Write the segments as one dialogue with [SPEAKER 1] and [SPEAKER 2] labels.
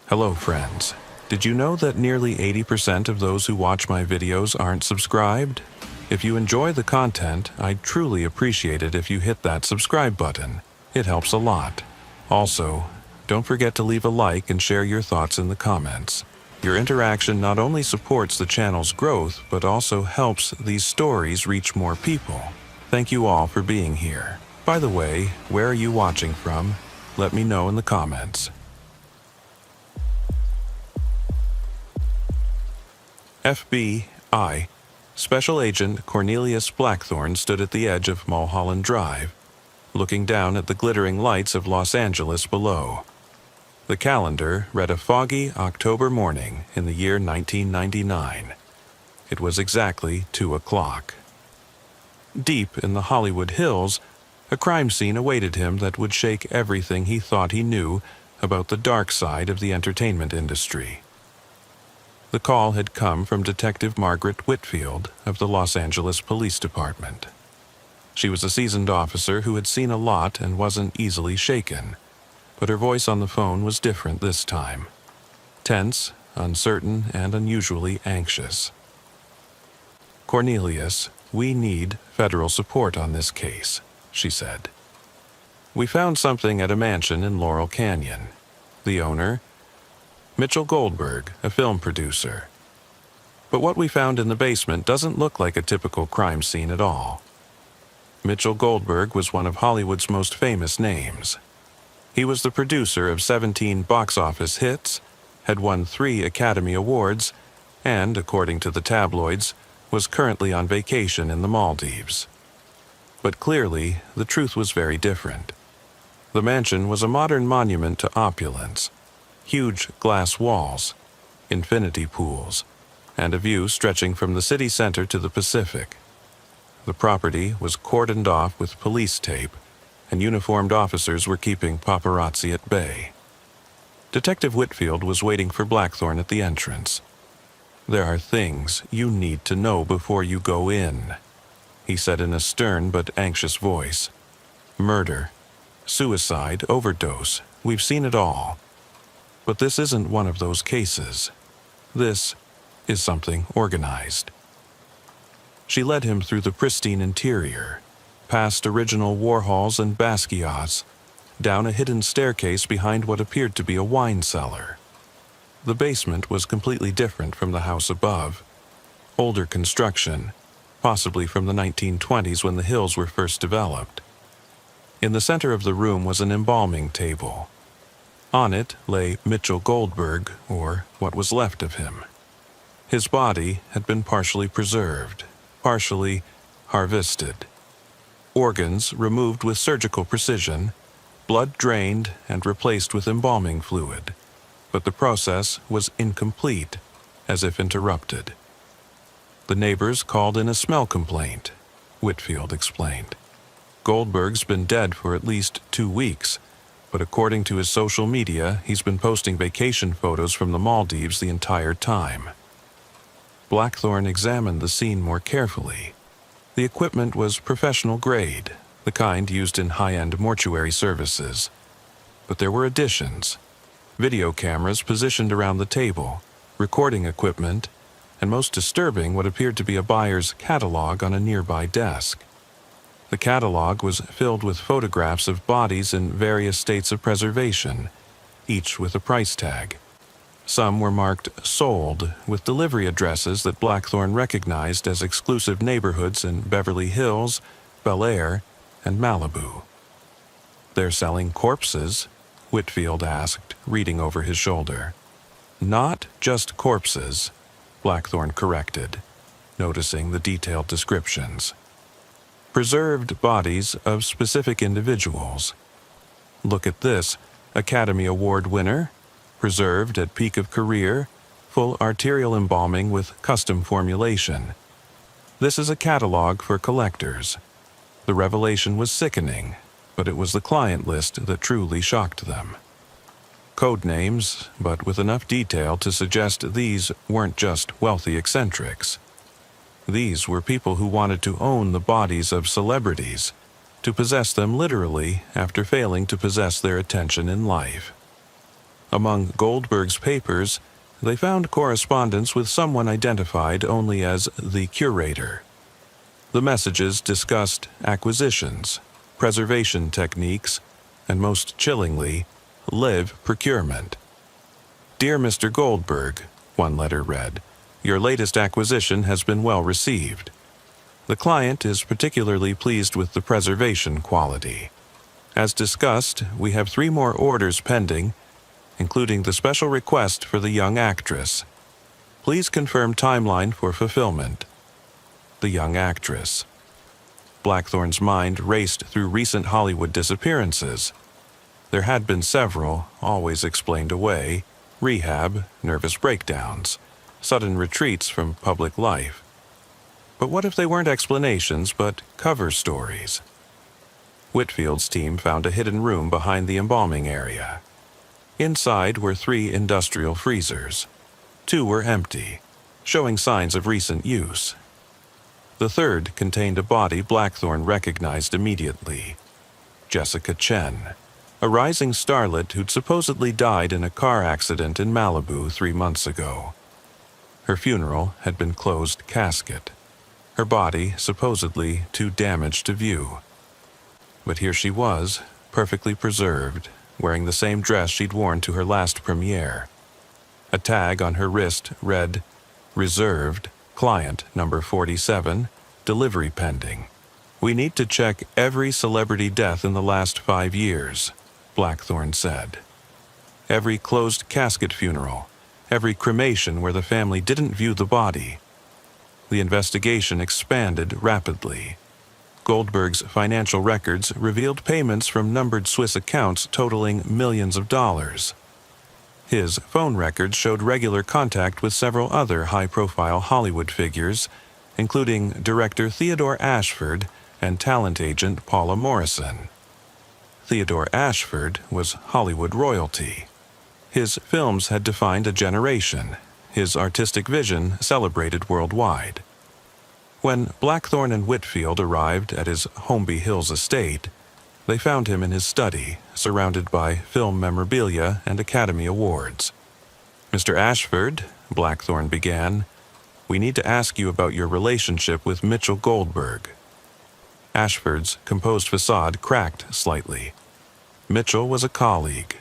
[SPEAKER 1] Hello friends. Did you know that nearly 80% of those who watch my videos aren't subscribed? If you enjoy the content, I'd truly appreciate it if you hit that subscribe button. It helps a lot. Also, don't forget to leave a like and share your thoughts in the comments. Your interaction not only supports the channel's growth, but also helps these stories reach more people. Thank you all for being here. By the way, where are you watching from? Let me know in the comments. FBI Special Agent Cornelius Blackthorne stood at the edge of Mulholland Drive, looking down at the glittering lights of Los Angeles below. The calendar read a foggy October morning in the year 1999. It was exactly 2 o'clock. Deep in the Hollywood Hills, a crime scene awaited him that would shake everything he thought he knew about the dark side of the entertainment industry. The call had come from Detective Margaret Whitfield of the Los Angeles Police Department. She was a seasoned officer who had seen a lot and wasn't easily shaken, but her voice on the phone was different this time. Tense, uncertain, and unusually anxious. "Cornelius, we need federal support on this case," she said. "We found something at a mansion in Laurel Canyon. The owner, Mitchell Goldberg, a film producer. But what we found in the basement doesn't look like a typical crime scene at all. Mitchell Goldberg was one of Hollywood's most famous names. He was the producer of 17 box office hits, had won 3 Academy Awards, and, according to the tabloids, was currently on vacation in the Maldives. But clearly, the truth was very different. The mansion was a modern monument to opulence. Huge glass walls, infinity pools, and a view stretching from the city center to the Pacific. The property was cordoned off with police tape, and uniformed officers were keeping paparazzi at bay. Detective Whitfield was waiting for Blackthorne at the entrance. "There are things you need to know before you go in," he said in a stern but anxious voice. "Murder, suicide, overdose, we've seen it all. But this isn't one of those cases. This is something organized." She led him through the pristine interior, past original Warhols and Basquiat's, down a hidden staircase behind what appeared to be a wine cellar. The basement was completely different from the house above. Older construction, possibly from the 1920s when the hills were first developed. In the center of the room was an embalming table. On it lay Mitchell Goldberg, or what was left of him. His body had been partially preserved, partially harvested. Organs removed with surgical precision, blood drained and replaced with embalming fluid. But the process was incomplete, as if interrupted. "The neighbors called in a smell complaint," Whitfield explained. "Goldberg's been dead for at least 2 weeks, but according to his social media, he's been posting vacation photos from the Maldives the entire time." Blackthorne examined the scene more carefully. The equipment was professional grade, the kind used in high-end mortuary services. But there were additions: video cameras positioned around the table, recording equipment, and most disturbing, what appeared to be a buyer's catalog on a nearby desk. The catalog was filled with photographs of bodies in various states of preservation, each with a price tag. Some were marked "sold" with delivery addresses that Blackthorne recognized as exclusive neighborhoods in Beverly Hills, Bel Air, and Malibu. "They're selling corpses?" Whitfield asked, reading over his shoulder. "Not just corpses," Blackthorne corrected, noticing the detailed descriptions. "Preserved bodies of specific individuals. Look at this, Academy Award winner, preserved at peak of career, full arterial embalming with custom formulation. This is a catalog for collectors." The revelation was sickening, but it was the client list that truly shocked them. Code names, but with enough detail to suggest these weren't just wealthy eccentrics. These were people who wanted to own the bodies of celebrities, to possess them literally after failing to possess their attention in life. Among Goldberg's papers, they found correspondence with someone identified only as the curator. The messages discussed acquisitions, preservation techniques, and most chillingly, live procurement. "Dear Mr. Goldberg," one letter read, "your latest acquisition has been well received. The client is particularly pleased with the preservation quality. As discussed, we have 3 more orders pending, including the special request for the young actress. Please confirm timeline for fulfillment." The young actress. Blackthorn's mind raced through recent Hollywood disappearances. There had been several, always explained away: rehab, nervous breakdowns, sudden retreats from public life. But what if they weren't explanations but cover stories? Whitfield's team found a hidden room behind the embalming area. Inside were 3 industrial freezers. 2 were empty, showing signs of recent use. The third contained a body Blackthorn recognized immediately: Jessica Chen, a rising starlet who'd supposedly died in a car accident in Malibu 3 months ago. Her funeral had been closed casket, her body supposedly too damaged to view. But here she was, perfectly preserved, wearing the same dress she'd worn to her last premiere. A tag on her wrist read, "Reserved, client number 47, delivery pending. We need to check every celebrity death in the last 5 years," Blackthorn said. Every closed casket funeral, every cremation where the family didn't view the body. The investigation expanded rapidly. Goldberg's financial records revealed payments from numbered Swiss accounts totaling millions of dollars. His phone records showed regular contact with several other high-profile Hollywood figures, including director Theodore Ashford and talent agent Paula Morrison. Theodore Ashford was Hollywood royalty. His films had defined a generation, his artistic vision celebrated worldwide. When Blackthorn and Whitfield arrived at his Holmby Hills estate, they found him in his study, surrounded by film memorabilia and Academy Awards. "Mr. Ashford," Blackthorn began, "we need to ask you about your relationship with Mitchell Goldberg." Ashford's composed facade cracked slightly. Mitchell was a colleague.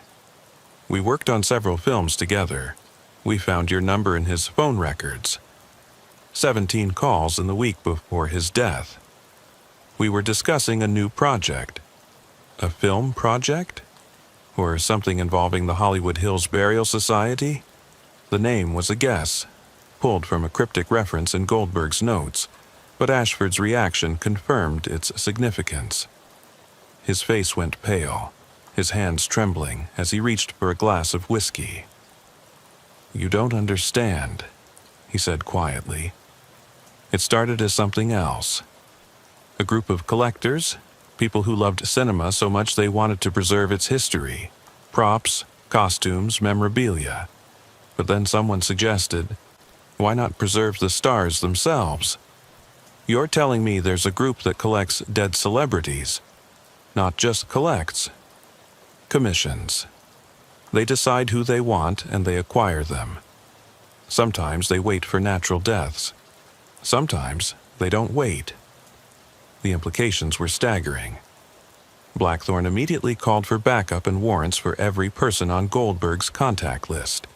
[SPEAKER 1] "We worked on several films together. We found your number in his phone records. 17 calls in the week before his death. We were discussing a new project." A film project? Or something involving the Hollywood Hills Burial Society? The name was a guess, pulled from a cryptic reference in Goldberg's notes, but Ashford's reaction confirmed its significance. His face went pale, his hands trembling as he reached for a glass of whiskey. "You don't understand," he said quietly. "It started as something else. A group of collectors, people who loved cinema so much they wanted to preserve its history, props, costumes, memorabilia. But then someone suggested, why not preserve the stars themselves? You're telling me there's a group that collects dead celebrities. Not just collects. Commissions. They decide who they want and they acquire them. Sometimes they wait for natural deaths. Sometimes they don't wait." The implications were staggering. Blackthorn immediately called for backup and warrants for every person on Goldberg's contact list.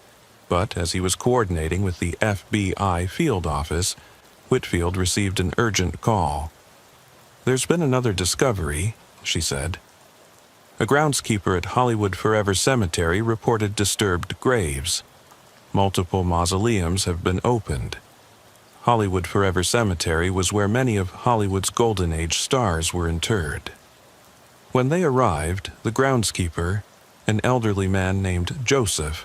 [SPEAKER 1] But as he was coordinating with the FBI field office, Whitfield received an urgent call. "There's been another discovery," she said. A groundskeeper at Hollywood Forever Cemetery reported disturbed graves. Multiple mausoleums have been opened. Hollywood Forever Cemetery was where many of Hollywood's Golden Age stars were interred. When they arrived, the groundskeeper, an elderly man named Joseph,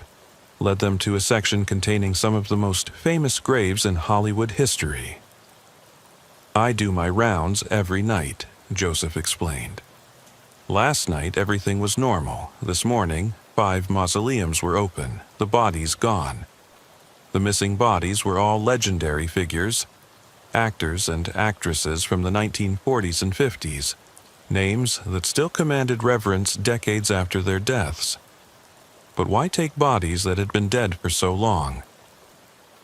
[SPEAKER 1] led them to a section containing some of the most famous graves in Hollywood history. "I do my rounds every night," Joseph explained. "Last night everything was normal. This morning, 5 mausoleums were open, the bodies gone. The missing bodies were all legendary figures, actors and actresses from the 1940s and 50s, names that still commanded reverence decades after their deaths. But why take bodies that had been dead for so long?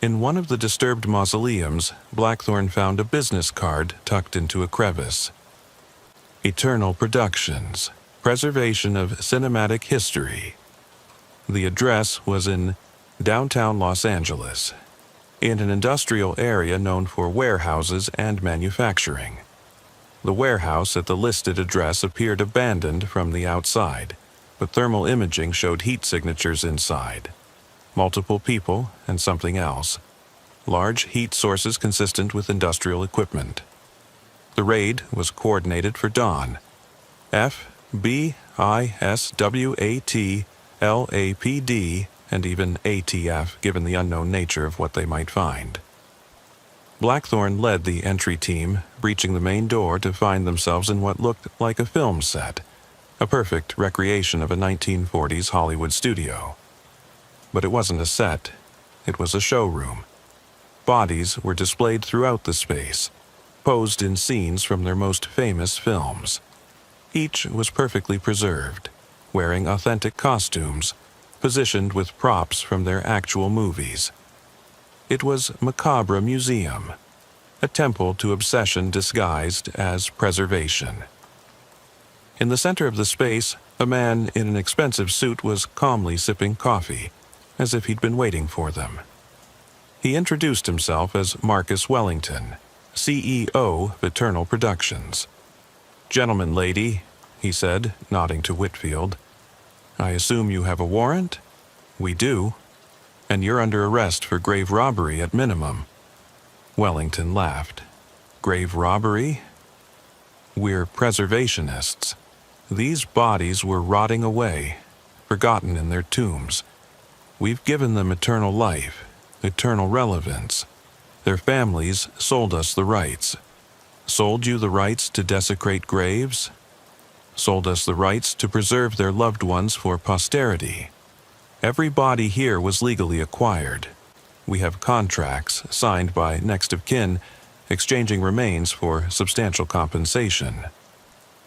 [SPEAKER 1] In one of the disturbed mausoleums, Blackthorne found a business card tucked into a crevice. Eternal Productions, Preservation of Cinematic History. The address was in downtown Los Angeles, in an industrial area known for warehouses and manufacturing. The warehouse at the listed address appeared abandoned from the outside, but thermal imaging showed heat signatures inside. Multiple people and something else. Large heat sources consistent with industrial equipment. The raid was coordinated for dawn. FBISWAT LAPD and even ATF, given the unknown nature of what they might find. Blackthorne led the entry team, breaching the main door to find themselves in what looked like a film set, a perfect recreation of a 1940s Hollywood studio. But it wasn't a set, it was a showroom. Bodies were displayed throughout the space, posed in scenes from their most famous films. Each was perfectly preserved, wearing authentic costumes, positioned with props from their actual movies. It was Macabre Museum, a temple to obsession disguised as preservation. In the center of the space, a man in an expensive suit was calmly sipping coffee, as if he'd been waiting for them. He introduced himself as Marcus Wellington, CEO of Eternal Productions. "Gentlemen, lady," he said, nodding to Whitfield. "I assume you have a warrant?" "We do. And you're under arrest for grave robbery at minimum." Wellington laughed. "Grave robbery? We're preservationists. These bodies were rotting away, forgotten in their tombs. We've given them eternal life, eternal relevance. Their families sold us the rights. Sold you the rights to desecrate graves? Sold us the rights to preserve their loved ones for posterity. Every body here was legally acquired. We have contracts signed by next of kin, exchanging remains for substantial compensation."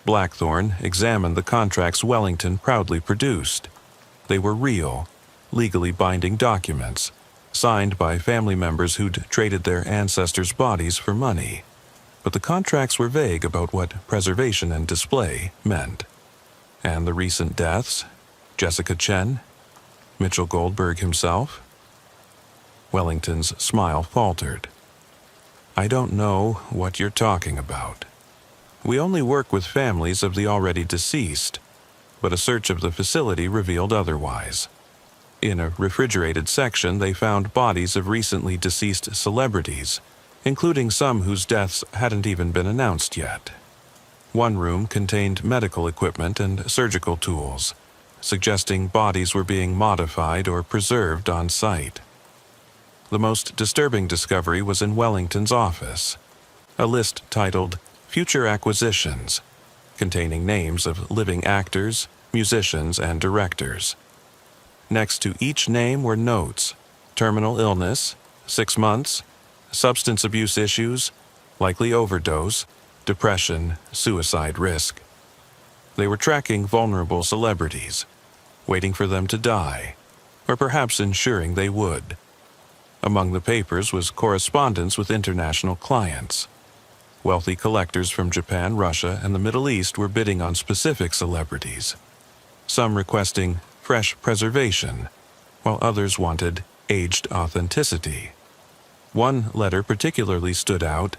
[SPEAKER 1] Blackthorne examined the contracts Wellington proudly produced. They were real, legally binding documents, signed by family members who'd traded their ancestors' bodies for money. But the contracts were vague about what preservation and display meant. And the recent deaths? Jessica Chen? Mitchell Goldberg himself? Wellington's smile faltered. "I don't know what you're talking about. We only work with families of the already deceased, but a search of the facility revealed otherwise. In a refrigerated section, they found bodies of recently deceased celebrities, including some whose deaths hadn't even been announced yet. One room contained medical equipment and surgical tools, suggesting bodies were being modified or preserved on site. The most disturbing discovery was in Wellington's office, a list titled Future Acquisitions, containing names of living actors, musicians, and directors. Next to each name were notes: terminal illness, 6 months, substance abuse issues, likely overdose, depression, suicide risk. They were tracking vulnerable celebrities, waiting for them to die, or perhaps ensuring they would. Among the papers was correspondence with international clients. Wealthy collectors from Japan, Russia, and the Middle East were bidding on specific celebrities, some requesting fresh preservation, while others wanted aged authenticity. One letter particularly stood out.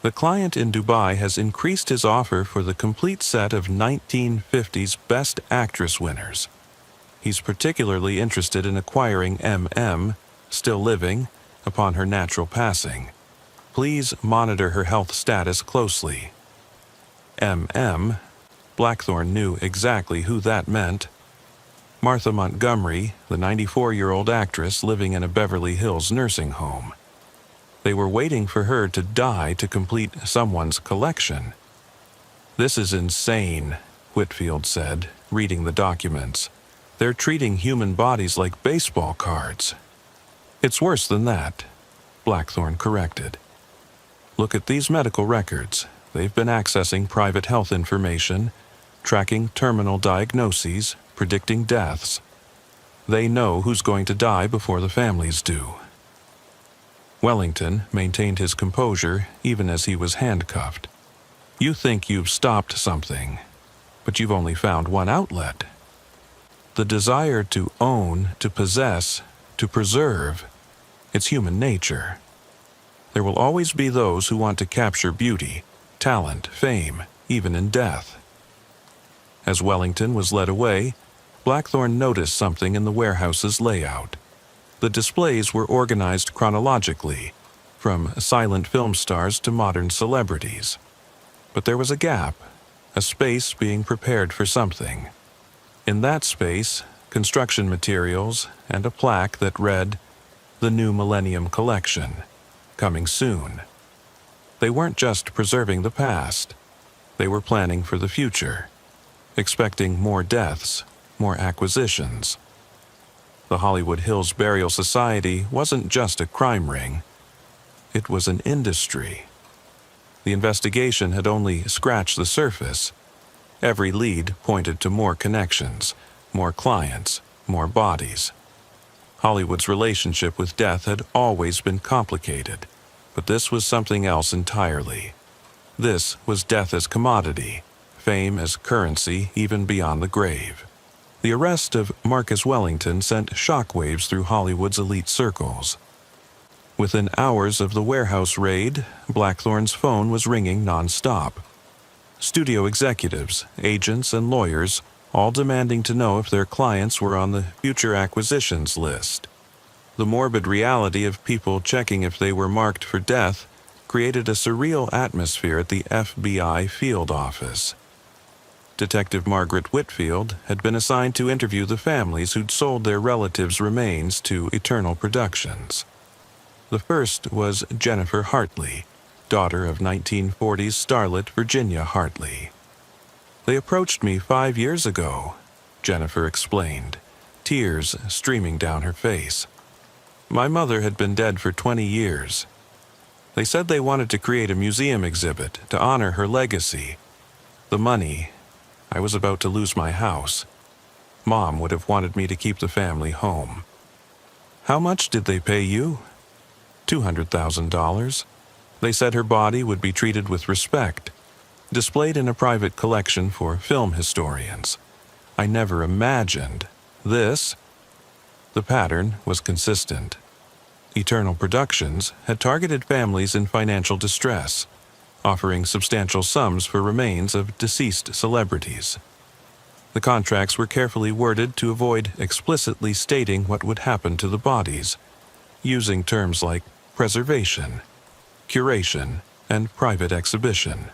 [SPEAKER 1] "The client in Dubai has increased his offer for the complete set of 1950s Best Actress winners. He's particularly interested in acquiring MM, still living, upon her natural passing. Please monitor her health status closely." MM, Blackthorne knew exactly who that meant. Martha Montgomery, the 94-year-old actress living in a Beverly Hills nursing home. They were waiting for her to die to complete someone's collection. "This is insane," Whitfield said, reading the documents. "They're treating human bodies like baseball cards." "It's worse than that," Blackthorne corrected. "Look at these medical records. They've been accessing private health information, tracking terminal diagnoses, predicting deaths. They know who's going to die before the families do. Wellington maintained his composure even as he was handcuffed. You think you've stopped something, but you've only found one outlet. The desire to own, to possess, to preserve, it's human nature. There will always be those who want to capture beauty, talent, fame, even in death. As Wellington was led away, Blackthorne noticed something in the warehouse's layout. The displays were organized chronologically, from silent film stars to modern celebrities. But there was a gap, a space being prepared for something. In that space, construction materials and a plaque that read, "The New Millennium Collection, coming soon." They weren't just preserving the past. They were planning for the future, expecting more deaths, more acquisitions. The Hollywood Hills Burial Society wasn't just a crime ring. It was an industry. The investigation had only scratched the surface. Every lead pointed to more connections, more clients, more bodies. Hollywood's relationship with death had always been complicated, but this was something else entirely. This was death as commodity, fame as currency even beyond the grave. The arrest of Marcus Wellington sent shockwaves through Hollywood's elite circles. Within hours of the warehouse raid, Blackthorne's phone was ringing non-stop. Studio executives, agents, and lawyers, all demanding to know if their clients were on the future acquisitions list. The morbid reality of people checking if they were marked for death created a surreal atmosphere at the FBI field office. Detective Margaret Whitfield had been assigned to interview the families who'd sold their relatives' remains to Eternal Productions. The first was Jennifer Hartley, daughter of 1940s starlet Virginia Hartley. "They approached me 5 years ago," Jennifer explained, tears streaming down her face. "My mother had been dead for 20 years. They said they wanted to create a museum exhibit to honor her legacy. The money, I was about to lose my house. Mom would have wanted me to keep the family home." "How much did they pay you?" $200,000. They said her body would be treated with respect, displayed in a private collection for film historians. I never imagined this. The pattern was consistent. Eternal Productions had targeted families in financial distress, offering substantial sums for remains of deceased celebrities. The contracts were carefully worded to avoid explicitly stating what would happen to the bodies, using terms like preservation, curation, and private exhibition.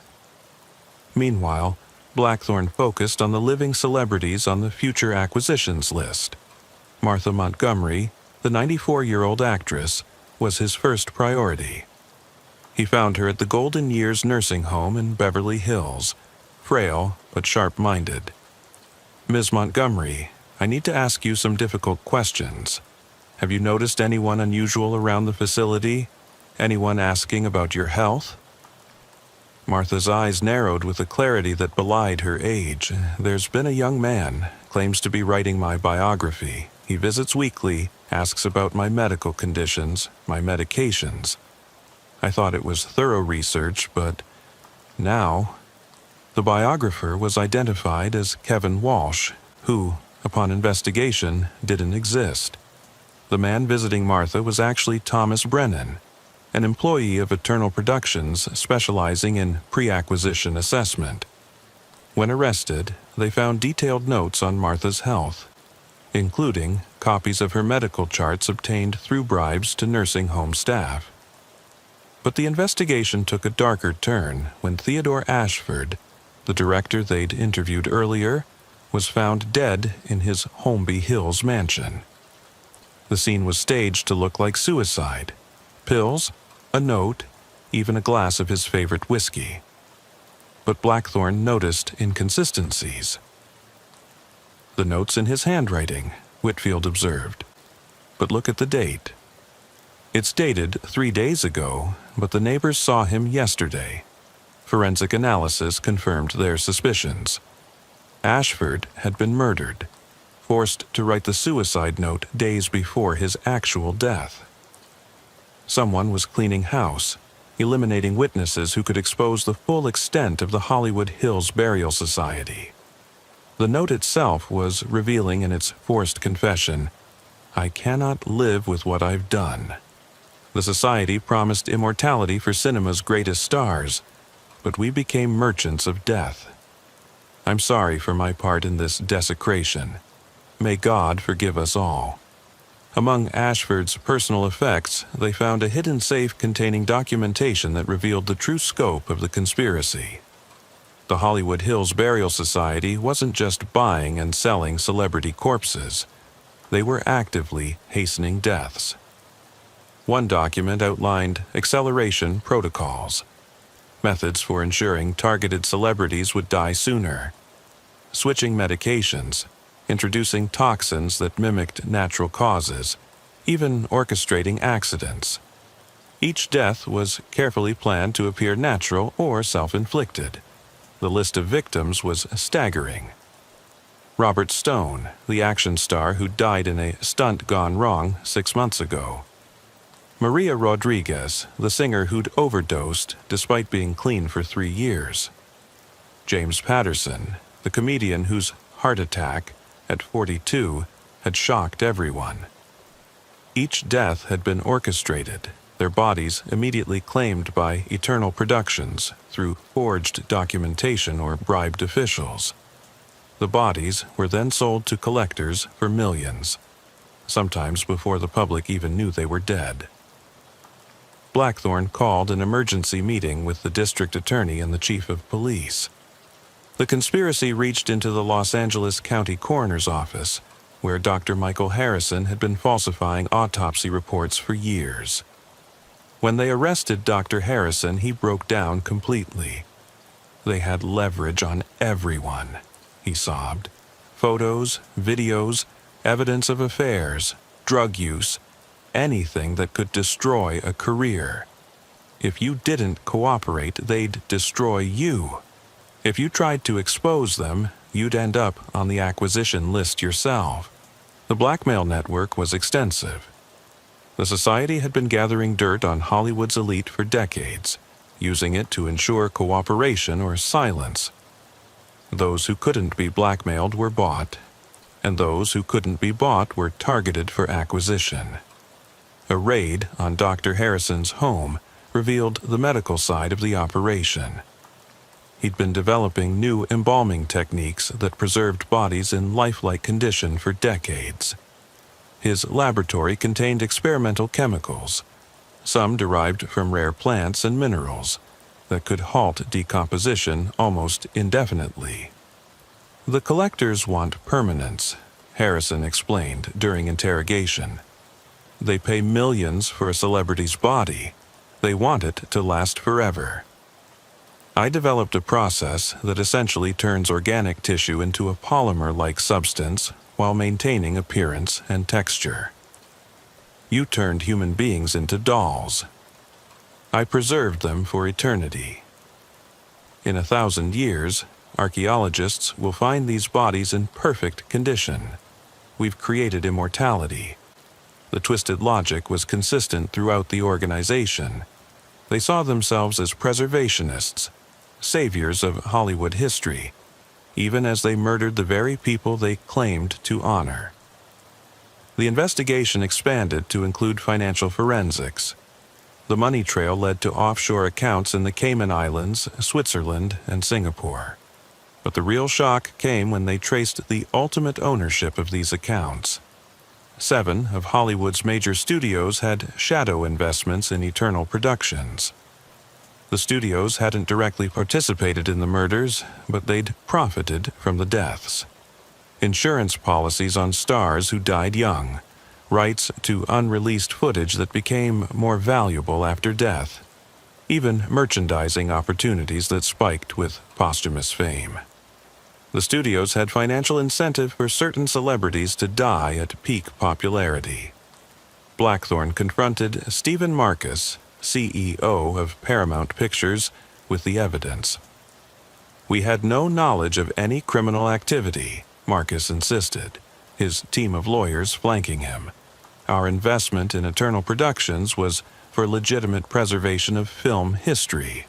[SPEAKER 1] Meanwhile, Blackthorne focused on the living celebrities on the future acquisitions list. Martha Montgomery, the 94-year-old actress, was his first priority. He found her at the Golden Years nursing home in Beverly Hills, frail but sharp-minded. "Ms. Montgomery, I need to ask you some difficult questions. Have you noticed anyone unusual around the facility? Anyone asking about your health?" Martha's eyes narrowed with a clarity that belied her age. "There's been a young man, claims to be writing my biography. He visits weekly, asks about my medical conditions, my medications. I thought it was thorough research, but now..." The biographer was identified as Kevin Walsh, who, upon investigation, didn't exist. The man visiting Martha was actually Thomas Brennan, an employee of Eternal Productions specializing in pre-acquisition assessment. When arrested, they found detailed notes on Martha's health, including copies of her medical charts obtained through bribes to nursing home staff. But the investigation took a darker turn when Theodore Ashford, the director they'd interviewed earlier, was found dead in his Holmby Hills mansion. The scene was staged to look like suicide. Pills, a note, even a glass of his favorite whiskey. But Blackthorne noticed inconsistencies. "The note's in his handwriting," Whitfield observed. "But look at the date. It's dated 3 days ago, but the neighbors saw him yesterday. Forensic analysis confirmed their suspicions. Ashford had been murdered. forced to write the suicide note days before his actual death. Someone was cleaning house, eliminating witnesses who could expose the full extent of the Hollywood Hills Burial Society. The note itself was revealing in its forced confession, "I cannot live with what I've done." The society promised immortality for cinema's greatest stars, but we became merchants of death. I'm sorry for my part in this desecration. May God forgive us all. Among Ashford's personal effects, they found a hidden safe containing documentation that revealed the true scope of the conspiracy. The Hollywood Hills Burial Society wasn't just buying and selling celebrity corpses. They were actively hastening deaths. One document outlined acceleration protocols, methods for ensuring targeted celebrities would die sooner, switching medications, introducing toxins that mimicked natural causes, even orchestrating accidents. Each death was carefully planned to appear natural or self-inflicted. The list of victims was staggering. Robert Stone, the action star who died in a stunt gone wrong 6 months ago. Maria Rodriguez, the singer who'd overdosed despite being clean for 3 years. James Patterson, the comedian whose heart attack, at 42, had shocked everyone. Each death had been orchestrated, their bodies immediately claimed by Eternal Productions through forged documentation or bribed officials. The bodies were then sold to collectors for millions, sometimes before the public even knew they were dead. Blackthorne called an emergency meeting with the district attorney and the chief of police. The conspiracy reached into the Los Angeles County Coroner's Office, where Dr. Michael Harrison had been falsifying autopsy reports for years. When they arrested Dr. Harrison, he broke down completely. They had leverage on everyone, he sobbed. Photos, videos, evidence of affairs, drug use, anything that could destroy a career. If you didn't cooperate, they'd destroy you. If you tried to expose them, you'd end up on the acquisition list yourself. The blackmail network was extensive. The society had been gathering dirt on Hollywood's elite for decades, using it to ensure cooperation or silence. Those who couldn't be blackmailed were bought, and those who couldn't be bought were targeted for acquisition. A raid on Dr. Harrison's home revealed the medical side of the operation. He'd been developing new embalming techniques that preserved bodies in lifelike condition for decades. His laboratory contained experimental chemicals, some derived from rare plants and minerals, that could halt decomposition almost indefinitely. The collectors want permanence, Harrison explained during interrogation. They pay millions for a celebrity's body. They want it to last forever. I developed a process that essentially turns organic tissue into a polymer-like substance while maintaining appearance and texture. You turned human beings into dolls. I preserved them for eternity. In 1,000 years, archaeologists will find these bodies in perfect condition. We've created immortality. The twisted logic was consistent throughout the organization. They saw themselves as preservationists, saviors of Hollywood history, even as they murdered the very people they claimed to honor. The investigation expanded to include financial forensics. The money trail led to offshore accounts in the Cayman Islands, Switzerland, and Singapore. But the real shock came when they traced the ultimate ownership of these accounts. 7 of Hollywood's major studios had shadow investments in Eternal Productions. The studios hadn't directly participated in the murders, but they'd profited from the deaths. Insurance policies on stars who died young, rights to unreleased footage that became more valuable after death, even merchandising opportunities that spiked with posthumous fame. The studios had financial incentive for certain celebrities to die at peak popularity. Blackthorne confronted Stephen Marcus, CEO of Paramount Pictures, with the evidence. "We had no knowledge of any criminal activity," Marcus insisted. his team of lawyers flanking him. Our investment in Eternal Productions was for legitimate preservation of film history.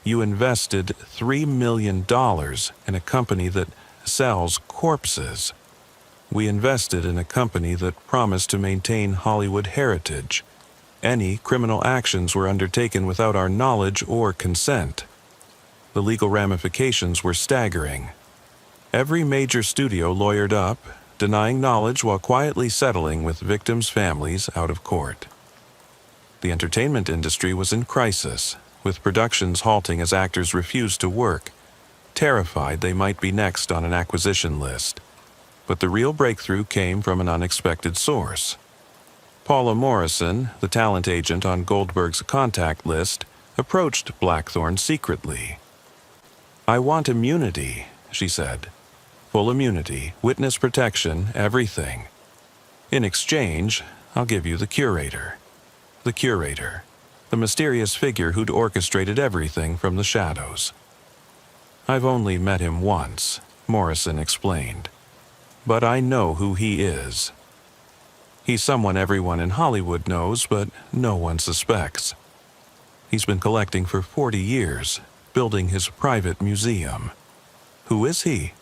[SPEAKER 1] You invested $3 million in a company that sells corpses. We invested in a company that promised to maintain Hollywood heritage. Any criminal actions were undertaken without our knowledge or consent. The legal ramifications were staggering. Every major studio lawyered up, denying knowledge while quietly settling with victims' families out of court. The entertainment industry was in crisis, with productions halting as actors refused to work, terrified they might be next on an acquisition list. But the real breakthrough came from an unexpected source. Paula Morrison, the talent agent on Goldberg's contact list, approached Blackthorne secretly. "I want immunity," she said. "Full immunity, witness protection, everything. In exchange, I'll give you the curator." The curator, the mysterious figure who'd orchestrated everything from the shadows. "I've only met him once," Morrison explained. "But I know who he is. He's someone everyone in Hollywood knows, but no one suspects. He's been collecting for 40 years, building his private museum." "Who is he?"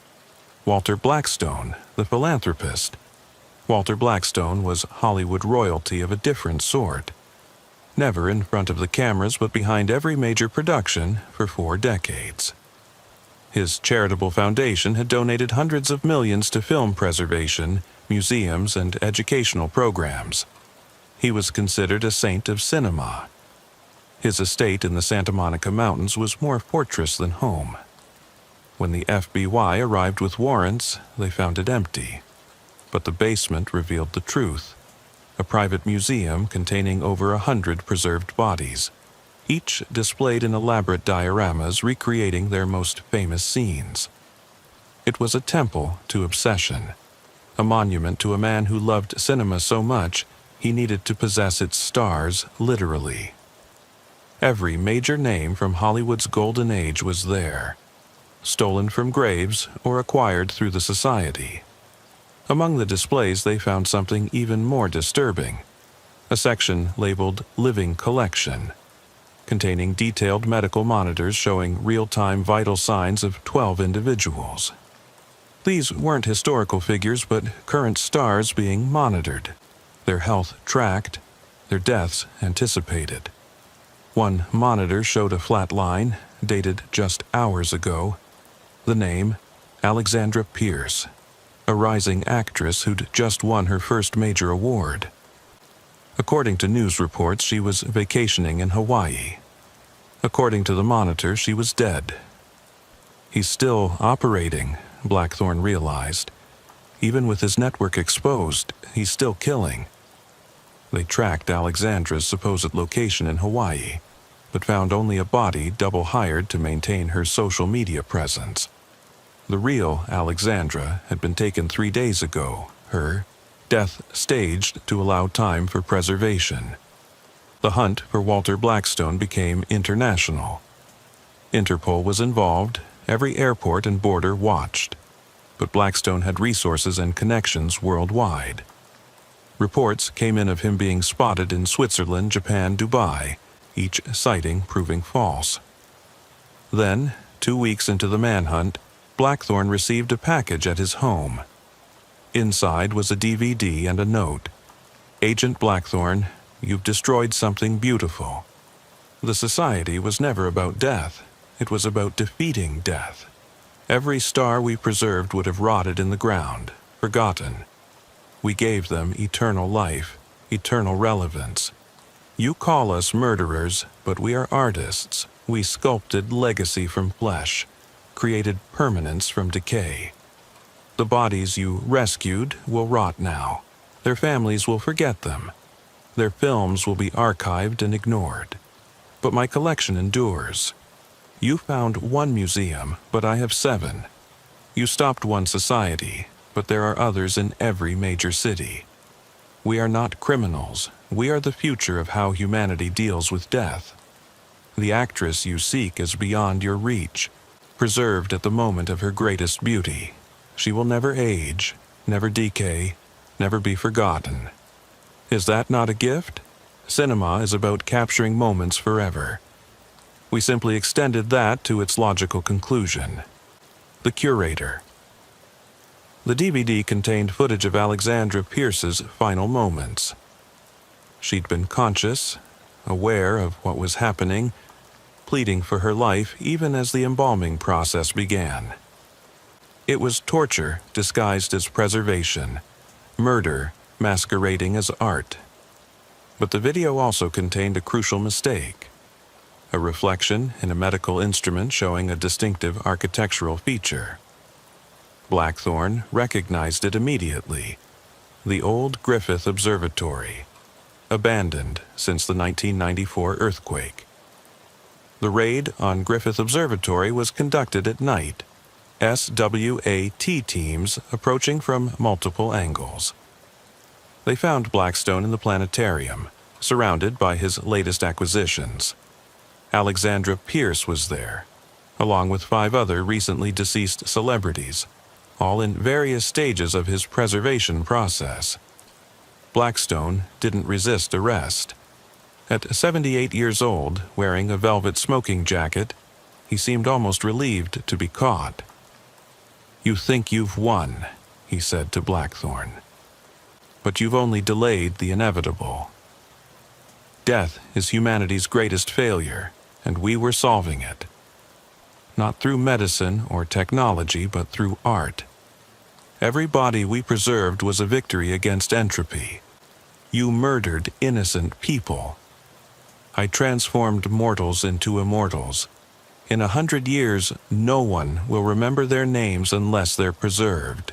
[SPEAKER 1] "Walter Blackstone, the philanthropist." Walter Blackstone was Hollywood royalty of a different sort. Never in front of the cameras, but behind every major production for 4 decades. His charitable foundation had donated hundreds of millions to film preservation, museums, and educational programs. He was considered a saint of cinema. His estate in the Santa Monica Mountains was more fortress than home. When the FBI arrived with warrants, they found it empty. But the basement revealed the truth. A private museum containing over 100 preserved bodies, each displayed in elaborate dioramas recreating their most famous scenes. It was a temple to obsession, a monument to a man who loved cinema so much he needed to possess its stars literally. Every major name from Hollywood's golden age was there, stolen from graves or acquired through the society. Among the displays they found something even more disturbing, a section labeled Living Collection, containing detailed medical monitors showing real-time vital signs of 12 individuals. These weren't historical figures, but current stars being monitored, their health tracked, their deaths anticipated. One monitor showed a flat line, dated just hours ago. The name, Alexandra Pierce, a rising actress who'd just won her first major award. According to news reports, she was vacationing in Hawaii. According to the monitor, she was dead. He's still operating, Blackthorne realized. Even with his network exposed, he's still killing. They tracked Alexandra's supposed location in Hawaii, but found only a body double-hired to maintain her social media presence. The real Alexandra had been taken 3 days ago, her death staged to allow time for preservation. The hunt for Walter Blackstone became international. Interpol was involved, every airport and border watched. But Blackstone had resources and connections worldwide. Reports came in of him being spotted in Switzerland, Japan, Dubai, each sighting proving false. Then, 2 weeks into the manhunt, Blackthorne received a package at his home. Inside was a DVD and a note. "Agent Blackthorne, you've destroyed something beautiful." The society was never about death. It was about defeating death. Every star we preserved would have rotted in the ground, forgotten. We gave them eternal life, eternal relevance. You call us murderers, but we are artists. We sculpted legacy from flesh, created permanence from decay. The bodies you rescued will rot now. Their families will forget them. Their films will be archived and ignored. But my collection endures. You found one museum, but I have 7. You stopped one society, but there are others in every major city. We are not criminals. We are the future of how humanity deals with death. The actress you seek is beyond your reach, preserved at the moment of her greatest beauty. She will never age, never decay, never be forgotten. Is that not a gift? Cinema is about capturing moments forever. We simply extended that to its logical conclusion. The Curator. The DVD contained footage of Alexandra Pierce's final moments. She'd been conscious, aware of what was happening, pleading for her life even as the embalming process began. It was torture disguised as preservation, murder masquerading as art. But the video also contained a crucial mistake. A reflection in a medical instrument showing a distinctive architectural feature. Blackthorne recognized it immediately. The old Griffith Observatory, abandoned since the 1994 earthquake. The raid on Griffith Observatory was conducted at night, SWAT teams approaching from multiple angles. They found Blackstone in the planetarium, surrounded by his latest acquisitions. Alexandra Pierce was there, along with 5 other recently deceased celebrities, all in various stages of his preservation process. Blackstone didn't resist arrest. At 78 years old, wearing a velvet smoking jacket, he seemed almost relieved to be caught. "You think you've won," he said to Blackthorne. "But you've only delayed the inevitable. Death is humanity's greatest failure, and we were solving it. Not through medicine or technology, but through art. Every body we preserved was a victory against entropy. You murdered innocent people. I transformed mortals into immortals. In 100 years, no one will remember their names unless they're preserved.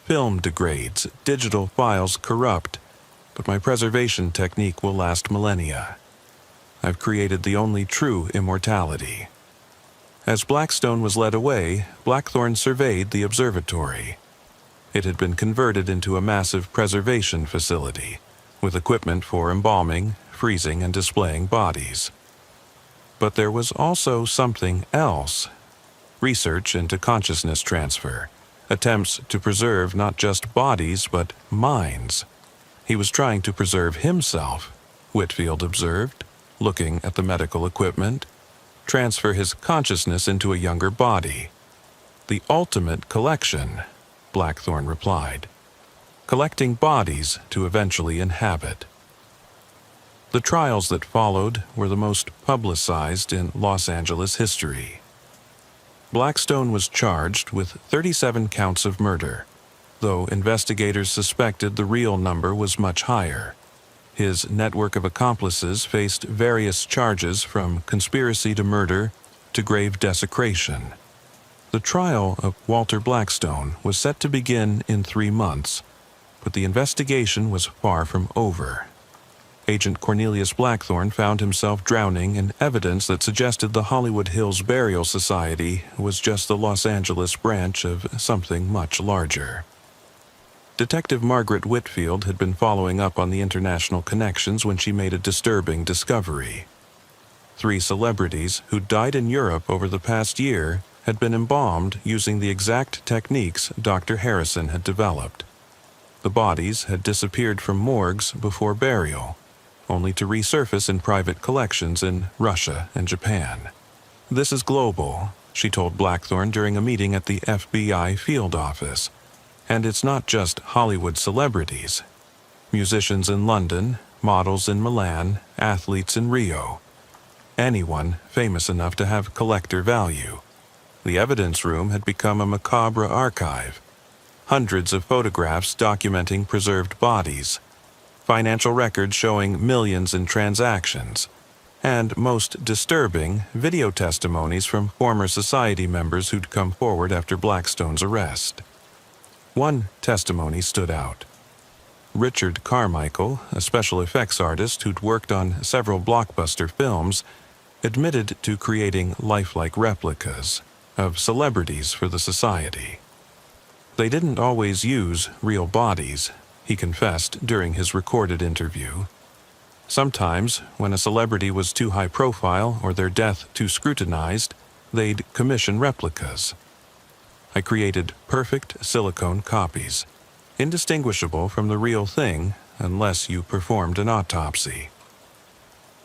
[SPEAKER 1] Film degrades, digital files corrupt, but my preservation technique will last millennia. I've created the only true immortality." As Blackstone was led away, Blackthorne surveyed the observatory. It had been converted into a massive preservation facility, with equipment for embalming, freezing, and displaying bodies. But there was also something else. Research into consciousness transfer, attempts to preserve not just bodies but minds. He was trying to preserve himself, Whitfield observed, looking at the medical equipment, transfer his consciousness into a younger body. "The ultimate collection," Blackthorne replied. "Collecting bodies to eventually inhabit." The trials that followed were the most publicized in Los Angeles history. Blackstone was charged with 37 counts of murder, though investigators suspected the real number was much higher. His network of accomplices faced various charges from conspiracy to murder to grave desecration. The trial of Walter Blackstone was set to begin in 3 months, but the investigation was far from over. Agent Cornelius Blackthorne found himself drowning in evidence that suggested the Hollywood Hills Burial Society was just the Los Angeles branch of something much larger. Detective Margaret Whitfield had been following up on the international connections when she made a disturbing discovery. 3 celebrities who died in Europe over the past year had been embalmed using the exact techniques Dr. Harrison had developed. The bodies had disappeared from morgues before burial, only to resurface in private collections in Russia and Japan. "This is global," she told Blackthorne during a meeting at the FBI field office. "And it's not just Hollywood celebrities. Musicians in London, models in Milan, athletes in Rio. Anyone famous enough to have collector value." The evidence room had become a macabre archive. Hundreds of photographs documenting preserved bodies, financial records showing millions in transactions, and, most disturbing, video testimonies from former society members who'd come forward after Blackstone's arrest. One testimony stood out. Richard Carmichael, a special effects artist who'd worked on several blockbuster films, admitted to creating lifelike replicas of celebrities for the society. They didn't always use real bodies, he confessed during his recorded interview. Sometimes, when a celebrity was too high profile or their death too scrutinized, they'd commission replicas. "I created perfect silicone copies. indistinguishable from the real thing unless you performed an autopsy.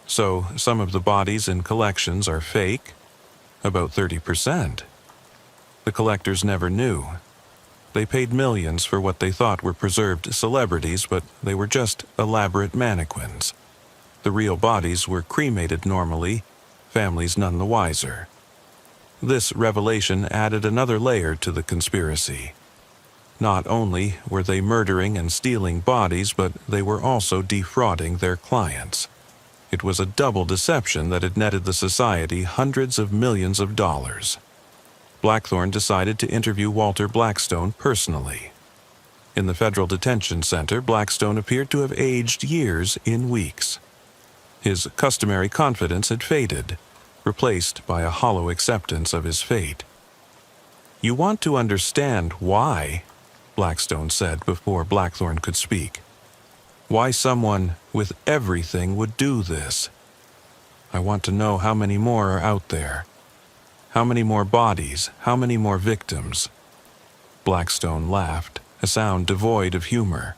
[SPEAKER 1] So, some of the bodies in collections are fake, about 30%. The collectors never knew. They paid millions for what they thought were preserved celebrities, but they were just elaborate mannequins. The real bodies were cremated normally, families none the wiser. This revelation added another layer to the conspiracy. Not only were they murdering and stealing bodies, but they were also defrauding their clients. It was a double deception that had netted the society hundreds of millions of dollars. Blackthorne decided to interview Walter Blackstone personally. In the federal detention center, Blackstone appeared to have aged years in weeks. His customary confidence had faded, replaced by a hollow acceptance of his fate. "You want to understand why," Blackstone said before Blackthorne could speak. "Why someone with everything would do this. I want to know how many more are out there. How many more bodies, how many more victims." Blackstone laughed, a sound devoid of humor.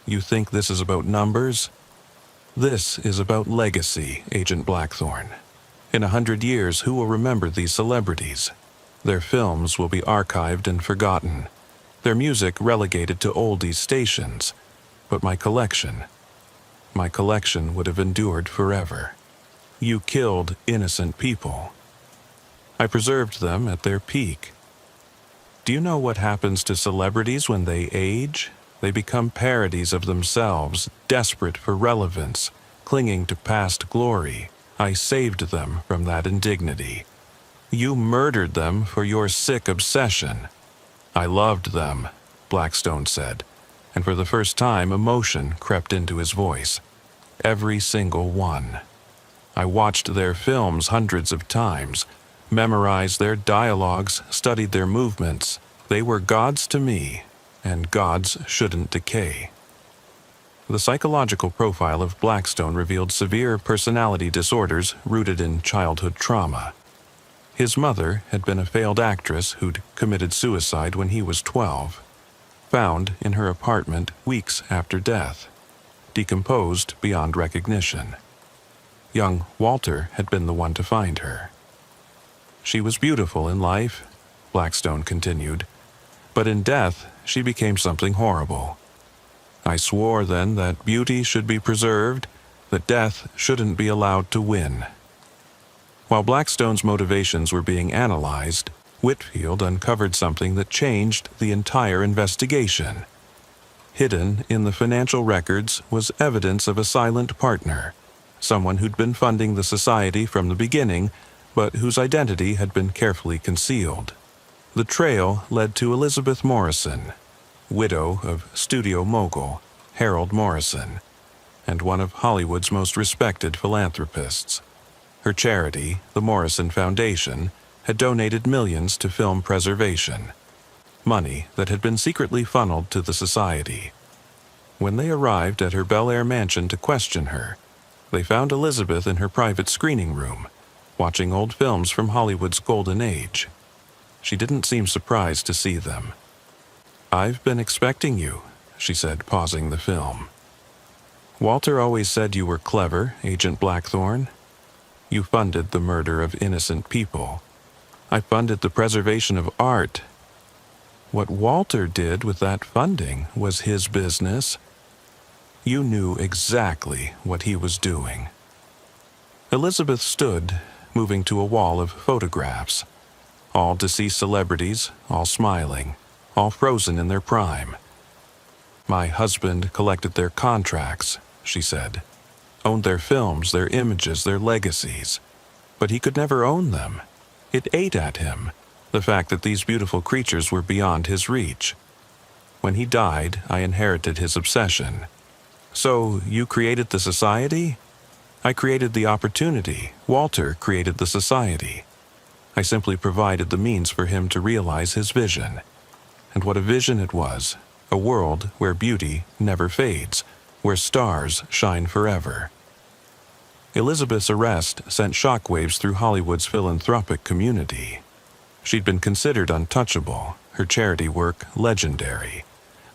[SPEAKER 1] "You think this is about numbers? This is about legacy, Agent Blackthorne. In 100 years, who will remember these celebrities? Their films will be archived and forgotten, their music relegated to oldies stations. But my collection would have endured forever. You killed innocent people. I preserved them at their peak. Do you know what happens to celebrities when they age? They become parodies of themselves, desperate for relevance, clinging to past glory. I saved them from that indignity. You murdered them for your sick obsession." "I loved them," Blackstone said, and for the first time emotion crept into his voice. "Every single one. I watched their films hundreds of times, memorized their dialogues, studied their movements. They were gods to me, and gods shouldn't decay." The psychological profile of Blackstone revealed severe personality disorders rooted in childhood trauma. His mother had been a failed actress who'd committed suicide when he was 12, found in her apartment weeks after death, decomposed beyond recognition. Young Walter had been the one to find her. "She was beautiful in life," Blackstone continued, "but in death she became something horrible. I swore then that beauty should be preserved, that death shouldn't be allowed to win." While Blackstone's motivations were being analyzed, Whitfield uncovered something that changed the entire investigation. Hidden in the financial records was evidence of a silent partner, someone who'd been funding the society from the beginning, but whose identity had been carefully concealed. The trail led to Elizabeth Morrison, widow of studio mogul Harold Morrison, and one of Hollywood's most respected philanthropists. Her charity, the Morrison Foundation, had donated millions to film preservation, money that had been secretly funneled to the society. When they arrived at her Bel Air mansion to question her, they found Elizabeth in her private screening room, watching old films from Hollywood's golden age. She didn't seem surprised to see them. "I've been expecting you," she said, pausing the film. "Walter always said you were clever, Agent Blackthorne. You funded the murder of innocent people. I funded the preservation of art. What Walter did with that funding was his business. You knew exactly what he was doing." Elizabeth stood, moving to a wall of photographs. All deceased celebrities, all smiling, all frozen in their prime. "My husband collected their contracts," she said. "Owned their films, their images, their legacies. But he could never own them. It ate at him, the fact that these beautiful creatures were beyond his reach. When he died, I inherited his obsession. So you created the society? I created the opportunity. Walter created the society. I simply provided the means for him to realize his vision. And what a vision it was, a world where beauty never fades, where stars shine forever." Elizabeth's arrest sent shockwaves through Hollywood's philanthropic community. She'd been considered untouchable, her charity work legendary.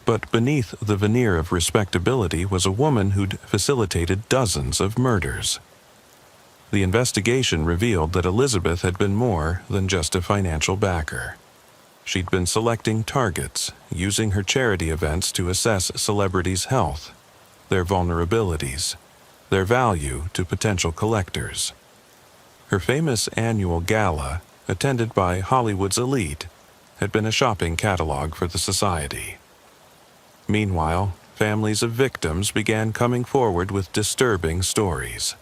[SPEAKER 1] But beneath the veneer of respectability was a woman who'd facilitated dozens of murders. The investigation revealed that Elizabeth had been more than just a financial backer. She'd been selecting targets, using her charity events to assess celebrities' health, their vulnerabilities, their value to potential collectors. Her famous annual gala, attended by Hollywood's elite, had been a shopping catalog for the society. Meanwhile, families of victims began coming forward with disturbing stories.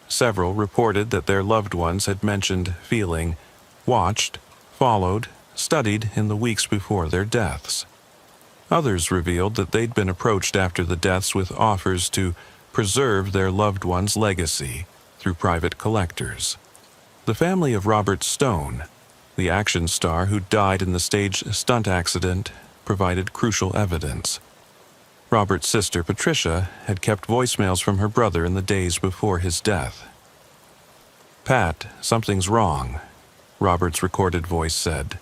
[SPEAKER 1] Several reported that their loved ones had mentioned feeling watched, followed, studied in the weeks before their deaths. Others revealed that they'd been approached after the deaths with offers to preserve their loved one's legacy through private collectors. The family of Robert Stone, the action star who died in the stage stunt accident, provided crucial evidence. Robert's sister Patricia had kept voicemails from her brother in the days before his death. "Pat, something's wrong," Robert's recorded voice said.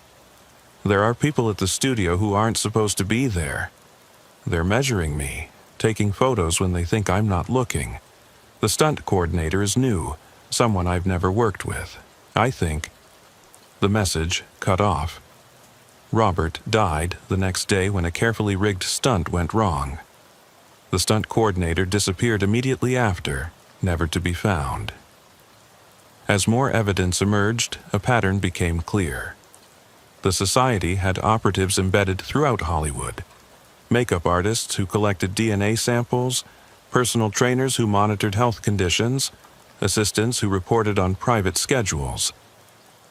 [SPEAKER 1] "There are people at the studio who aren't supposed to be there. They're measuring me, taking photos when they think I'm not looking. The stunt coordinator is new, someone I've never worked with. I think—" The message cut off. Robert died the next day when a carefully rigged stunt went wrong. The stunt coordinator disappeared immediately after, never to be found. As more evidence emerged, a pattern became clear. The society had operatives embedded throughout Hollywood: makeup artists who collected DNA samples, personal trainers who monitored health conditions, assistants who reported on private schedules.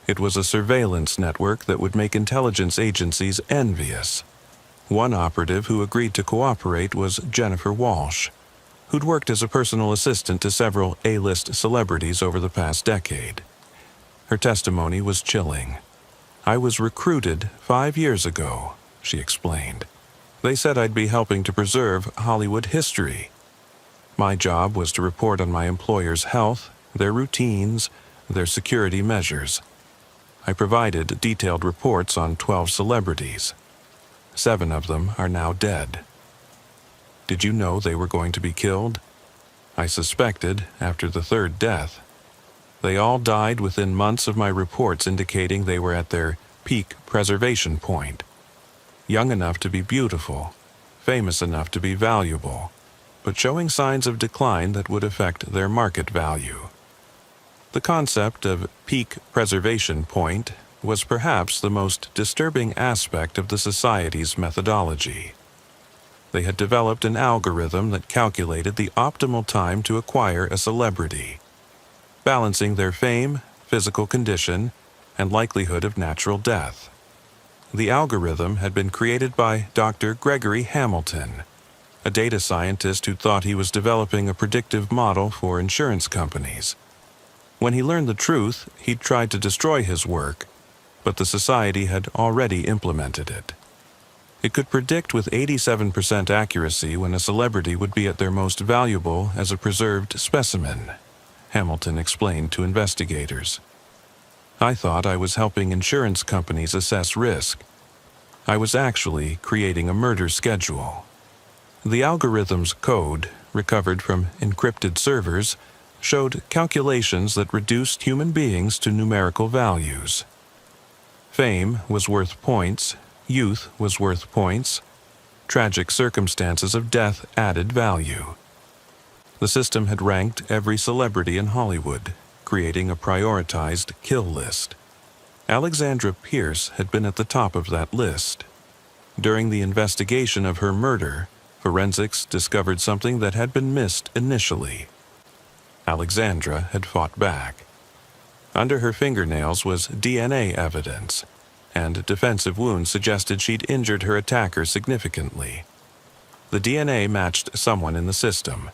[SPEAKER 1] It was a surveillance network that would make intelligence agencies envious. One operative who agreed to cooperate was Jennifer Walsh, who'd worked as a personal assistant to several A-list celebrities over the past decade. Her testimony was chilling. "I was recruited 5 years ago," she explained. "They said I'd be helping to preserve Hollywood history. My job was to report on my employer's health, their routines, their security measures. I provided detailed reports on 12 celebrities. 7 of them are now dead. Did you know they were going to be killed? I suspected after the 3rd death. They all died within months of my reports indicating they were at their peak preservation point. Young enough to be beautiful, famous enough to be valuable, but showing signs of decline that would affect their market value." The concept of peak preservation point was perhaps the most disturbing aspect of the society's methodology. They had developed an algorithm that calculated the optimal time to acquire a celebrity, balancing their fame, physical condition, and likelihood of natural death. The algorithm had been created by Dr. Gregory Hamilton, a data scientist who thought he was developing a predictive model for insurance companies. When he learned the truth, he tried to destroy his work, but the society had already implemented it. It could predict with 87% accuracy when a celebrity would be at their most valuable as a preserved specimen, Hamilton explained to investigators. "I thought I was helping insurance companies assess risk. I was actually creating a murder schedule." The algorithm's code, recovered from encrypted servers, showed calculations that reduced human beings to numerical values. Fame was worth points, youth was worth points, tragic circumstances of death added value. The system had ranked every celebrity in Hollywood, creating a prioritized kill list. Alexandra Pierce had been at the top of that list. During the investigation of her murder, forensics discovered something that had been missed initially. Alexandra had fought back. Under her fingernails was DNA evidence, and defensive wounds suggested she'd injured her attacker significantly. The DNA matched someone in the system,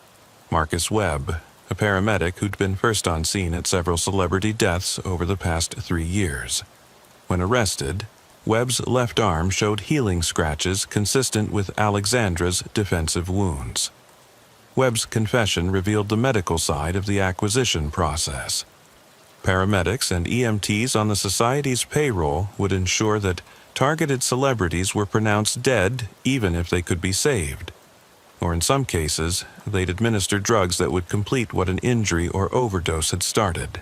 [SPEAKER 1] Marcus Webb, a paramedic who'd been first on scene at several celebrity deaths over the past 3 years. When arrested, Webb's left arm showed healing scratches consistent with Alexandra's defensive wounds. Webb's confession revealed the medical side of the acquisition process. Paramedics and EMTs on the society's payroll would ensure that targeted celebrities were pronounced dead even if they could be saved. Or in some cases, they'd administer drugs that would complete what an injury or overdose had started.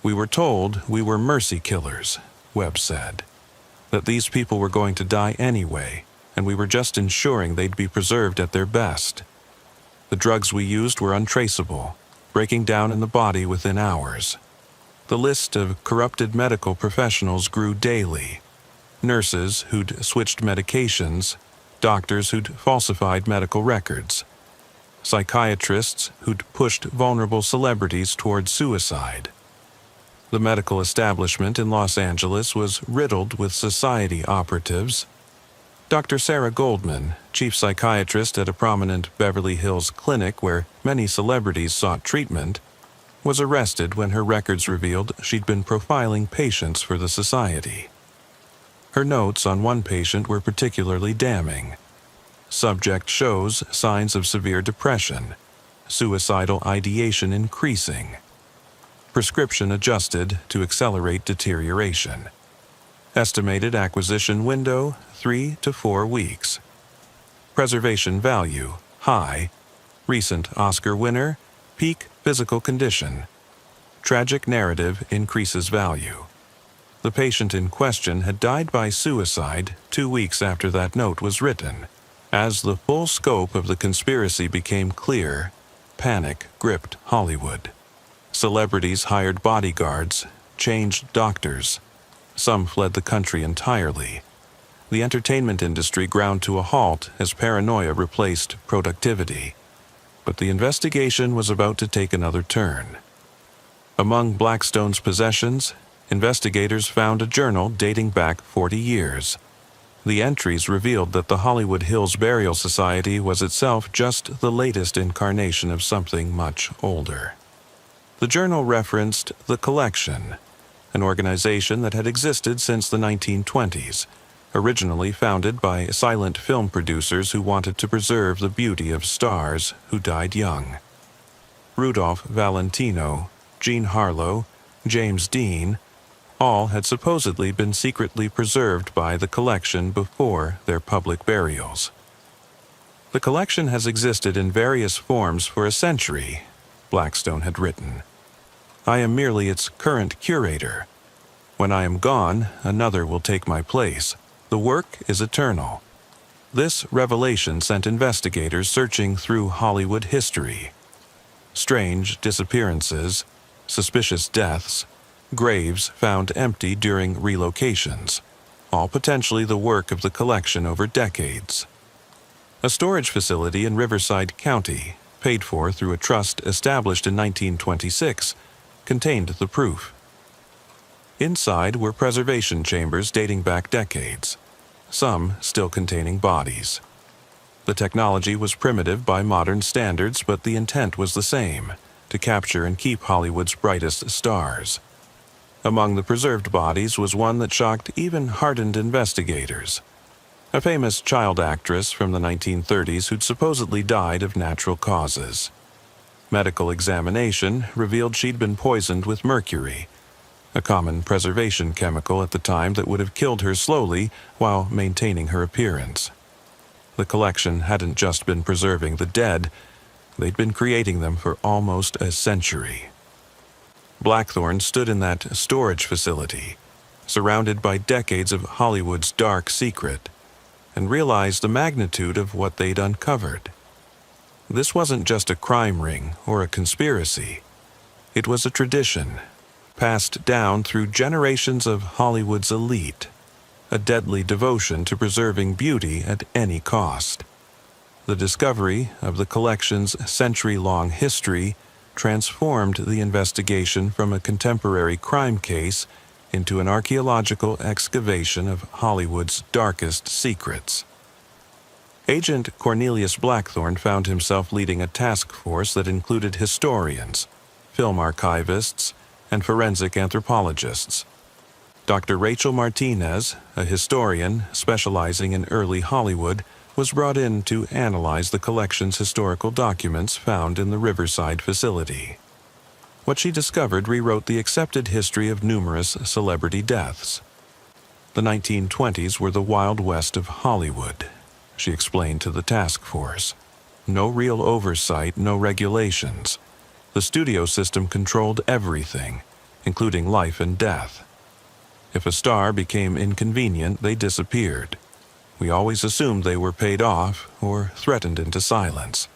[SPEAKER 1] We were told we were mercy killers, Webb said, that these people were going to die anyway, and we were just ensuring they'd be preserved at their best. The drugs we used were untraceable, breaking down in the body within hours. The list of corrupted medical professionals grew daily. Nurses who'd switched medications, doctors who'd falsified medical records, psychiatrists who'd pushed vulnerable celebrities toward suicide. The medical establishment in Los Angeles was riddled with society operatives. Dr. Sarah Goldman, chief psychiatrist at a prominent Beverly Hills clinic where many celebrities sought treatment, was arrested when her records revealed she'd been profiling patients for the society. Her notes on one patient were particularly damning. Subject shows signs of severe depression, suicidal ideation increasing. Prescription adjusted to accelerate deterioration. Estimated acquisition window 3 to 4 weeks. Preservation value high. Recent Oscar winner, peak physical condition. Tragic narrative increases value. The patient in question had died by suicide 2 weeks after that note was written. As the full scope of the conspiracy became clear, panic gripped Hollywood. Celebrities hired bodyguards, changed doctors. Some fled the country entirely. The entertainment industry ground to a halt as paranoia replaced productivity. But the investigation was about to take another turn. Among Blackstone's possessions, investigators found a journal dating back 40 years. The entries revealed that the Hollywood Hills Burial Society was itself just the latest incarnation of something much older. The journal referenced the Collection, an organization that had existed since the 1920s, originally founded by silent film producers who wanted to preserve the beauty of stars who died young. Rudolph Valentino, Jean Harlow, James Dean, all had supposedly been secretly preserved by the Collection before their public burials. The Collection has existed in various forms for a century, Blackstone had written. I am merely its current curator. When I am gone, another will take my place. The work is eternal. This revelation sent investigators searching through Hollywood history. Strange disappearances, suspicious deaths, graves found empty during relocations, all potentially the work of the Collection over decades. A storage facility in Riverside County, paid for through a trust established in 1926, contained the proof. Inside were preservation chambers dating back decades, some still containing bodies. The technology was primitive by modern standards, but the intent was the same, to capture and keep Hollywood's brightest stars. Among the preserved bodies was one that shocked even hardened investigators. A famous child actress from the 1930s who'd supposedly died of natural causes. Medical examination revealed she'd been poisoned with mercury, a common preservation chemical at the time that would have killed her slowly while maintaining her appearance. The Collection hadn't just been preserving the dead, they'd been creating them for almost a century. Blackthorne stood in that storage facility, surrounded by decades of Hollywood's dark secret, and realized the magnitude of what they'd uncovered. This wasn't just a crime ring or a conspiracy. It was a tradition, passed down through generations of Hollywood's elite, a deadly devotion to preserving beauty at any cost. The discovery of the Collection's century-long history transformed the investigation from a contemporary crime case into an archaeological excavation of Hollywood's darkest secrets. Agent Cornelius Blackthorne found himself leading a task force that included historians, film archivists, and forensic anthropologists. Dr. Rachel Martinez, a historian specializing in early Hollywood, was brought in to analyze the Collection's historical documents found in the Riverside facility. What she discovered rewrote the accepted history of numerous celebrity deaths. The 1920s were the Wild West of Hollywood, she explained to the task force. No real oversight, no regulations. The studio system controlled everything, including life and death. If a star became inconvenient, they disappeared. We always assumed they were paid off or threatened into silence.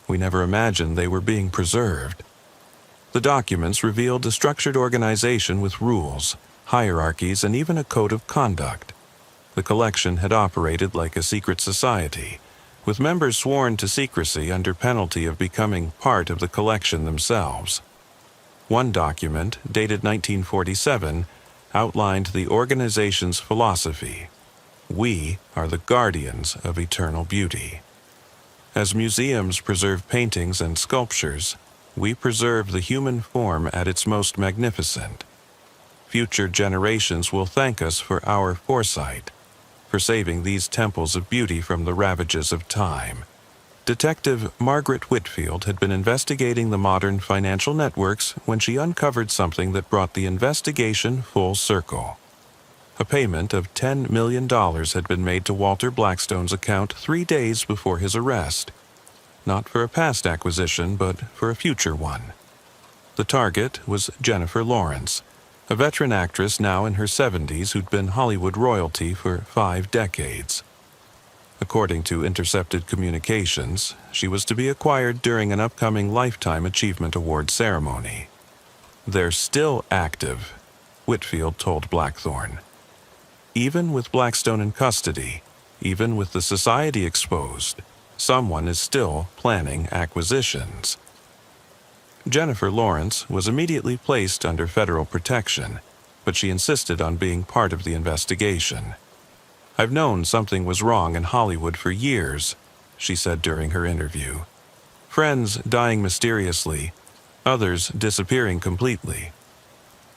[SPEAKER 1] We never imagined they were being preserved. The documents revealed a structured organization with rules, hierarchies, and even a code of conduct. The collection had operated like a secret society, with members sworn to secrecy under penalty of becoming part of the collection themselves. One document, dated 1947, outlined the organization's philosophy. We are the guardians of eternal beauty. As museums preserve paintings and sculptures, we preserve the human form at its most magnificent. Future generations will thank us for our foresight, for saving these temples of beauty from the ravages of time. Detective Margaret Whitfield had been investigating the modern financial networks when she uncovered something that brought the investigation full circle. A payment of $10 million had been made to Walter Blackstone's account 3 days before his arrest. Not for a past acquisition, but for a future one. The target was Jennifer Lawrence, a veteran actress now in her 70s who'd been Hollywood royalty for 5 decades. According to intercepted communications, she was to be acquired during an upcoming Lifetime Achievement Award ceremony. They're still active, Whitfield told Blackthorne. Even with Blackstone in custody, even with the society exposed, someone is still planning acquisitions. Jennifer Lawrence was immediately placed under federal protection, but she insisted on being part of the investigation. I've known something was wrong in Hollywood for years, she said during her interview. Friends dying mysteriously, others disappearing completely.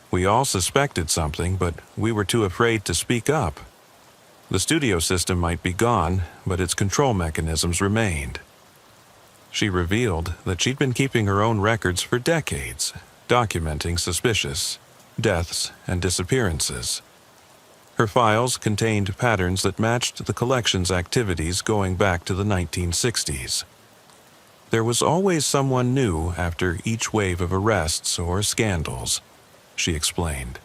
[SPEAKER 1] We all suspected something, but we were too afraid to speak up. The studio system might be gone, but its control mechanisms remained. She revealed that she'd been keeping her own records for decades, documenting suspicious deaths and disappearances. Her files contained patterns that matched the collection's activities going back to the 1960s. There was always someone new after each wave of arrests or scandals, she explained.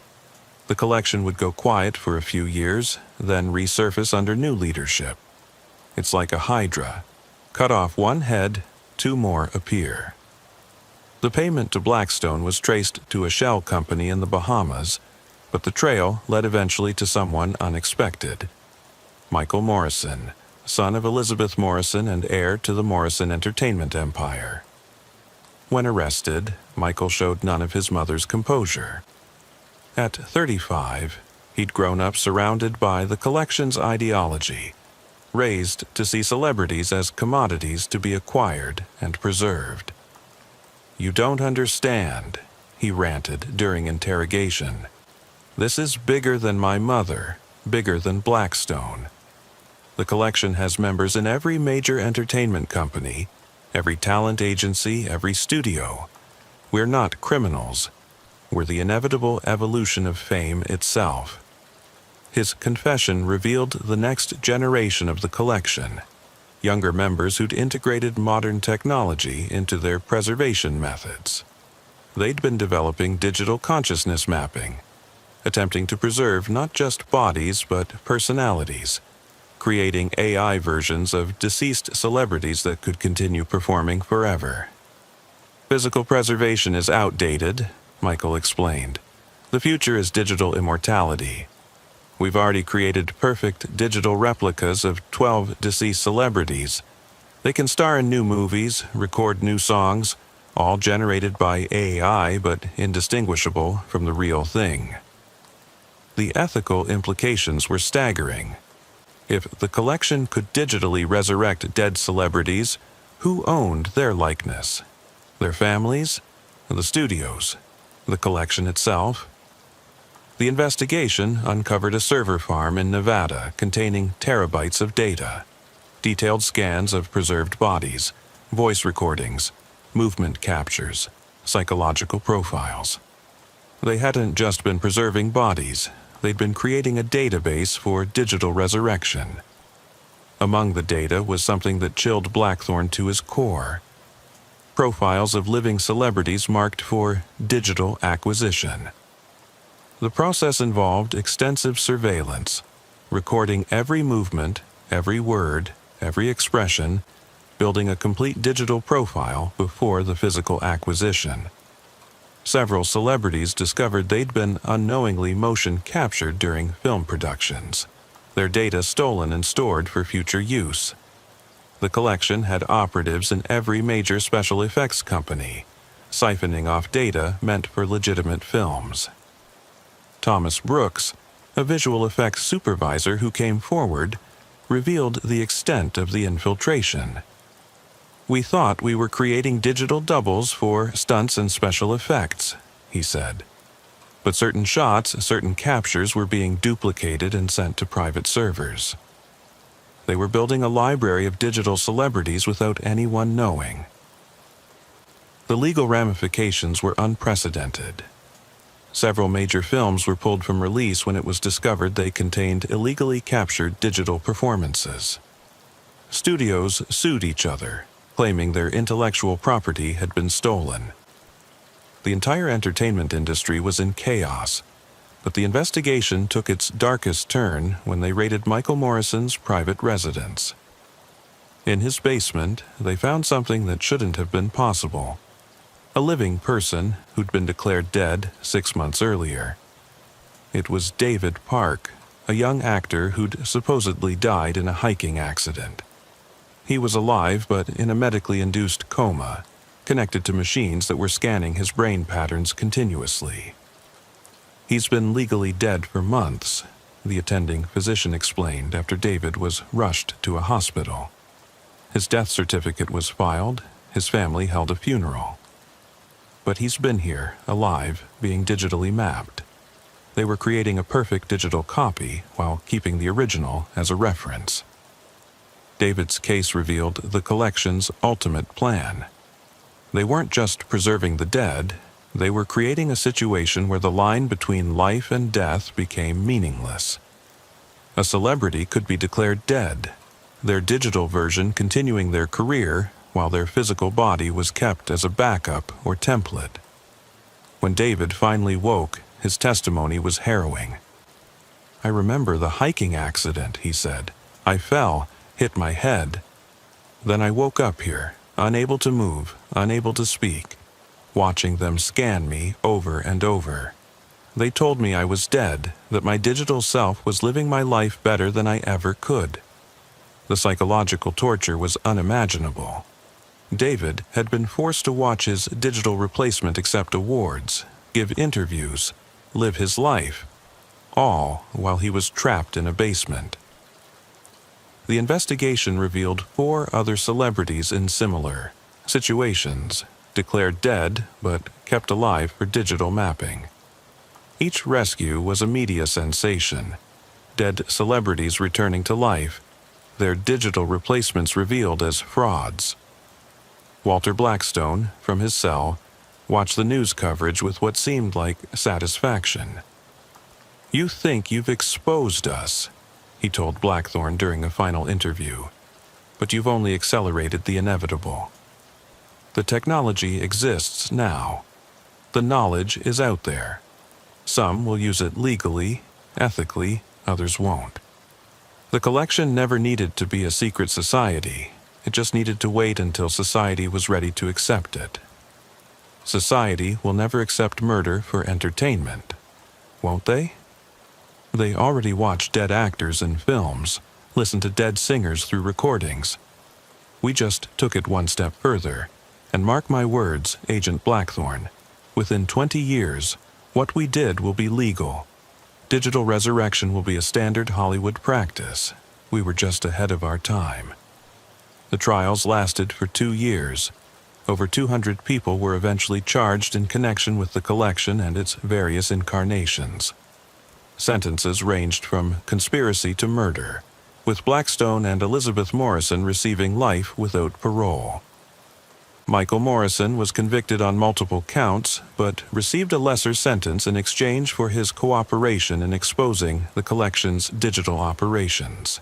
[SPEAKER 1] The collection would go quiet for a few years, then resurface under new leadership. It's like a hydra. Cut off one head, 2 more appear. The payment to Blackstone was traced to a shell company in the Bahamas, but the trail led eventually to someone unexpected. Michael Morrison, son of Elizabeth Morrison and heir to the Morrison entertainment empire. When arrested, Michael showed none of his mother's composure. At 35, he'd grown up surrounded by the collection's ideology, raised to see celebrities as commodities to be acquired and preserved. "You don't understand," he ranted during interrogation. "This is bigger than my mother, bigger than Blackstone. The collection has members in every major entertainment company, every talent agency, every studio. We're not criminals. We're the inevitable evolution of fame itself." His confession revealed the next generation of the collection, younger members who'd integrated modern technology into their preservation methods. They'd been developing digital consciousness mapping, attempting to preserve not just bodies but personalities, creating AI versions of deceased celebrities that could continue performing forever. "Physical preservation is outdated," Michael explained. "The future is digital immortality. We've already created perfect digital replicas of 12 deceased celebrities. They can star in new movies, record new songs, all generated by AI but indistinguishable from the real thing." The ethical implications were staggering. If the collection could digitally resurrect dead celebrities, who owned their likeness? Their families? The studios? The collection itself? The investigation uncovered a server farm in Nevada containing terabytes of data, detailed scans of preserved bodies, voice recordings, movement captures, psychological profiles. They hadn't just been preserving bodies, they'd been creating a database for digital resurrection. Among the data was something that chilled Blackthorne to his core: profiles of living celebrities marked for digital acquisition. The process involved extensive surveillance, recording every movement, every word, every expression, building a complete digital profile before the physical acquisition. Several celebrities discovered they'd been unknowingly motion captured during film productions, their data stolen and stored for future use. The collection had operatives in every major special effects company, siphoning off data meant for legitimate films. Thomas Brooks, a visual effects supervisor who came forward, revealed the extent of the infiltration. "We thought we were creating digital doubles for stunts and special effects," he said. "But certain shots, certain captures were being duplicated and sent to private servers. They were building a library of digital celebrities without anyone knowing." The legal ramifications were unprecedented. Several major films were pulled from release when it was discovered they contained illegally captured digital performances. Studios sued each other, claiming their intellectual property had been stolen. The entire entertainment industry was in chaos, but the investigation took its darkest turn when they raided Michael Morrison's private residence. In his basement, they found something that shouldn't have been possible: a living person who'd been declared dead 6 months earlier. It was David Park, a young actor who'd supposedly died in a hiking accident. He was alive but in a medically induced coma, connected to machines that were scanning his brain patterns continuously. "He's been legally dead for months," the attending physician explained after David was rushed to a hospital. His death certificate was filed, his family held a funeral. But he's been here, alive, being digitally mapped. They were creating a perfect digital copy while keeping the original as a reference. David's case revealed the collection's ultimate plan. They weren't just preserving the dead, they were creating a situation where the line between life and death became meaningless. A celebrity could be declared dead, their digital version continuing their career while their physical body was kept as a backup or template. When David finally woke, his testimony was harrowing. "I remember the hiking accident," he said. "I fell, hit my head. Then I woke up here, unable to move, unable to speak, watching them scan me over and over. They told me I was dead, that my digital self was living my life better than I ever could." The psychological torture was unimaginable. David had been forced to watch his digital replacement accept awards, give interviews, live his life, all while he was trapped in a basement. The investigation revealed 4 other celebrities in similar situations, declared dead but kept alive for digital mapping. Each rescue was a media sensation, dead celebrities returning to life, their digital replacements revealed as frauds. Walter Blackstone, from his cell, watched the news coverage with what seemed like satisfaction. "You think you've exposed us," he told Blackthorne during a final interview, "but you've only accelerated the inevitable. The technology exists now. The knowledge is out there. Some will use it legally, ethically, others won't. The collection never needed to be a secret society. It just needed to wait until society was ready to accept it. Society will never accept murder for entertainment, won't they? They already watch dead actors in films, listen to dead singers through recordings. We just took it one step further, and mark my words, Agent Blackthorne, within 20 years, what we did will be legal. Digital resurrection will be a standard Hollywood practice. We were just ahead of our time." The trials lasted for 2 years. Over 200 people were eventually charged in connection with the collection and its various incarnations. Sentences ranged from conspiracy to murder, with Blackstone and Elizabeth Morrison receiving life without parole. Michael Morrison was convicted on multiple counts, but received a lesser sentence in exchange for his cooperation in exposing the collection's digital operations.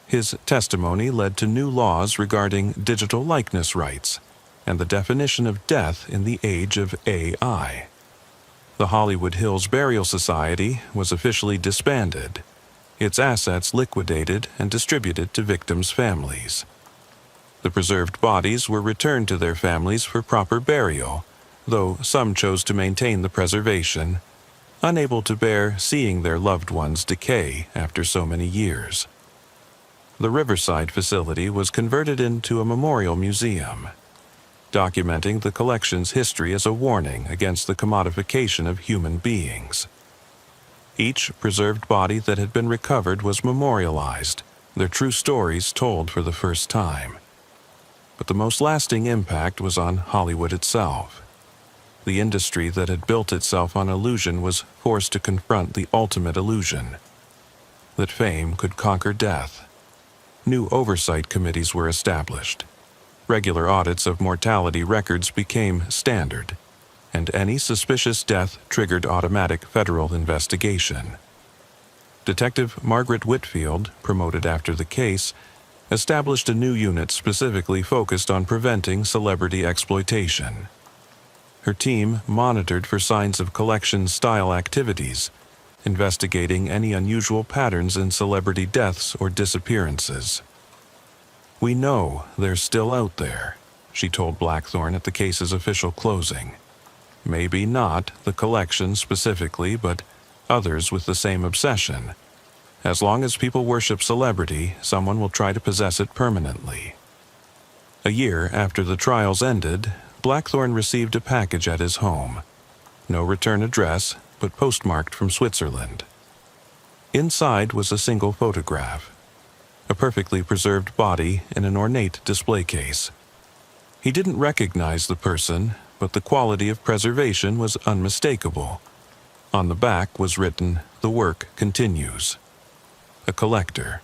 [SPEAKER 1] His testimony led to new laws regarding digital likeness rights and the definition of death in the age of AI. The Hollywood Hills Burial Society was officially disbanded, its assets liquidated and distributed to victims' families. The preserved bodies were returned to their families for proper burial, though some chose to maintain the preservation, unable to bear seeing their loved ones decay after so many years. The Riverside facility was converted into a memorial museum, documenting the collection's history as a warning against the commodification of human beings. Each preserved body that had been recovered was memorialized, their true stories told for the first time. But the most lasting impact was on Hollywood itself. The industry that had built itself on illusion was forced to confront the ultimate illusion: that fame could conquer death. New oversight committees were established. Regular audits of mortality records became standard, and any suspicious death triggered automatic federal investigation. Detective Margaret Whitfield, promoted after the case, established a new unit specifically focused on preventing celebrity exploitation. Her team monitored for signs of collection-style activities, investigating any unusual patterns in celebrity deaths or disappearances. "We know they're still out there," she told Blackthorne at the case's official closing. "Maybe not the collection specifically, but others with the same obsession. As long as people worship celebrity, someone will try to possess it permanently." A year after the trials ended, Blackthorne received a package at his home. No return address, but postmarked from Switzerland. Inside was a single photograph, a perfectly preserved body in an ornate display case. He didn't recognize the person, but the quality of preservation was unmistakable. On the back was written, "The work continues. A collector."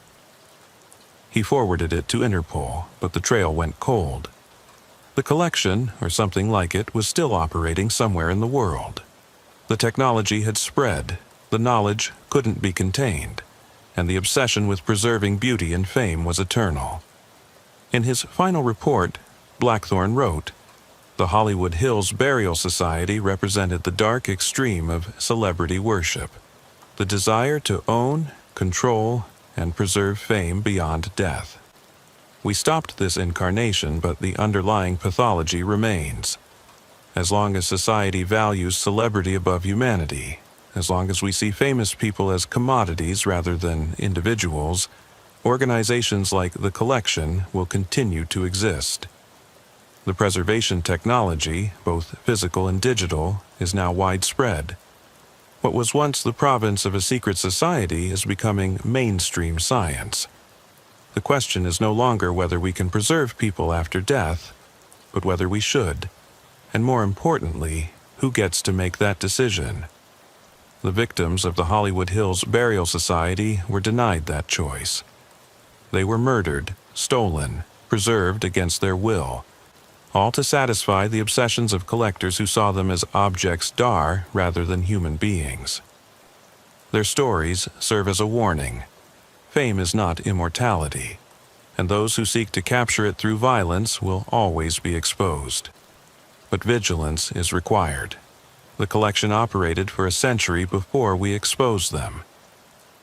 [SPEAKER 1] He forwarded it to Interpol, but the trail went cold. The collection, or something like it, was still operating somewhere in the world. The technology had spread, the knowledge couldn't be contained, and the obsession with preserving beauty and fame was eternal. In his final report, Blackthorne wrote, "The Hollywood Hills Burial Society represented the dark extreme of celebrity worship, the desire to own, control, and preserve fame beyond death. We stopped this incarnation, but the underlying pathology remains. As long as society values celebrity above humanity, as long as we see famous people as commodities rather than individuals, organizations like the collection will continue to exist. The preservation technology, both physical and digital, is now widespread. What was once the province of a secret society is becoming mainstream science. The question is no longer whether we can preserve people after death, but whether we should, and more importantly, who gets to make that decision." The victims of the Hollywood Hills Burial Society were denied that choice. They were murdered, stolen, preserved against their will, all to satisfy the obsessions of collectors who saw them as objects d'art rather than human beings. Their stories serve as a warning. Fame is not immortality, and those who seek to capture it through violence will always be exposed. But vigilance is required. The collection operated for a century before we exposed them.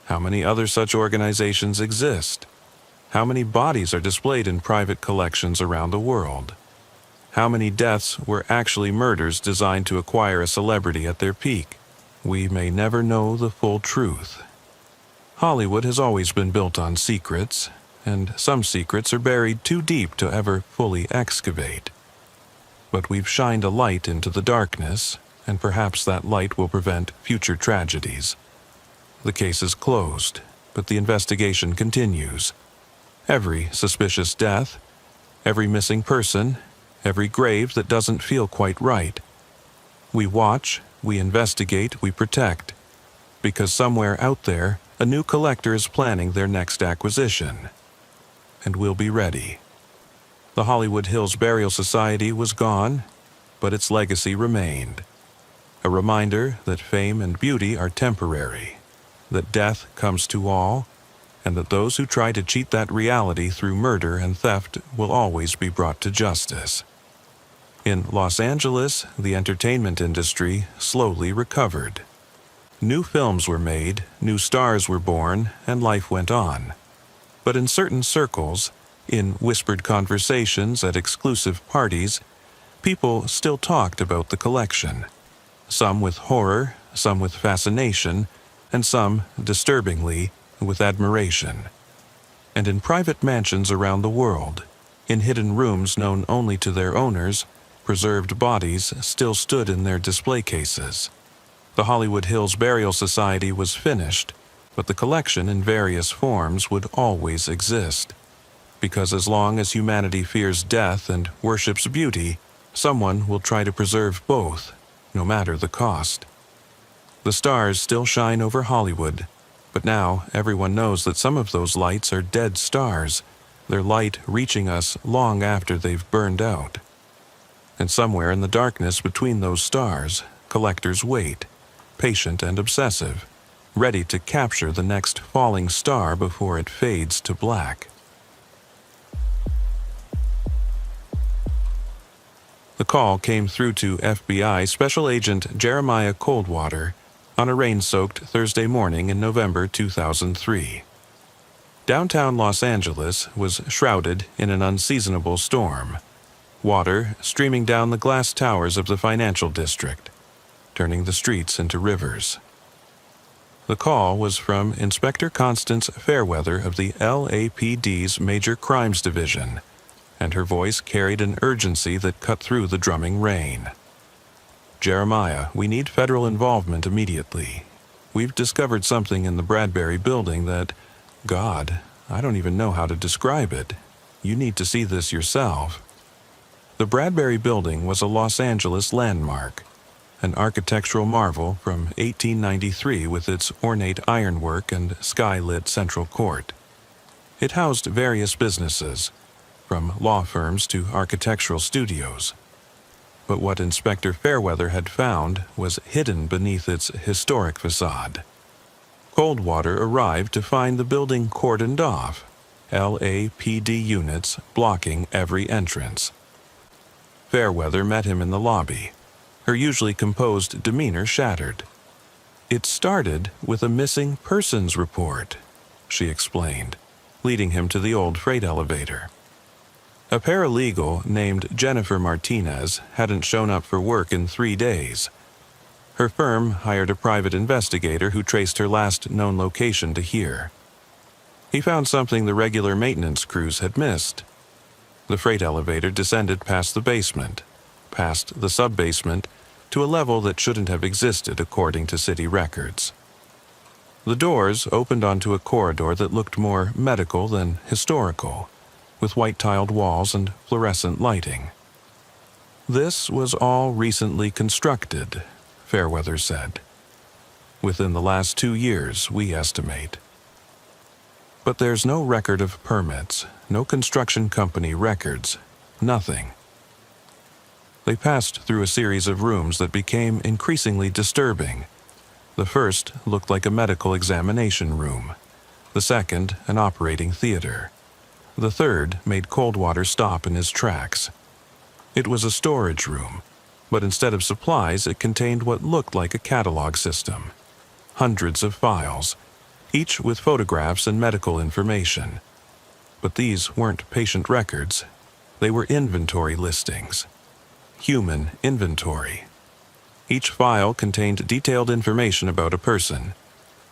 [SPEAKER 1] How many other such organizations exist? How many bodies are displayed in private collections around the world? How many deaths were actually murders designed to acquire a celebrity at their peak? We may never know the full truth. Hollywood has always been built on secrets, and some secrets are buried too deep to ever fully excavate. But we've shined a light into the darkness, and perhaps that light will prevent future tragedies. The case is closed, but the investigation continues. Every suspicious death, every missing person, every grave that doesn't feel quite right. We watch, we investigate, we protect, because somewhere out there, a new collector is planning their next acquisition. And we'll be ready. The Hollywood Hills Burial Society was gone, but its legacy remained. A reminder that fame and beauty are temporary, that death comes to all, and that those who try to cheat that reality through murder and theft will always be brought to justice. In Los Angeles, the entertainment industry slowly recovered. New films were made, new stars were born, and life went on. But in certain circles, in whispered conversations at exclusive parties, people still talked about the collection. Some with horror, some with fascination, and some, disturbingly, with admiration. And in private mansions around the world, in hidden rooms known only to their owners, preserved bodies still stood in their display cases. The Hollywood Hills Burial Society was finished, but the collection in various forms would always exist. Because as long as humanity fears death and worships beauty, someone will try to preserve both, no matter the cost. The stars still shine over Hollywood, but now everyone knows that some of those lights are dead stars, their light reaching us long after they've burned out. And somewhere in the darkness between those stars, collectors wait, patient and obsessive, ready to capture the next falling star before it fades to black. The call came through to FBI Special Agent Jeremiah Coldwater on a rain-soaked Thursday morning in November 2003. Downtown Los Angeles was shrouded in an unseasonable storm, water streaming down the glass towers of the financial district, turning the streets into rivers. The call was from Inspector Constance Fairweather of the LAPD's Major Crimes Division, and her voice carried an urgency that cut through the drumming rain. Jeremiah, we need federal involvement immediately. We've discovered something in the Bradbury building that, God, I don't even know how to describe it. You need to see this yourself. The Bradbury building was a Los Angeles landmark, an architectural marvel from 1893 with its ornate ironwork and sky-lit central court. It housed various businesses, from law firms to architectural studios. But what Inspector Fairweather had found was hidden beneath its historic facade. Coldwater arrived to find the building cordoned off, LAPD units blocking every entrance. Fairweather met him in the lobby, her usually composed demeanor shattered. It started with a missing persons report, she explained, leading him to the old freight elevator. A paralegal named Jennifer Martinez hadn't shown up for work in 3 days. Her firm hired a private investigator who traced her last known location to here. He found something the regular maintenance crews had missed. The freight elevator descended past the basement, past the sub-basement, to a level that shouldn't have existed according to city records. The doors opened onto a corridor that looked more medical than historical, with white-tiled walls and fluorescent lighting. This was all recently constructed, Fairweather said. Within the last 2 years, we estimate. But there's no record of permits, no construction company records, nothing. They passed through a series of rooms that became increasingly disturbing. The first looked like a medical examination room, the second an operating theater. The third made Coldwater stop in his tracks. It was a storage room, but instead of supplies it contained what looked like a catalog system. Hundreds of files, each with photographs and medical information. But these weren't patient records. They were inventory listings. Human inventory. Each file contained detailed information about a person: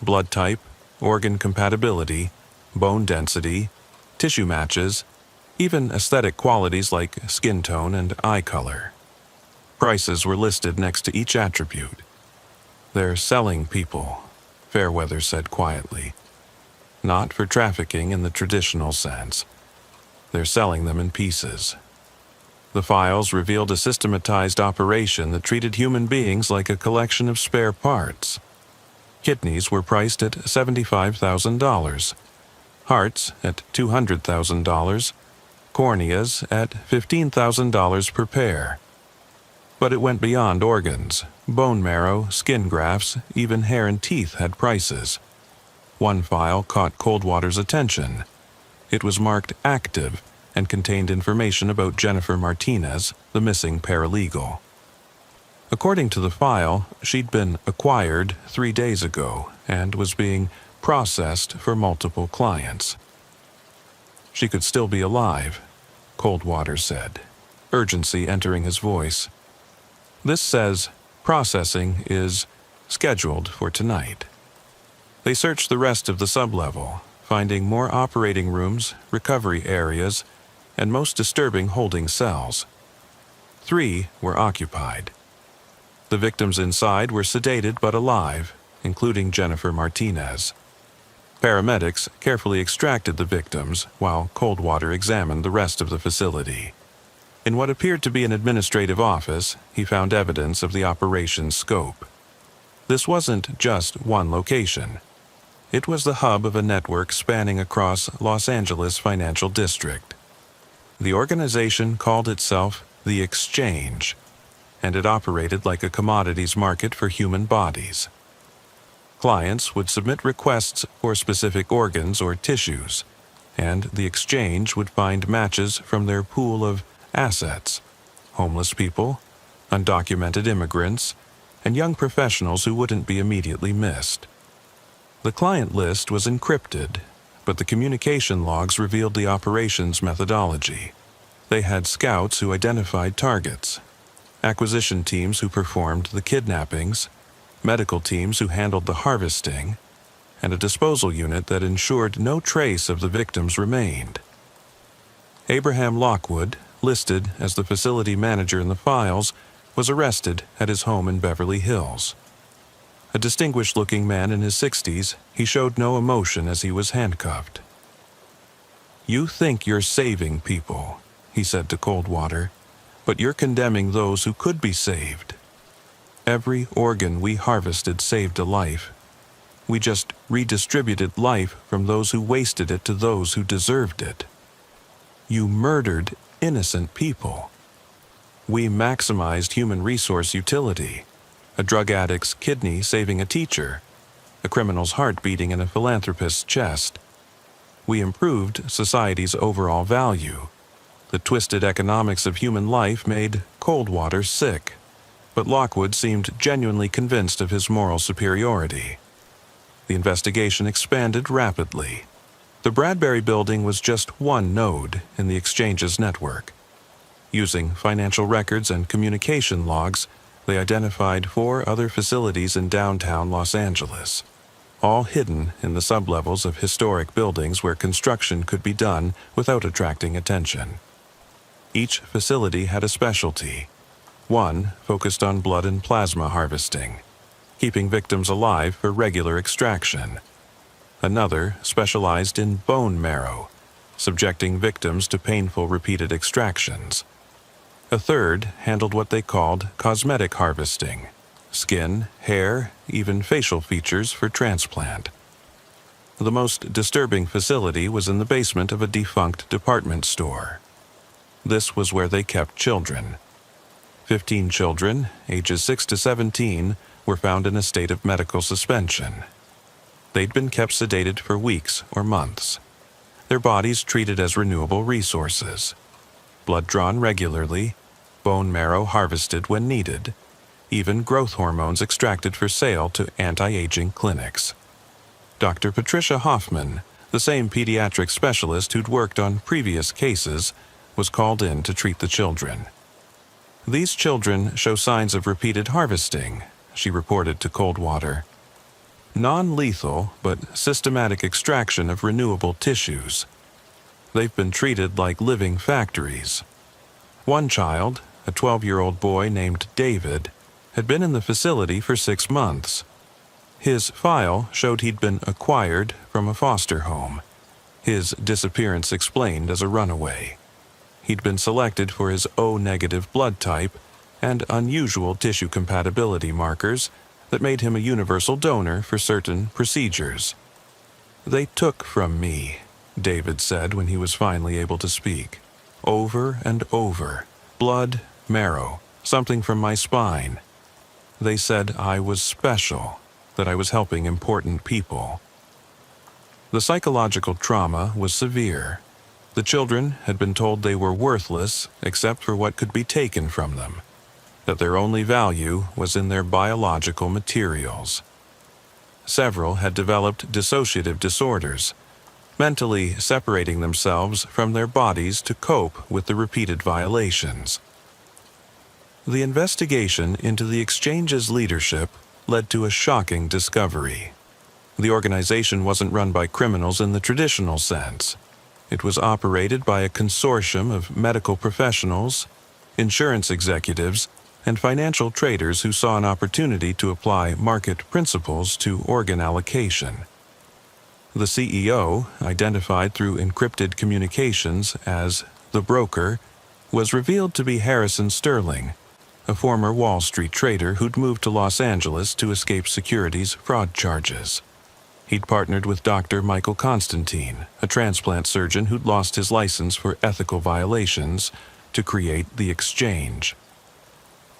[SPEAKER 1] blood type, organ compatibility, bone density, tissue matches, even aesthetic qualities like skin tone and eye color. Prices were listed next to each attribute. They're selling people, Fairweather said quietly. Not for trafficking in the traditional sense. They're selling them in pieces. The files revealed a systematized operation that treated human beings like a collection of spare parts. Kidneys were priced at $75,000. Hearts at $200,000, corneas at $15,000 per pair. But it went beyond organs. Bone marrow, skin grafts, even hair and teeth had prices. One file caught Coldwater's attention. It was marked active and contained information about Jennifer Martinez, the missing paralegal. According to the file, she'd been acquired 3 days ago and was being processed for multiple clients. She could still be alive, Coldwater said, urgency entering his voice. This says processing is scheduled for tonight. They searched the rest of the sublevel, finding more operating rooms, recovery areas, and most disturbing holding cells. 3 were occupied. The victims inside were sedated but alive, including Jennifer Martinez. Paramedics carefully extracted the victims while Coldwater examined the rest of the facility. In what appeared to be an administrative office, he found evidence of the operation's scope. This wasn't just one location. It was the hub of a network spanning across Los Angeles Financial District. The organization called itself the Exchange, and it operated like a commodities market for human bodies. Clients would submit requests for specific organs or tissues, and the Exchange would find matches from their pool of assets: homeless people, undocumented immigrants, and young professionals who wouldn't be immediately missed. The client list was encrypted, but the communication logs revealed the operation's methodology. They had scouts who identified targets, acquisition teams who performed the kidnappings, medical teams who handled the harvesting, and a disposal unit that ensured no trace of the victims remained. Abraham Lockwood, listed as the facility manager in the files, was arrested at his home in Beverly Hills. A distinguished-looking man in his 60s, he showed no emotion as he was handcuffed. "You think you're saving people," he said to Coldwater, "but you're condemning those who could be saved. Every organ we harvested saved a life. We just redistributed life from those who wasted it to those who deserved it. You murdered innocent people. We maximized human resource utility. A drug addict's kidney saving a teacher, a criminal's heart beating in a philanthropist's chest. We improved society's overall value. The twisted economics of human life made Coldwater sick, but Lockwood seemed genuinely convinced of his moral superiority. The investigation expanded rapidly. The Bradbury Building was just one node in the Exchange's network. Using financial records and communication logs, they identified 4 other facilities in downtown Los Angeles, all hidden in the sublevels of historic buildings where construction could be done without attracting attention. Each facility had a specialty. One focused on blood and plasma harvesting, keeping victims alive for regular extraction. Another specialized in bone marrow, subjecting victims to painful repeated extractions. A third handled what they called cosmetic harvesting: skin, hair, even facial features for transplant. The most disturbing facility was in the basement of a defunct department store. This was where they kept children. 15 children, ages 6 to 17, were found in a state of medical suspension. They'd been kept sedated for weeks or months, their bodies treated as renewable resources. Blood drawn regularly, bone marrow harvested when needed, even growth hormones extracted for sale to anti-aging clinics. Dr. Patricia Hoffman, the same pediatric specialist who'd worked on previous cases, was called in to treat the children. "These children show signs of repeated harvesting," she reported to Coldwater. "Non-lethal, but systematic extraction of renewable tissues. They've been treated like living factories." One child, a 12-year-old boy named David, had been in the facility for 6 months. His file showed he'd been acquired from a foster home, his disappearance explained as a runaway. He'd been selected for his O-negative blood type and unusual tissue compatibility markers that made him a universal donor for certain procedures. "They took from me," David said when he was finally able to speak. over and over. Blood, marrow, something from my spine. They said I was special, that I was helping important people. The psychological trauma was severe. The children had been told they were worthless except for what could be taken from them, that their only value was in their biological materials. Several had developed dissociative disorders, mentally separating themselves from their bodies to cope with the repeated violations. The investigation into the exchange's leadership led to a shocking discovery. The organization wasn't run by criminals in the traditional sense. It was operated by a consortium of medical professionals, insurance executives, and financial traders who saw an opportunity to apply market principles to organ allocation. The CEO, identified through encrypted communications as the broker, was revealed to be Harrison Sterling, a former Wall Street trader who'd moved to Los Angeles to escape securities fraud charges. He'd partnered with Dr. Michael Constantine, a transplant surgeon who'd lost his license for ethical violations, to create the exchange.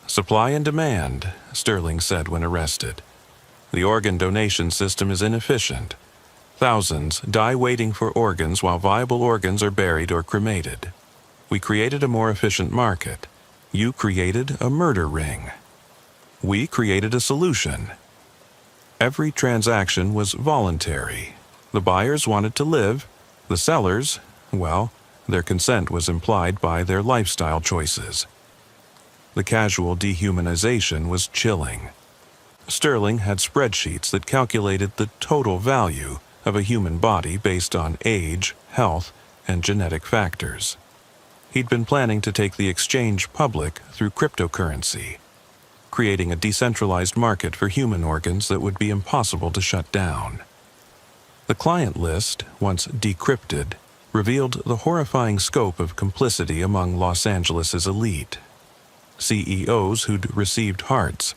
[SPEAKER 1] Supply and demand, Sterling said when arrested. The organ donation system is inefficient. Thousands die waiting for organs while viable organs are buried or cremated. We created a more efficient market. You created a murder ring. We created a solution. Every transaction was voluntary. The buyers wanted to live. The sellers, well, their consent was implied by their lifestyle choices. The casual dehumanization was chilling. Sterling had spreadsheets that calculated the total value of a human body based on age, health, and genetic factors. He'd been planning to take the exchange public through cryptocurrency, creating a decentralized market for human organs that would be impossible to shut down. The client list, once decrypted, revealed the horrifying scope of complicity among Los Angeles' elite. CEOs who'd received hearts,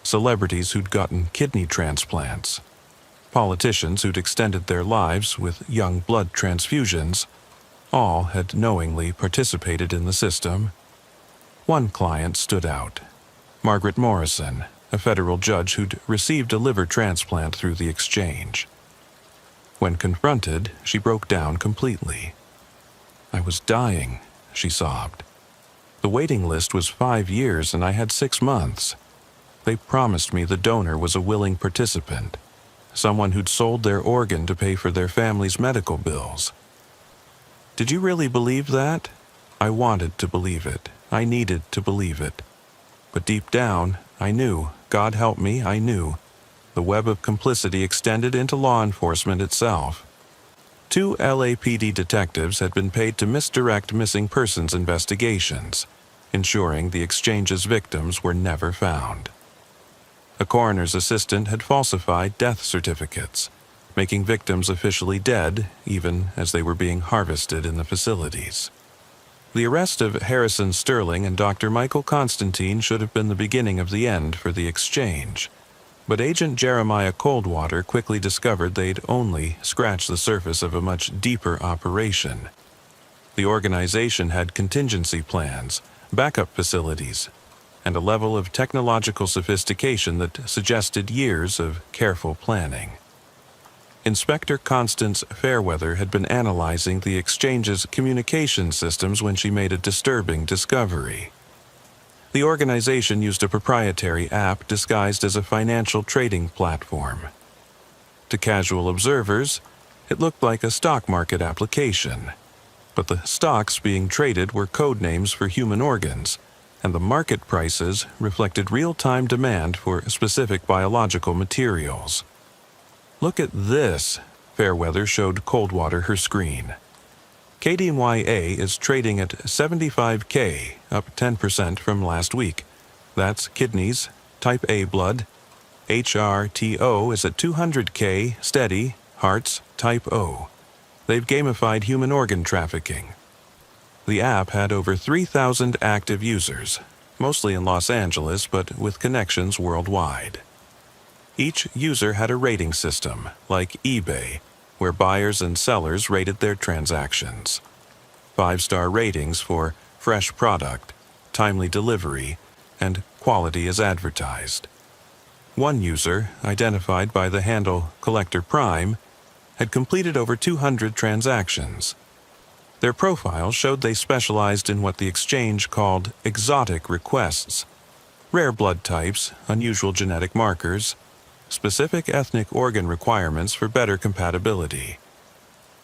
[SPEAKER 1] celebrities who'd gotten kidney transplants, politicians who'd extended their lives with young blood transfusions, all had knowingly participated in the system. One client stood out. Margaret Morrison, a federal judge who'd received a liver transplant through the exchange. When confronted, she broke down completely. "I was dying," she sobbed. "The waiting list was 5 years and I had 6 months. They promised me the donor was a willing participant, someone who'd sold their organ to pay for their family's medical bills." Did you really believe that? I wanted to believe it. I needed to believe it. But deep down, I knew, God help me, I knew. The web of complicity extended into law enforcement itself. 2 LAPD detectives had been paid to misdirect missing persons investigations, ensuring the exchange's victims were never found. A coroner's assistant had falsified death certificates, making victims officially dead even as they were being harvested in the facilities. The arrest of Harrison Sterling and Dr. Michael Constantine should have been the beginning of the end for the exchange, but Agent Jeremiah Coldwater quickly discovered they'd only scratched the surface of a much deeper operation. The organization had contingency plans, backup facilities, and a level of technological sophistication that suggested years of careful planning. Inspector Constance Fairweather had been analyzing the exchange's communication systems when she made a disturbing discovery. The organization used a proprietary app disguised as a financial trading platform. To casual observers, it looked like a stock market application, but the stocks being traded were code names for human organs, and the market prices reflected real-time demand for specific biological materials. "Look at this," Fairweather showed Coldwater her screen. KDMYA is trading at $75K, up 10% from last week. That's kidneys, type A blood. HRTO is at 200K, steady, hearts, type O. They've gamified human organ trafficking. The app had over 3,000 active users, mostly in Los Angeles, but with connections worldwide. Each user had a rating system, like eBay, where buyers and sellers rated their transactions. 5-star ratings for fresh product, timely delivery, and quality as advertised. One user, identified by the handle Collector Prime, had completed over 200 transactions. Their profile showed they specialized in what the exchange called exotic requests: rare blood types, unusual genetic markers, specific ethnic organ requirements for better compatibility.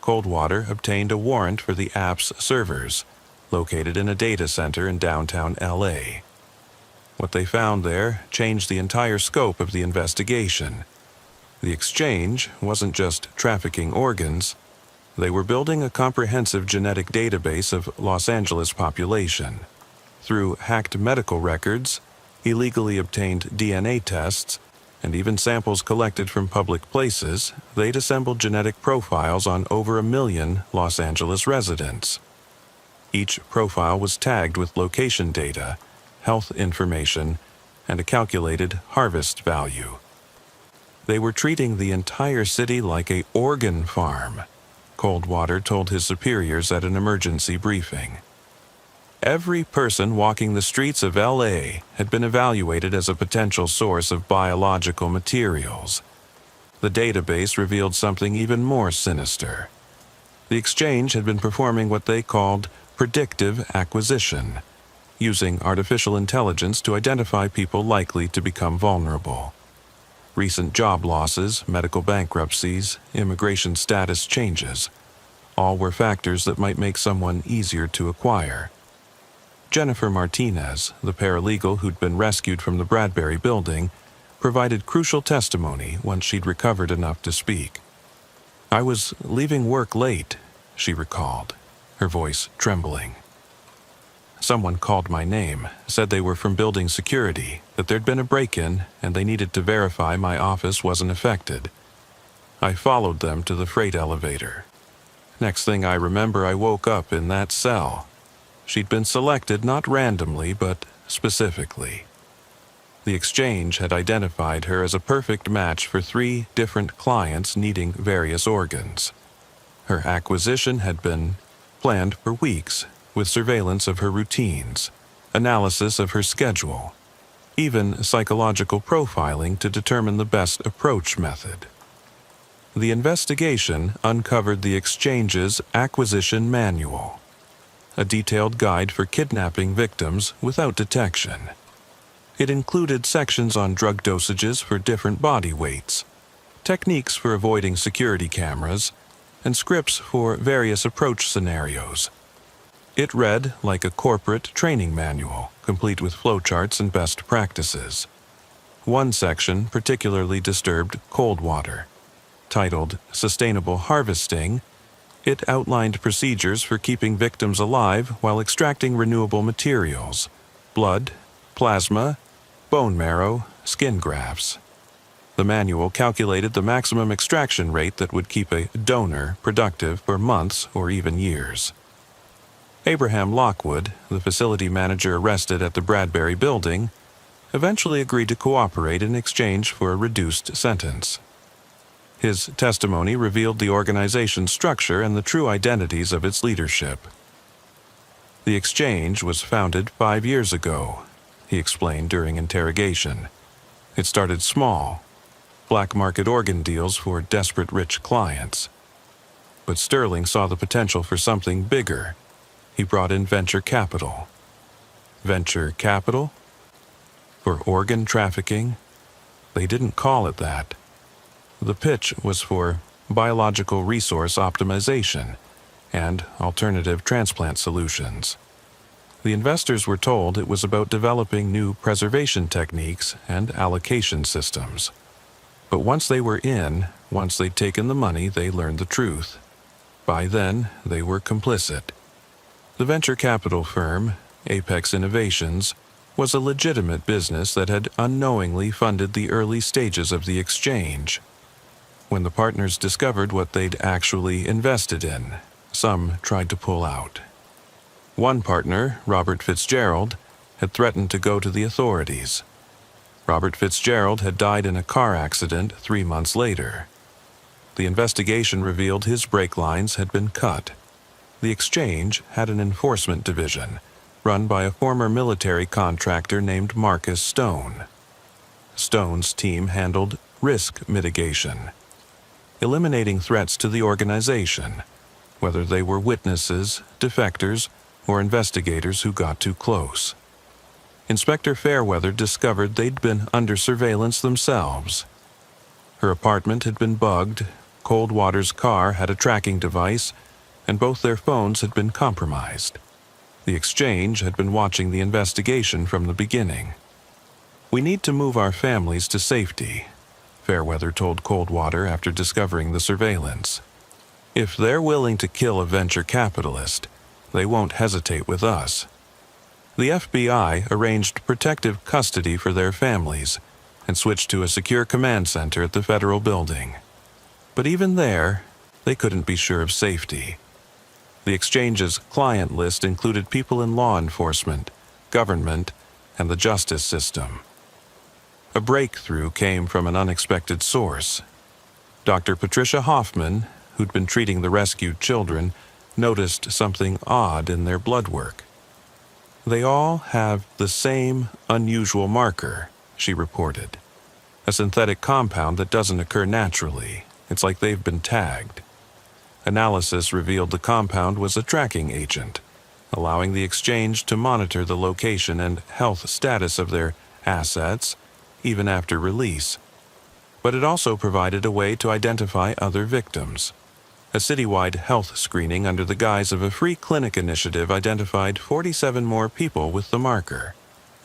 [SPEAKER 1] Coldwater obtained a warrant for the app's servers, located in a data center in downtown LA. What they found there changed the entire scope of the investigation. The exchange wasn't just trafficking organs. They were building a comprehensive genetic database of Los Angeles population. Through hacked medical records, illegally obtained DNA tests, and even samples collected from public places, they'd assembled genetic profiles on over 1 million Los Angeles residents. Each profile was tagged with location data, health information, and a calculated harvest value. They were treating the entire city like an organ farm, Coldwater told his superiors at an emergency briefing. Every person walking the streets of LA had been evaluated as a potential source of biological materials. The database revealed something even more sinister. The exchange had been performing what they called predictive acquisition, using artificial intelligence to identify people likely to become vulnerable. Recent job losses, medical bankruptcies, immigration status changes, all were factors that might make someone easier to acquire. Jennifer Martinez, the paralegal who'd been rescued from the Bradbury building, provided crucial testimony once she'd recovered enough to speak. "I was leaving work late," she recalled, her voice trembling. "Someone called my name, said they were from building security, that there'd been a break-in, and they needed to verify my office wasn't affected. I followed them to the freight elevator. Next thing I remember, I woke up in that cell. She'd been selected not randomly, but specifically. The exchange had identified her as a perfect match for 3 different clients needing various organs. Her acquisition had been planned for weeks, with surveillance of her routines, analysis of her schedule, even psychological profiling to determine the best approach method. The investigation uncovered the exchange's acquisition manual, a detailed guide for kidnapping victims without detection. It included sections on drug dosages for different body weights, techniques for avoiding security cameras, and scripts for various approach scenarios. It read like a corporate training manual, complete with flowcharts and best practices. One section particularly disturbed Coldwater. Titled Sustainable Harvesting, it outlined procedures for keeping victims alive while extracting renewable materials: blood, plasma, bone marrow, skin grafts. The manual calculated the maximum extraction rate that would keep a donor productive for months or even years. Abraham Lockwood, the facility manager arrested at the Bradbury building, eventually agreed to cooperate in exchange for a reduced sentence. His testimony revealed the organization's structure and the true identities of its leadership. "The exchange was founded 5 years ago," he explained during interrogation. "It started small, black market organ deals for desperate rich clients. But Sterling saw the potential for something bigger. He brought in venture capital." Venture capital? For organ trafficking? They didn't call it that. The pitch was for biological resource optimization and alternative transplant solutions. The investors were told it was about developing new preservation techniques and allocation systems. But once they were in, once they'd taken the money, they learned the truth. By then, they were complicit. The venture capital firm, Apex Innovations, was a legitimate business that had unknowingly funded the early stages of the exchange. When the partners discovered what they'd actually invested in, some tried to pull out. One partner, Robert Fitzgerald, had threatened to go to the authorities. Robert Fitzgerald had died in a car accident 3 months later. The investigation revealed his brake lines had been cut. The Exchange had an enforcement division, run by a former military contractor named Marcus Stone. Stone's team handled risk mitigation, eliminating threats to the organization, whether they were witnesses, defectors, or investigators who got too close. Inspector Fairweather discovered they'd been under surveillance themselves. Her apartment had been bugged, Coldwater's car had a tracking device, and both their phones had been compromised. The Exchange had been watching the investigation from the beginning. "We need to move our families to safety," Fairweather told Coldwater after discovering the surveillance. "If they're willing to kill a venture capitalist, they won't hesitate with us." The FBI arranged protective custody for their families and switched to a secure command center at the federal building. But even there, they couldn't be sure of safety. The Exchange's client list included people in law enforcement, government, and the justice system. A breakthrough came from an unexpected source. Dr. Patricia Hoffman, who'd been treating the rescued children, noticed something odd in their blood work. "They all have the same unusual marker," she reported. "A synthetic compound that doesn't occur naturally. It's like they've been tagged." Analysis revealed the compound was a tracking agent, allowing the Exchange to monitor the location and health status of their assets even after release. But it also provided a way to identify other victims. A citywide health screening under the guise of a free clinic initiative identified 47 more people with the marker,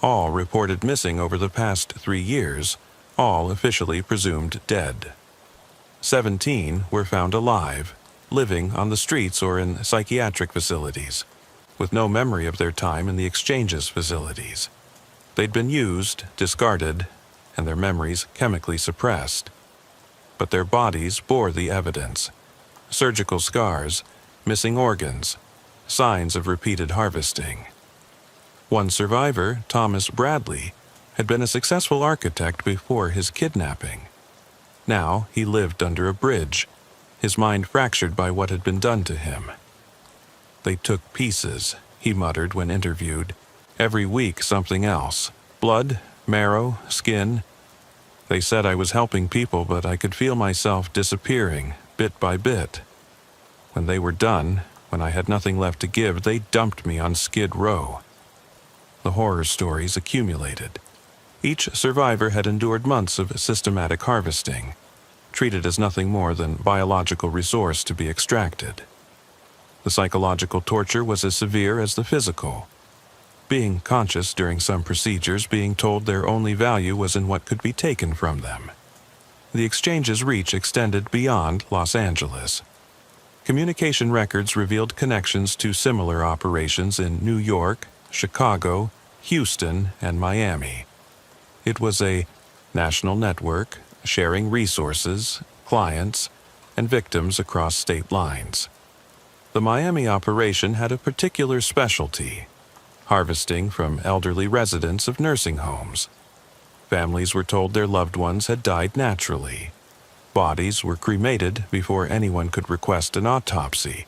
[SPEAKER 1] all reported missing over the past 3 years, all officially presumed dead. 17 were found alive, living on the streets or in psychiatric facilities, with no memory of their time in the Exchange's facilities. They'd been used, discarded, and their memories chemically suppressed. But their bodies bore the evidence: surgical scars, missing organs, signs of repeated harvesting. One survivor, Thomas Bradley, had been a successful architect before his kidnapping. Now he lived under a bridge, his mind fractured by what had been done to him. "They took pieces," he muttered when interviewed. "Every week something else. Blood, marrow, skin. They said I was helping people, but I could feel myself disappearing, bit by bit. When they were done, when I had nothing left to give, they dumped me on Skid Row." The horror stories accumulated. Each survivor had endured months of systematic harvesting, treated as nothing more than biological resource to be extracted. The psychological torture was as severe as the physical. Being conscious during some procedures, being told their only value was in what could be taken from them. The Exchange's reach extended beyond Los Angeles. Communication records revealed connections to similar operations in New York, Chicago, Houston, and Miami. It was a national network, sharing resources, clients, and victims across state lines. The Miami operation had a particular specialty: harvesting from elderly residents of nursing homes. Families were told their loved ones had died naturally. Bodies were cremated before anyone could request an autopsy,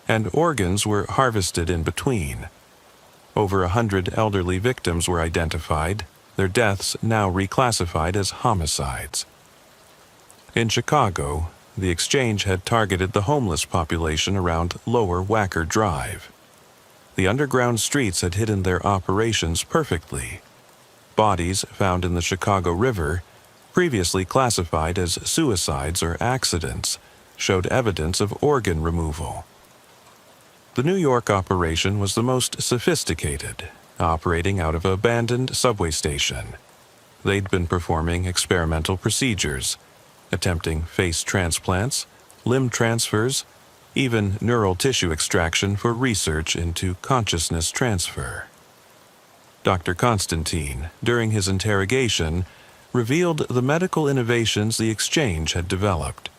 [SPEAKER 1] and organs were harvested in between. Over 100 elderly victims were identified, their deaths now reclassified as homicides. In Chicago, the Exchange had targeted the homeless population around Lower Wacker Drive. The underground streets had hidden their operations perfectly. Bodies found in the Chicago River, previously classified as suicides or accidents, showed evidence of organ removal. The New York operation was the most sophisticated, operating out of an abandoned subway station. They'd been performing experimental procedures, attempting face transplants, limb transfers, even neural tissue extraction for research into consciousness transfer. Dr. Constantine, during his interrogation, revealed the medical innovations the Exchange had developed.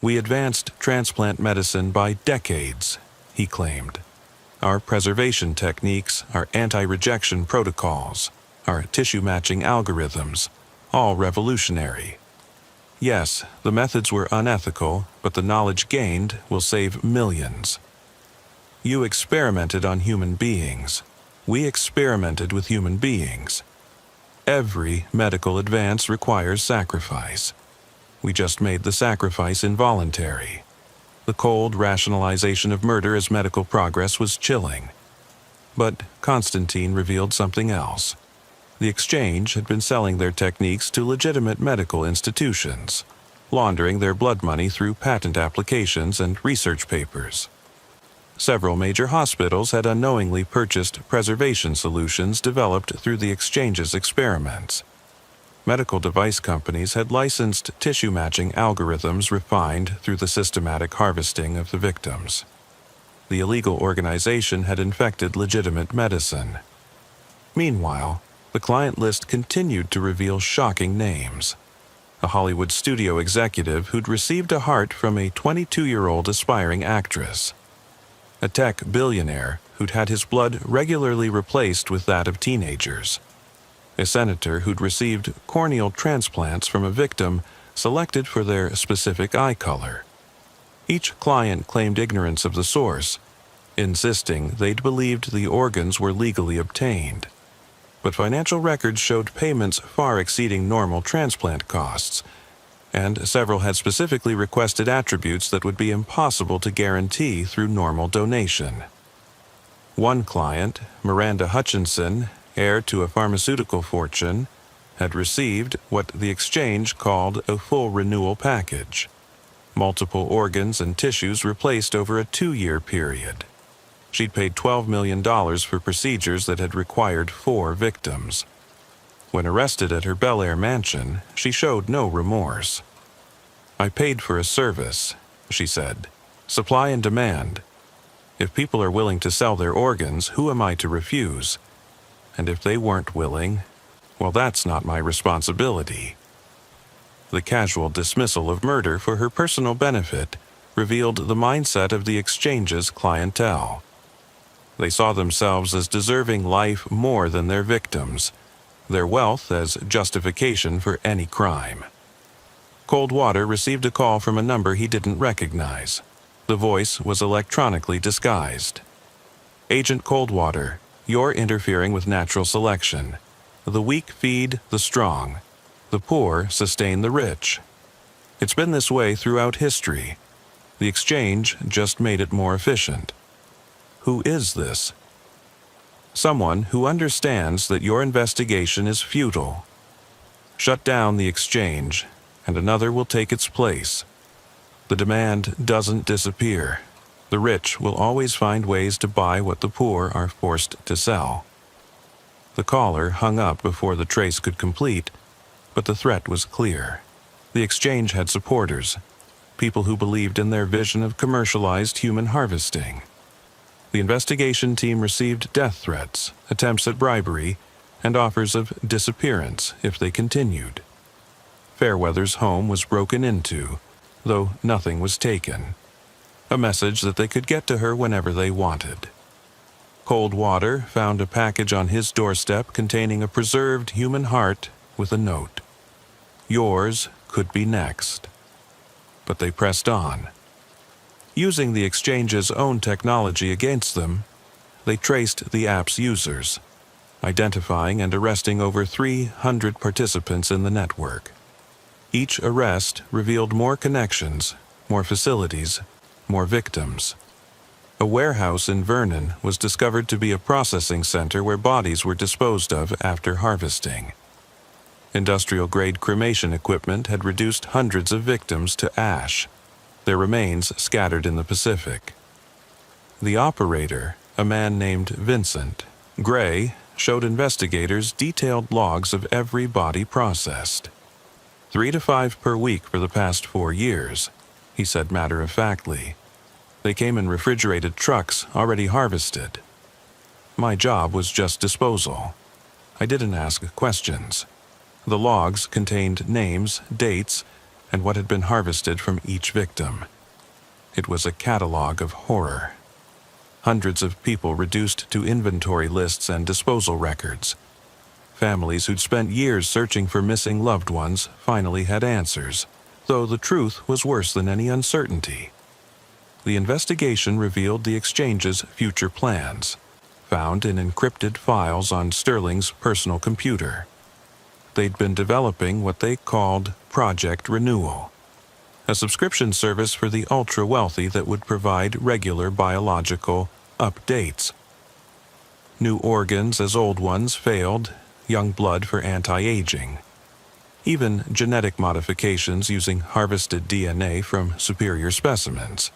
[SPEAKER 1] "We advanced transplant medicine by decades," he claimed. "Our preservation techniques, our anti-rejection protocols, our tissue-matching algorithms, all revolutionary. Yes, the methods were unethical, but the knowledge gained will save millions." You experimented on human beings. We experimented with human beings. Every medical advance requires sacrifice. We just made the sacrifice involuntary. The cold rationalization of murder as medical progress was chilling. But Constantine revealed something else. The exchange had been selling their techniques to legitimate medical institutions, laundering their blood money through patent applications and research papers. Several major hospitals had unknowingly purchased preservation solutions developed through the exchange's experiments. Medical device companies had licensed tissue-matching algorithms refined through the systematic harvesting of the victims. The illegal organization had infected legitimate medicine. Meanwhile, the client list continued to reveal shocking names. A Hollywood studio executive who'd received a heart from a 22-year-old aspiring actress. A tech billionaire who'd had his blood regularly replaced with that of teenagers. A senator who'd received corneal transplants from a victim selected for their specific eye color. Each client claimed ignorance of the source, insisting they'd believed the organs were legally obtained. But financial records showed payments far exceeding normal transplant costs, and several had specifically requested attributes that would be impossible to guarantee through normal donation. One client, Miranda Hutchinson, heir to a pharmaceutical fortune, had received what the exchange called a full renewal package. Multiple organs and tissues replaced over a 2-year period. She'd paid $12 million for procedures that had required 4 victims. When arrested at her Bel Air mansion, she showed no remorse. "I paid for a service," she said. "Supply and demand. If people are willing to sell their organs, who am I to refuse? And if they weren't willing, well, that's not my responsibility." The casual dismissal of murder for her personal benefit revealed the mindset of the exchange's clientele. They saw themselves as deserving life more than their victims, their wealth as justification for any crime. Coldwater received a call from a number he didn't recognize. The voice was electronically disguised. "Agent Coldwater, you're interfering with natural selection. The weak feed the strong. The poor sustain the rich. It's been this way throughout history. The exchange just made it more efficient." Who is this? Someone who understands that your investigation is futile. Shut down the exchange, and another will take its place. The demand doesn't disappear. The rich will always find ways to buy what the poor are forced to sell. The caller hung up before the trace could complete, but the threat was clear. The exchange had supporters, people who believed in their vision of commercialized human harvesting. The investigation team received death threats, attempts at bribery, and offers of disappearance if they continued. Fairweather's home was broken into, though nothing was taken. A message that they could get to her whenever they wanted. Coldwater found a package on his doorstep containing a preserved human heart with a note. Yours could be next. But they pressed on. Using the exchange's own technology against them, they traced the app's users, identifying and arresting over 300 participants in the network. Each arrest revealed more connections, more facilities, more victims. A warehouse in Vernon was discovered to be a processing center where bodies were disposed of after harvesting. Industrial-grade cremation equipment had reduced hundreds of victims to ash, their remains scattered in the Pacific. The operator, a man named Vincent Gray, showed investigators detailed logs of every body processed. 3 to 5 per week for the past 4 years, he said matter-of-factly. They came in refrigerated trucks already harvested. My job was just disposal. I didn't ask questions. The logs contained names, dates, and what had been harvested from each victim. It was a catalog of horror. Hundreds of people reduced to inventory lists and disposal records. Families who'd spent years searching for missing loved ones finally had answers, though the truth was worse than any uncertainty. The investigation revealed the exchange's future plans, found in encrypted files on Sterling's personal computer. They'd been developing what they called Project Renewal, a subscription service for the ultra-wealthy that would provide regular biological updates. New organs as old ones failed, young blood for anti-aging. Even genetic modifications using harvested DNA from superior specimens.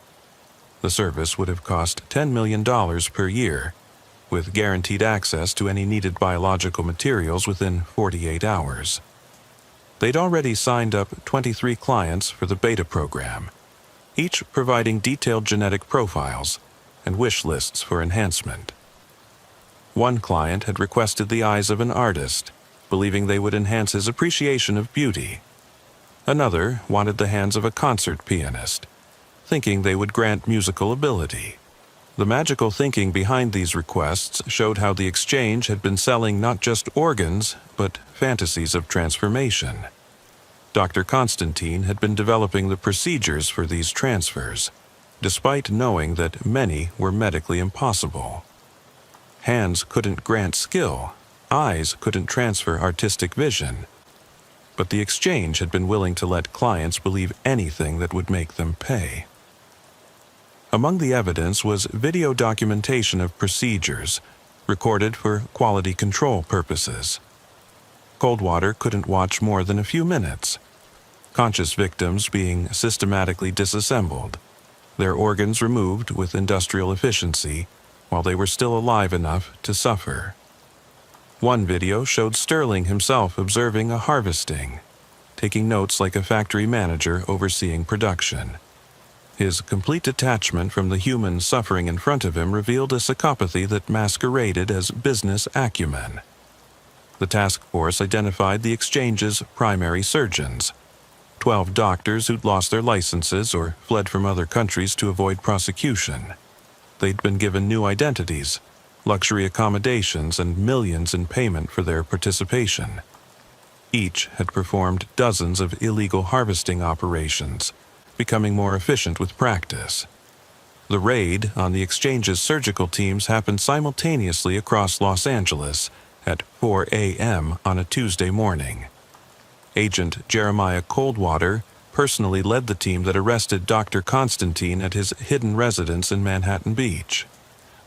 [SPEAKER 1] The service would have cost $10 million per year, with guaranteed access to any needed biological materials within 48 hours. They'd already signed up 23 clients for the beta program, each providing detailed genetic profiles and wish lists for enhancement. One client had requested the eyes of an artist, believing they would enhance his appreciation of beauty. Another wanted the hands of a concert pianist, thinking they would grant musical ability. The magical thinking behind these requests showed how the exchange had been selling not just organs, but fantasies of transformation. Dr. Constantine had been developing the procedures for these transfers, despite knowing that many were medically impossible. Hands couldn't grant skill, eyes couldn't transfer artistic vision, but the exchange had been willing to let clients believe anything that would make them pay. Among the evidence was video documentation of procedures, recorded for quality control purposes. Coldwater couldn't watch more than a few minutes. Conscious victims being systematically disassembled, their organs removed with industrial efficiency while they were still alive enough to suffer. One video showed Sterling himself observing a harvesting, taking notes like a factory manager overseeing production. His complete detachment from the human suffering in front of him revealed a psychopathy that masqueraded as business acumen. The task force identified the exchange's primary surgeons, 12 doctors who'd lost their licenses or fled from other countries to avoid prosecution. They'd been given new identities, luxury accommodations, and millions in payment for their participation. Each had performed dozens of illegal harvesting operations, becoming more efficient with practice. The raid on the exchange's surgical teams happened simultaneously across Los Angeles at 4 a.m. on a Tuesday morning. Agent Jeremiah Coldwater personally led the team that arrested Dr. Constantine at his hidden residence in Manhattan Beach.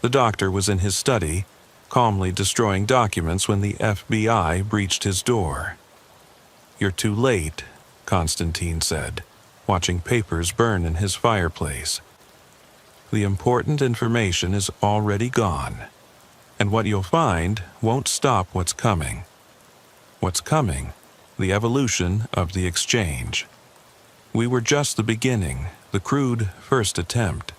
[SPEAKER 1] The doctor was in his study, calmly destroying documents when the FBI breached his door. "You're too late," Constantine said, watching papers burn in his fireplace. "The important information is already gone, and what you'll find won't stop what's coming. What's coming? The evolution of the exchange. We were just the beginning, the crude first attempt.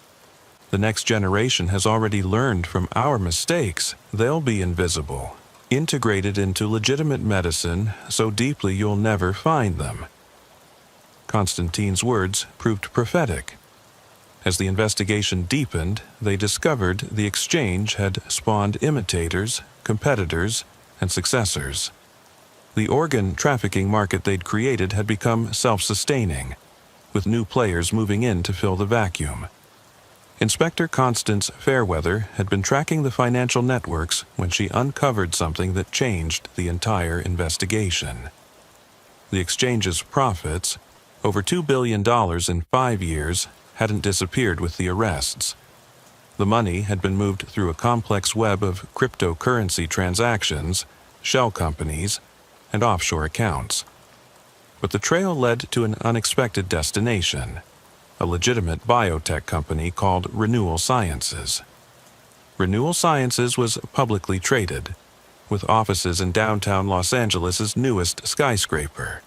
[SPEAKER 1] The next generation has already learned from our mistakes. They'll be invisible, integrated into legitimate medicine so deeply you'll never find them." Constantine's words proved prophetic. As the investigation deepened, they discovered the exchange had spawned imitators, competitors, and successors. The organ trafficking market they'd created had become self-sustaining, with new players moving in to fill the vacuum. Inspector Constance Fairweather had been tracking the financial networks when she uncovered something that changed the entire investigation. The exchange's profits, over $2 billion in 5 years, hadn't disappeared with the arrests. The money had been moved through a complex web of cryptocurrency transactions, shell companies, and offshore accounts. But the trail led to an unexpected destination, a legitimate biotech company called Renewal Sciences. Renewal Sciences was publicly traded, with offices in downtown Los Angeles' newest skyscraper.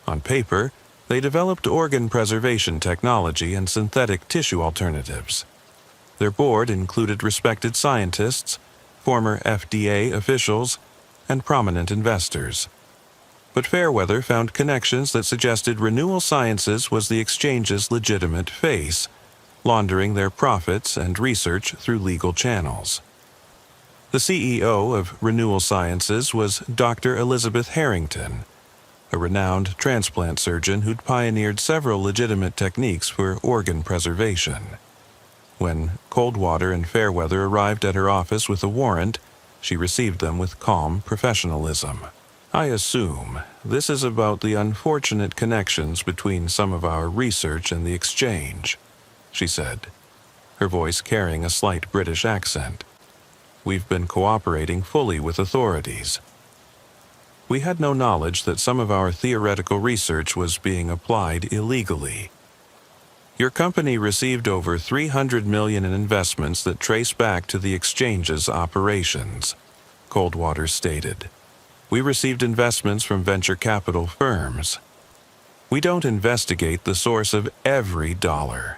[SPEAKER 1] On paper, they developed organ preservation technology and synthetic tissue alternatives. Their board included respected scientists, former FDA officials, and prominent investors. But Fairweather found connections that suggested Renewal Sciences was the exchange's legitimate face, laundering their profits and research through legal channels. The CEO of Renewal Sciences was Dr. Elizabeth Harrington, a renowned transplant surgeon who'd pioneered several legitimate techniques for organ preservation. When Coldwater and Fairweather arrived at her office with a warrant, she received them with calm professionalism. "I assume this is about the unfortunate connections between some of our research and the exchange," she said, her voice carrying a slight British accent. "We've been cooperating fully with authorities. We had no knowledge that some of our theoretical research was being applied illegally. Your company received over $300 million in investments that trace back to the exchange's operations," Coldwater stated. "We received investments from venture capital firms. We don't investigate the source of every dollar.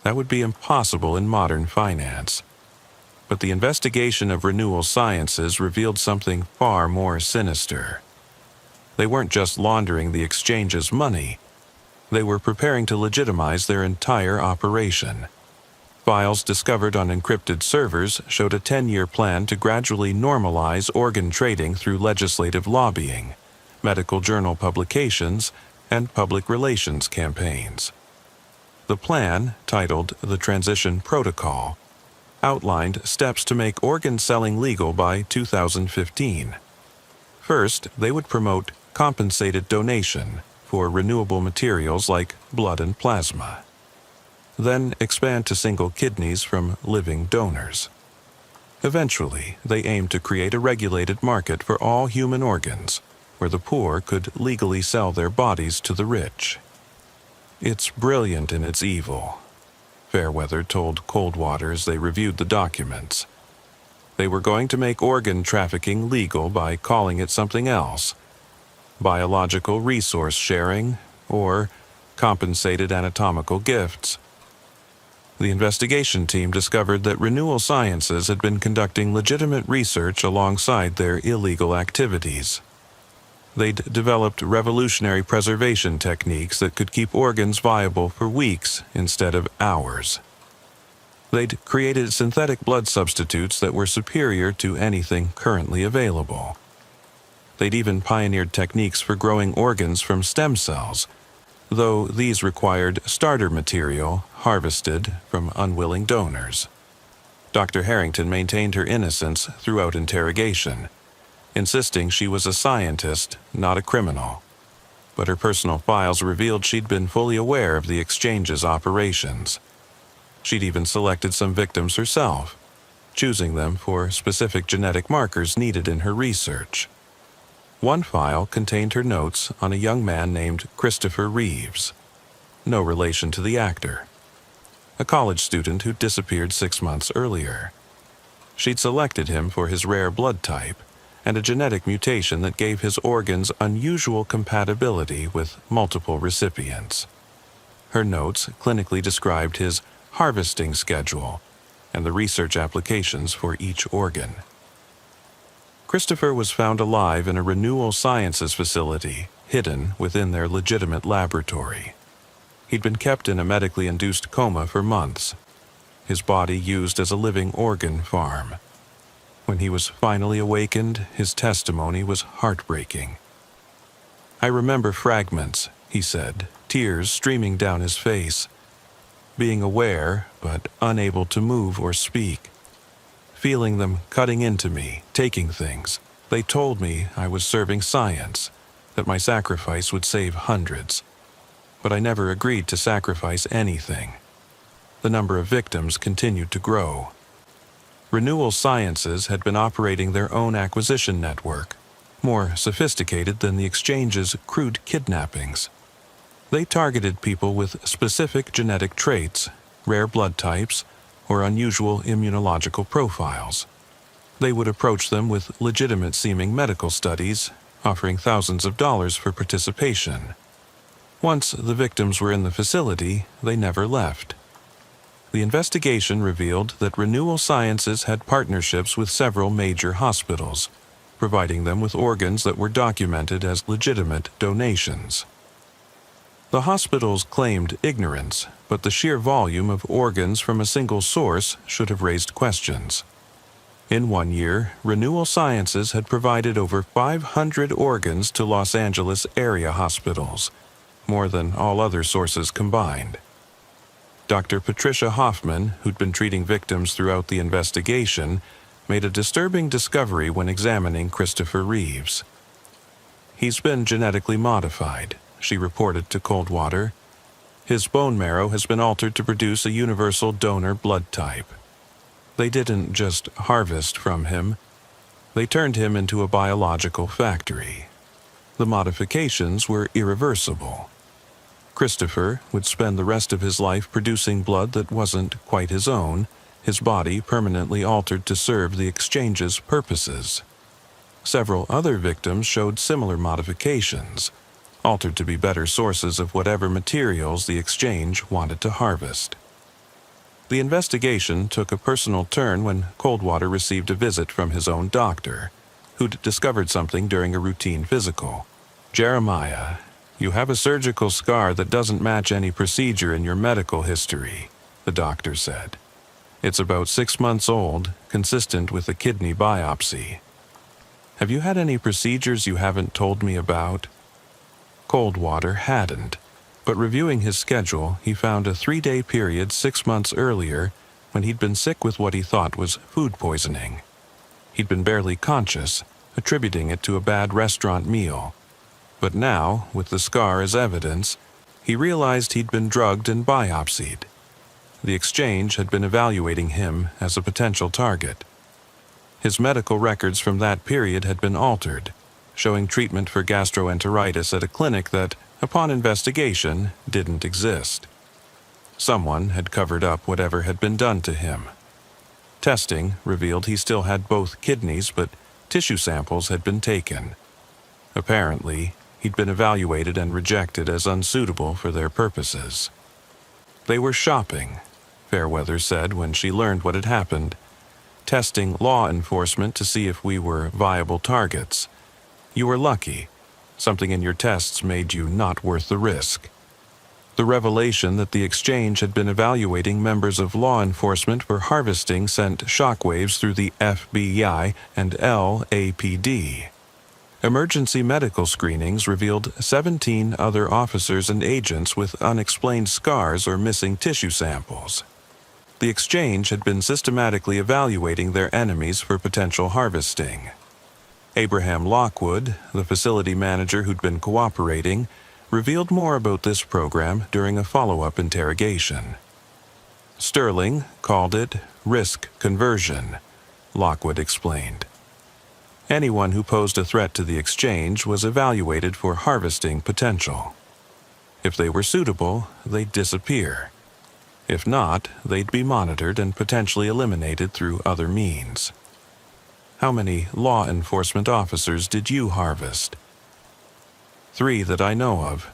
[SPEAKER 1] That would be impossible in modern finance. But the investigation of Renewal Sciences revealed something far more sinister. They weren't just laundering the exchange's money. They were preparing to legitimize their entire operation. Files discovered on encrypted servers showed a 10-year plan to gradually normalize organ trading through legislative lobbying, medical journal publications, and public relations campaigns. The plan, titled the Transition Protocol, outlined steps to make organ selling legal by 2015. First, they would promote compensated donation for renewable materials like blood and plasma. Then expand to single kidneys from living donors. Eventually, they aimed to create a regulated market for all human organs, where the poor could legally sell their bodies to the rich. "It's brilliant in its evil," Fairweather told Coldwater as they reviewed the documents. They were going to make organ trafficking legal by calling it something else: biological resource sharing or compensated anatomical gifts. The investigation team discovered that Renewal Sciences had been conducting legitimate research alongside their illegal activities. They'd developed revolutionary preservation techniques that could keep organs viable for weeks instead of hours. They'd created synthetic blood substitutes that were superior to anything currently available. They'd even pioneered techniques for growing organs from stem cells, though these required starter material harvested from unwilling donors. Dr. Harrington maintained her innocence throughout interrogation, insisting she was a scientist, not a criminal. But her personal files revealed she'd been fully aware of the exchange's operations. She'd even selected some victims herself, choosing them for specific genetic markers needed in her research. One file contained her notes on a young man named Christopher Reeves, no relation to the actor, a college student who disappeared 6 months earlier. She'd selected him for his rare blood type and a genetic mutation that gave his organs unusual compatibility with multiple recipients. Her notes clinically described his harvesting schedule and the research applications for each organ. Christopher was found alive in a Renewal Sciences facility, hidden within their legitimate laboratory. He'd been kept in a medically induced coma for months, his body used as a living organ farm. When he was finally awakened, his testimony was heartbreaking. "I remember fragments," he said, tears streaming down his face. "Being aware, but unable to move or speak. Feeling them cutting into me, taking things. They told me I was serving science, that my sacrifice would save hundreds. But I never agreed to sacrifice anything. The number of victims continued to grow. Renewal Sciences had been operating their own acquisition network, more sophisticated than the exchange's crude kidnappings. They targeted people with specific genetic traits, rare blood types, or unusual immunological profiles. They would approach them with legitimate-seeming medical studies, offering thousands of dollars for participation. Once the victims were in the facility, they never left. The investigation revealed that Renewal Sciences had partnerships with several major hospitals, providing them with organs that were documented as legitimate donations. The hospitals claimed ignorance, but the sheer volume of organs from a single source should have raised questions. In 1 year, Renewal Sciences had provided over 500 organs to Los Angeles area hospitals, more than all other sources combined. Dr. Patricia Hoffman, who'd been treating victims throughout the investigation, made a disturbing discovery when examining Christopher Reeves. "He's been genetically modified," she reported to Coldwater. "His bone marrow has been altered to produce a universal donor blood type. They didn't just harvest from him, they turned him into a biological factory. The modifications were irreversible. Christopher would spend the rest of his life producing blood that wasn't quite his own, his body permanently altered to serve the exchange's purposes. Several other victims showed similar modifications, altered to be better sources of whatever materials the exchange wanted to harvest." The investigation took a personal turn when Coldwater received a visit from his own doctor, who'd discovered something during a routine physical. "Jeremiah, you have a surgical scar that doesn't match any procedure in your medical history," the doctor said. "It's about 6 months old, consistent with a kidney biopsy. Have you had any procedures you haven't told me about?" Coldwater hadn't, but reviewing his schedule, he found a 3-day period 6 months earlier when he'd been sick with what he thought was food poisoning. He'd been barely conscious, attributing it to a bad restaurant meal. But now, with the scar as evidence, he realized he'd been drugged and biopsied. The exchange had been evaluating him as a potential target. His medical records from that period had been altered, showing treatment for gastroenteritis at a clinic that, upon investigation, didn't exist. Someone had covered up whatever had been done to him. Testing revealed he still had both kidneys, but tissue samples had been taken. Apparently, he'd been evaluated and rejected as unsuitable for their purposes. "They were shopping," Fairweather said when she learned what had happened, "testing law enforcement to see if we were viable targets. You were lucky. Something in your tests made you not worth the risk." The revelation that the exchange had been evaluating members of law enforcement for harvesting sent shockwaves through the FBI and LAPD. Emergency medical screenings revealed 17 other officers and agents with unexplained scars or missing tissue samples. The exchange had been systematically evaluating their enemies for potential harvesting. Abraham Lockwood, the facility manager who'd been cooperating, revealed more about this program during a follow-up interrogation. "Sterling called it risk conversion," Lockwood explained. Anyone who posed a threat to the exchange was evaluated for harvesting potential. If they were suitable, they'd disappear. If not, they'd be monitored and potentially eliminated through other means. "How many law enforcement officers did you harvest?" "3 that I know of.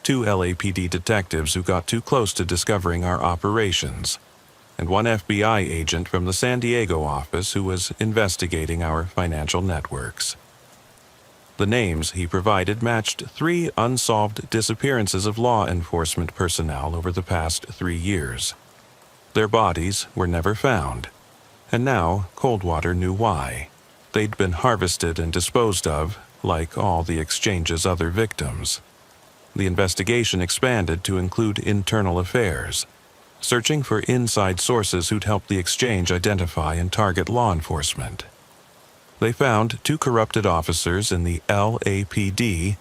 [SPEAKER 1] 2 LAPD detectives who got too close to discovering our operations, and 1 FBI agent from the San Diego office who was investigating our financial networks." The names he provided matched 3 unsolved disappearances of law enforcement personnel over the past 3 years. Their bodies were never found, and now Coldwater knew why. They'd been harvested and disposed of, like all the exchange's other victims. The investigation expanded to include internal affairs, searching for inside sources who'd help the exchange identify and target law enforcement. They found 2 corrupted officers in the LAPD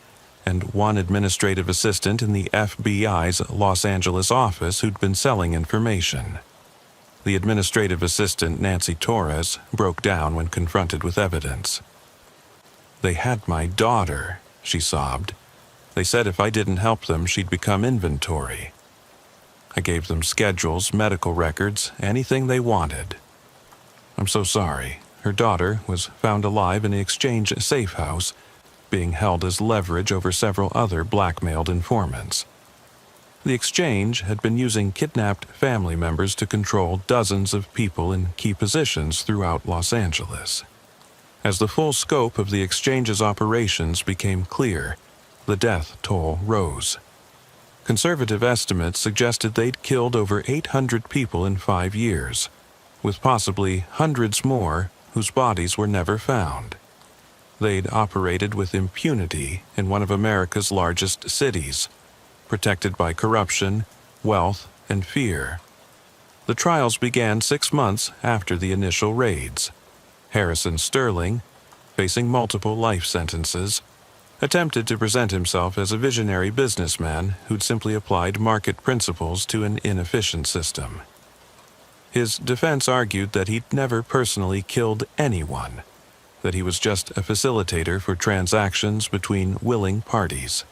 [SPEAKER 1] and 1 administrative assistant in the FBI's Los Angeles office who'd been selling information. The administrative assistant, Nancy Torres, broke down when confronted with evidence. "They had my daughter," she sobbed. "They said if I didn't help them, she'd become inventory. I gave them schedules, medical records, anything they wanted. I'm so sorry. Her daughter was found alive in the exchange safe house, being held as leverage over several other blackmailed informants. The exchange had been using kidnapped family members to control dozens of people in key positions throughout Los Angeles. As the full scope of the exchange's operations became clear, the death toll rose. Conservative estimates suggested they'd killed over 800 people in 5 years, with possibly hundreds more whose bodies were never found. They'd operated with impunity in one of America's largest cities, protected by corruption, wealth, and fear. The trials began 6 months after the initial raids. Harrison Sterling, facing multiple life sentences, attempted to present himself as a visionary businessman who'd simply applied market principles to an inefficient system. His defense argued that he'd never personally killed anyone, that he was just a facilitator for transactions between willing parties.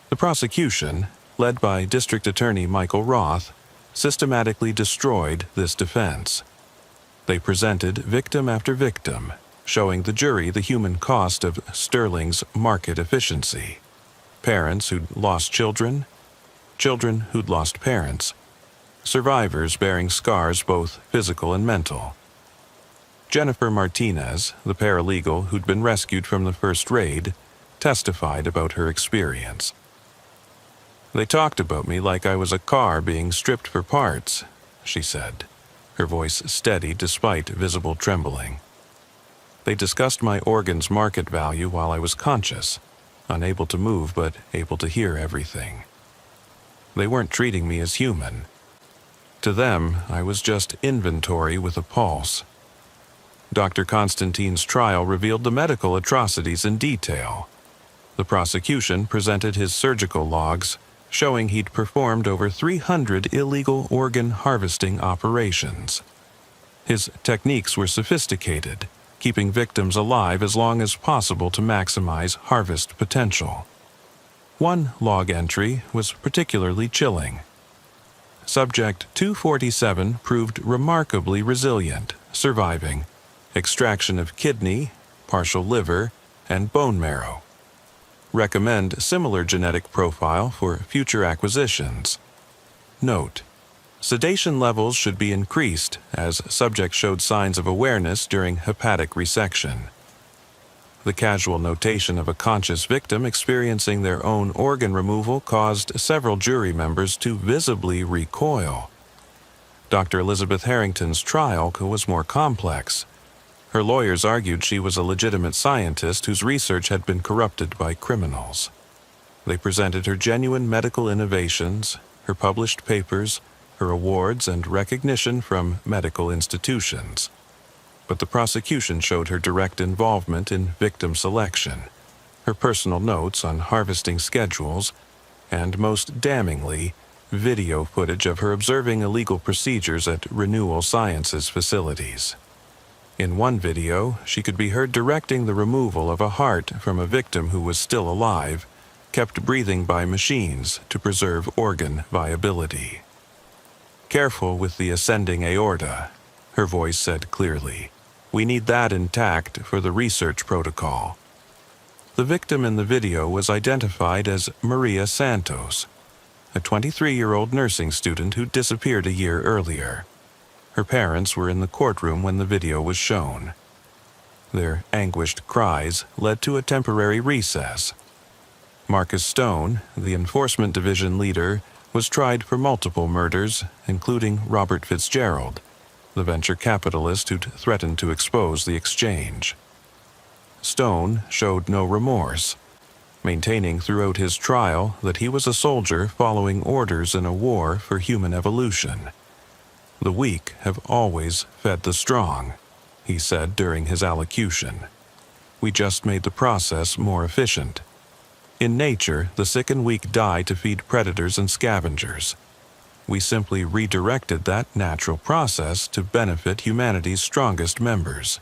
[SPEAKER 1] The prosecution, led by District Attorney Michael Roth, systematically destroyed this defense. They presented victim after victim, showing the jury the human cost of Sterling's market efficiency. Parents who'd lost children, children who'd lost parents, survivors bearing scars both physical and mental. Jennifer Martinez, the paralegal who'd been rescued from the first raid, testified about her experience. "They talked about me like I was a car being stripped for parts," she said, her voice steady despite visible trembling. "They discussed my organ's market value while I was conscious, unable to move but able to hear everything. They weren't treating me as human. To them, I was just inventory with a pulse." Dr. Constantine's trial revealed the medical atrocities in detail. The prosecution presented his surgical logs, showing he'd performed over 300 illegal organ harvesting operations. His techniques were sophisticated, keeping victims alive as long as possible to maximize harvest potential. One log entry was particularly chilling. Subject 247 proved remarkably resilient, surviving extraction of kidney, partial liver, and bone marrow. Recommend similar genetic profile for future acquisitions. Note: sedation levels should be increased as subject showed signs of awareness during hepatic resection. The casual notation of a conscious victim experiencing their own organ removal caused several jury members to visibly recoil. Dr. Elizabeth Harrington's trial was more complex. Her lawyers argued she was a legitimate scientist whose research had been corrupted by criminals. They presented her genuine medical innovations, her published papers, her awards, and recognition from medical institutions. But the prosecution showed her direct involvement in victim selection, her personal notes on harvesting schedules, and most damningly, video footage of her observing illegal procedures at Renewal Sciences facilities. In one video, she could be heard directing the removal of a heart from a victim who was still alive, kept breathing by machines to preserve organ viability. "Careful with the ascending aorta," her voice said clearly. "We need that intact for the research protocol." The victim in the video was identified as Maria Santos, a 23-year-old nursing student who disappeared a year earlier. Her parents were in the courtroom when the video was shown. Their anguished cries led to a temporary recess. Marcus Stone, the enforcement division leader, was tried for multiple murders, including Robert Fitzgerald, the venture capitalist who'd threatened to expose the exchange. Stone showed no remorse, maintaining throughout his trial that he was a soldier following orders in a war for human evolution. "The weak have always fed the strong," he said during his allocution. "We just made the process more efficient. In nature, the sick and weak die to feed predators and scavengers. We simply redirected that natural process to benefit humanity's strongest members."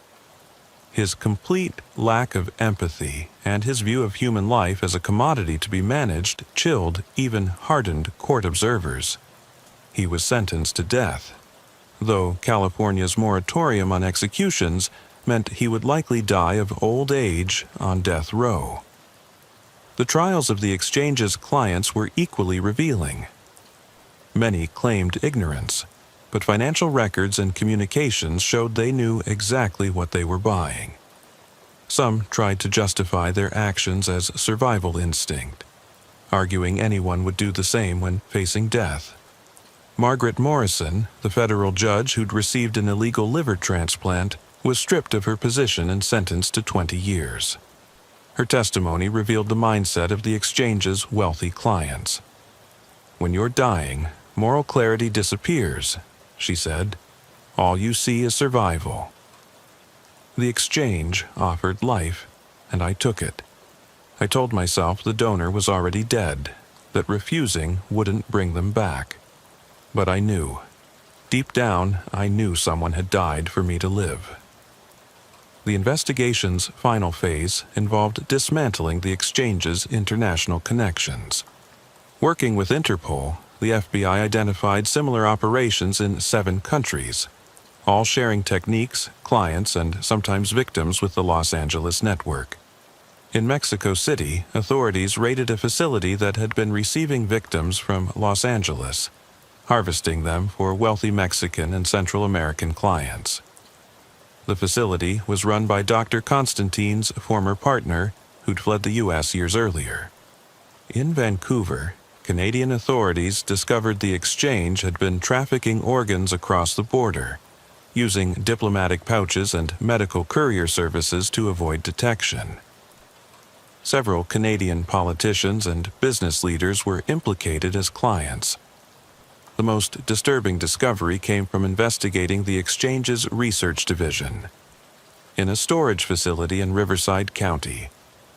[SPEAKER 1] His complete lack of empathy and his view of human life as a commodity to be managed chilled even hardened court observers. He was sentenced to death, though California's moratorium on executions meant he would likely die of old age on death row. The trials of the exchange's clients were equally revealing. Many claimed ignorance, but financial records and communications showed they knew exactly what they were buying. Some tried to justify their actions as survival instinct, arguing anyone would do the same when facing death. Margaret Morrison, the federal judge who'd received an illegal liver transplant, was stripped of her position and sentenced to 20 years. Her testimony revealed the mindset of the exchange's wealthy clients. "When you're dying, moral clarity disappears, she said. All you see is survival. The exchange offered life, and I took it. I told myself the donor was already dead, that refusing wouldn't bring them back. But I knew. Deep down, I knew someone had died for me to live. The investigation's final phase involved dismantling the exchange's international connections. Working with Interpol, the FBI identified similar operations in 7 countries, all sharing techniques, clients, and sometimes victims with the Los Angeles network. In Mexico City, authorities raided a facility that had been receiving victims from Los Angeles, harvesting them for wealthy Mexican and Central American clients. The facility was run by Dr. Constantine's former partner, who'd fled the U.S. years earlier. In Vancouver, Canadian authorities discovered the exchange had been trafficking organs across the border, using diplomatic pouches and medical courier services to avoid detection. Several Canadian politicians and business leaders were implicated as clients. The most disturbing discovery came from investigating the exchange's research division. In a storage facility in Riverside County,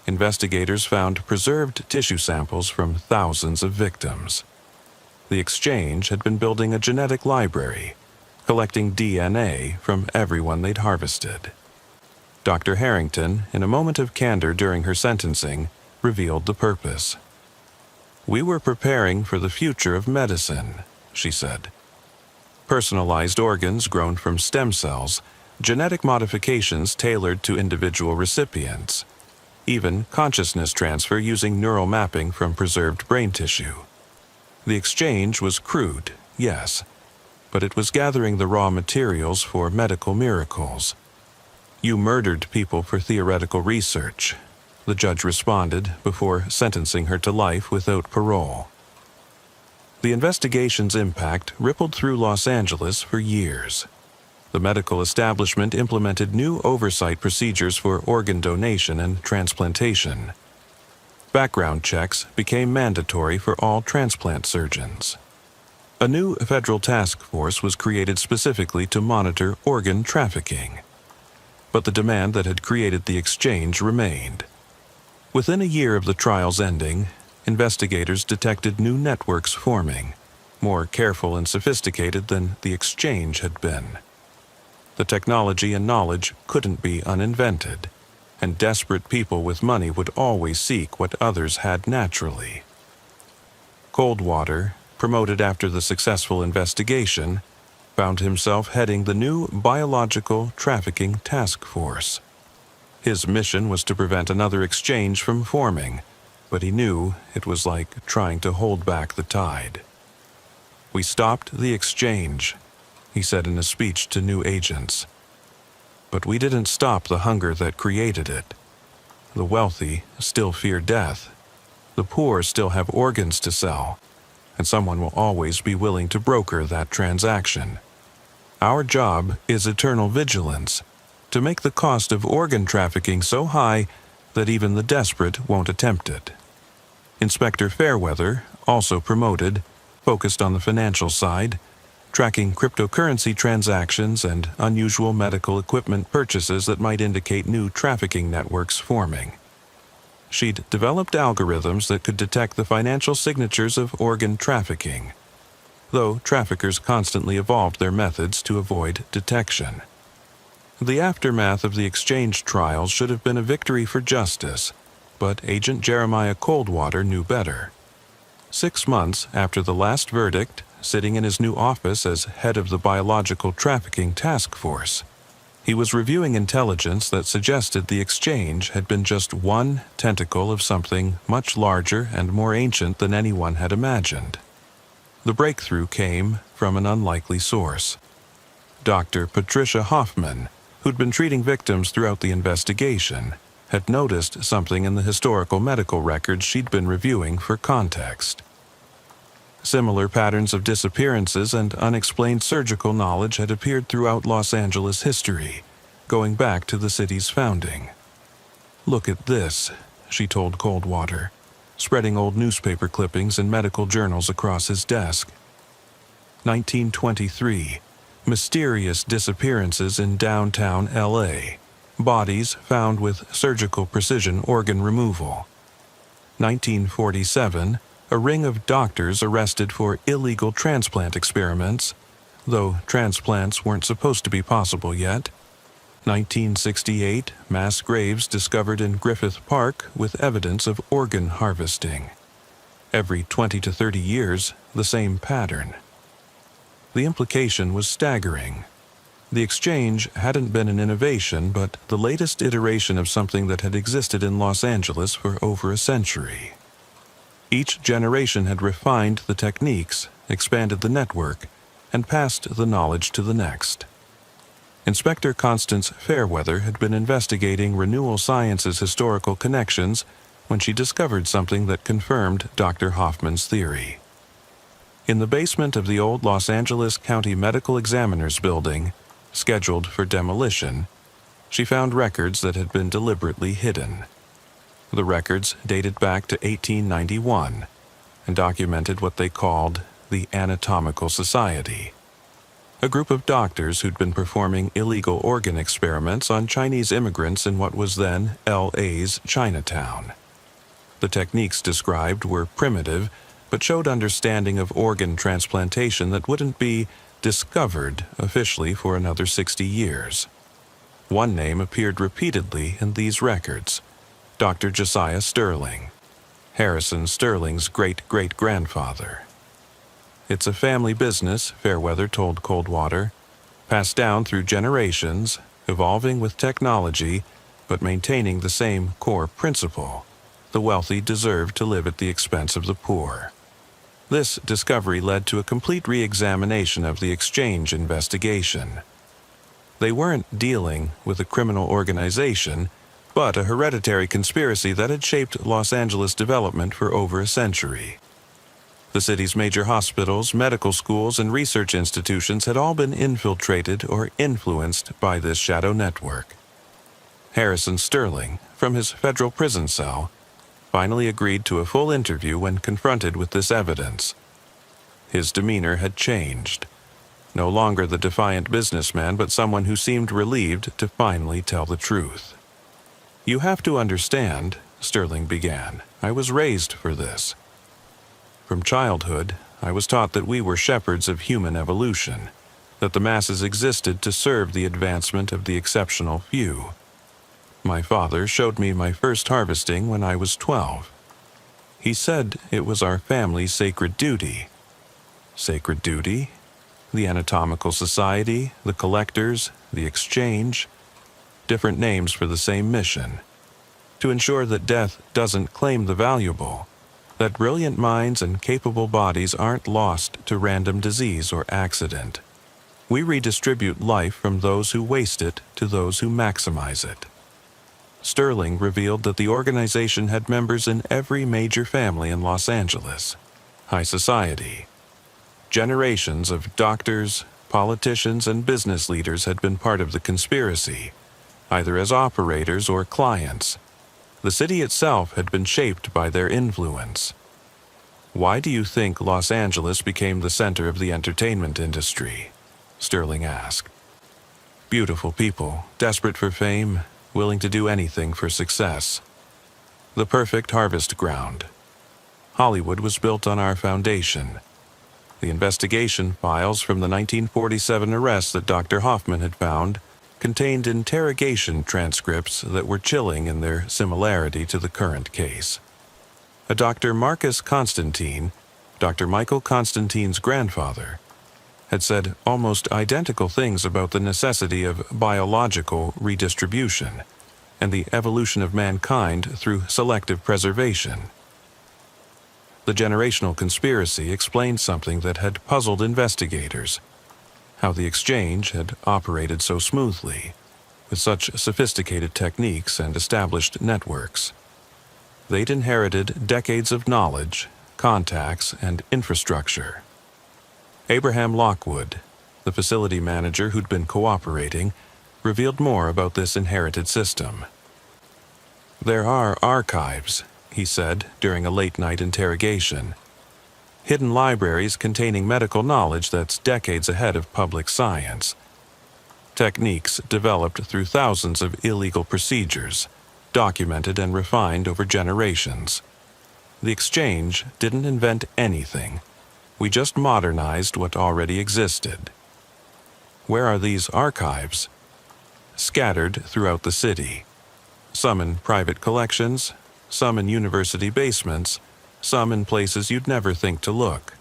[SPEAKER 1] investigators found preserved tissue samples from thousands of victims. The exchange had been building a genetic library, collecting DNA from everyone they'd harvested. Dr. Harrington, in a moment of candor during her sentencing, revealed the purpose. "We were preparing for the future of medicine," she said. Personalized organs grown from stem cells, genetic modifications tailored to individual recipients, even consciousness transfer using neural mapping from preserved brain tissue. The exchange was crude, yes, but it was gathering the raw materials for medical miracles. "You murdered people for theoretical research," the judge responded before sentencing her to life without parole. The investigation's impact rippled through Los Angeles for years. The medical establishment implemented new oversight procedures for organ donation and transplantation. Background checks became mandatory for all transplant surgeons. A new federal task force was created specifically to monitor organ trafficking. But the demand that had created the exchange remained. Within a year of the trial's ending, investigators detected new networks forming, more careful and sophisticated than the exchange had been. The technology and knowledge couldn't be uninvented, and desperate people with money would always seek what others had naturally. Coldwater, promoted after the successful investigation, found himself heading the new Biological Trafficking Task Force. His mission was to prevent another exchange from forming, but he knew it was like trying to hold back the tide. "We stopped the exchange," he said in a speech to new agents. "But we didn't stop the hunger that created it. The wealthy still fear death. The poor still have organs to sell, and someone will always be willing to broker that transaction. Our job is eternal vigilance, to make the cost of organ trafficking so high that even the desperate won't attempt it." Inspector Fairweather, also promoted, focused on the financial side, tracking cryptocurrency transactions and unusual medical equipment purchases that might indicate new trafficking networks forming. She'd developed algorithms that could detect the financial signatures of organ trafficking, though traffickers constantly evolved their methods to avoid detection. The aftermath of the exchange trials should have been a victory for justice, but Agent Jeremiah Coldwater knew better. 6 months after the last verdict, sitting in his new office as head of the Biological Trafficking Task Force, he was reviewing intelligence that suggested the exchange had been just one tentacle of something much larger and more ancient than anyone had imagined. The breakthrough came from an unlikely source. Dr. Patricia Hoffman, who'd been treating victims throughout the investigation, had noticed something in the historical medical records she'd been reviewing for context. Similar patterns of disappearances and unexplained surgical knowledge had appeared throughout Los Angeles history, going back to the city's founding. "Look at this," she told Coldwater, spreading old newspaper clippings and medical journals across his desk. 1923. Mysterious disappearances in downtown LA. Bodies found with surgical precision organ removal. 1947. A ring of doctors arrested for illegal transplant experiments, though transplants weren't supposed to be possible yet. 1968. Mass graves discovered in Griffith Park with evidence of organ harvesting. Every 20 to 30 years, the same pattern. The implication was staggering. The exchange hadn't been an innovation, but the latest iteration of something that had existed in Los Angeles for over a century. Each generation had refined the techniques, expanded the network, and passed the knowledge to the next. Inspector Constance Fairweather had been investigating Renewal Science's historical connections when she discovered something that confirmed Dr. Hoffman's theory. In the basement of the old Los Angeles County Medical Examiner's building, scheduled for demolition, she found records that had been deliberately hidden. The records dated back to 1891 and documented what they called the Anatomical Society, a group of doctors who'd been performing illegal organ experiments on Chinese immigrants in what was then LA's Chinatown. The techniques described were primitive, but showed understanding of organ transplantation that wouldn't be discovered officially for another 60 years. One name appeared repeatedly in these records: Dr. Josiah Sterling, Harrison Sterling's great-great-grandfather. It's a family business, Fairweather told Coldwater, passed down through generations, evolving with technology, but maintaining the same core principle: the wealthy deserve to live at the expense of the poor. This discovery led to a complete re-examination of the exchange investigation. They weren't dealing with a criminal organization, but a hereditary conspiracy that had shaped Los Angeles development for over a century. The city's major hospitals, medical schools, and research institutions had all been infiltrated or influenced by this shadow network. Harrison Sterling, from his federal prison cell, finally agreed to a full interview when confronted with this evidence. His demeanor had changed. No longer the defiant businessman, but someone who seemed relieved to finally tell the truth. "You have to understand," Sterling began, "I was raised for this. From childhood, I was taught that we were shepherds of human evolution, that the masses existed to serve the advancement of the exceptional few. My father showed me my first harvesting when I was 12. He said it was our family's sacred duty." Sacred duty? The Anatomical Society, the collectors, the exchange? Different names for the same mission: to ensure that death doesn't claim the valuable, that brilliant minds and capable bodies aren't lost to random disease or accident. We redistribute life from those who waste it to those who maximize it. Sterling revealed that the organization had members in every major family in Los Angeles, high society. Generations of doctors, politicians, and business leaders had been part of the conspiracy, either as operators or clients. The city itself had been shaped by their influence. "Why do you think Los Angeles became the center of the entertainment industry?" Sterling asked. "Beautiful people, desperate for fame, willing to do anything for success. The perfect harvest ground. Hollywood was built on our foundation. The investigation files from the 1947 arrests that Dr. Hoffman had found contained interrogation transcripts that were chilling in their similarity to the current case. A Dr. Marcus Constantine, Dr. Michael Constantine's grandfather, had said almost identical things about the necessity of biological redistribution and the evolution of mankind through selective preservation. The generational conspiracy explained something that had puzzled investigators: how the exchange had operated so smoothly, with such sophisticated techniques and established networks. They'd inherited decades of knowledge, contacts, and infrastructure. Abraham Lockwood, the facility manager who'd been cooperating, revealed more about this inherited system. "There are archives," he said during a late-night interrogation. hidden libraries containing medical knowledge that's decades ahead of public science. Techniques developed through thousands of illegal procedures, documented and refined over generations. The exchange didn't invent anything. We just modernized what already existed. Where are these archives? Scattered throughout the city. Some in private collections, some in university basements, some in places you'd never think to look.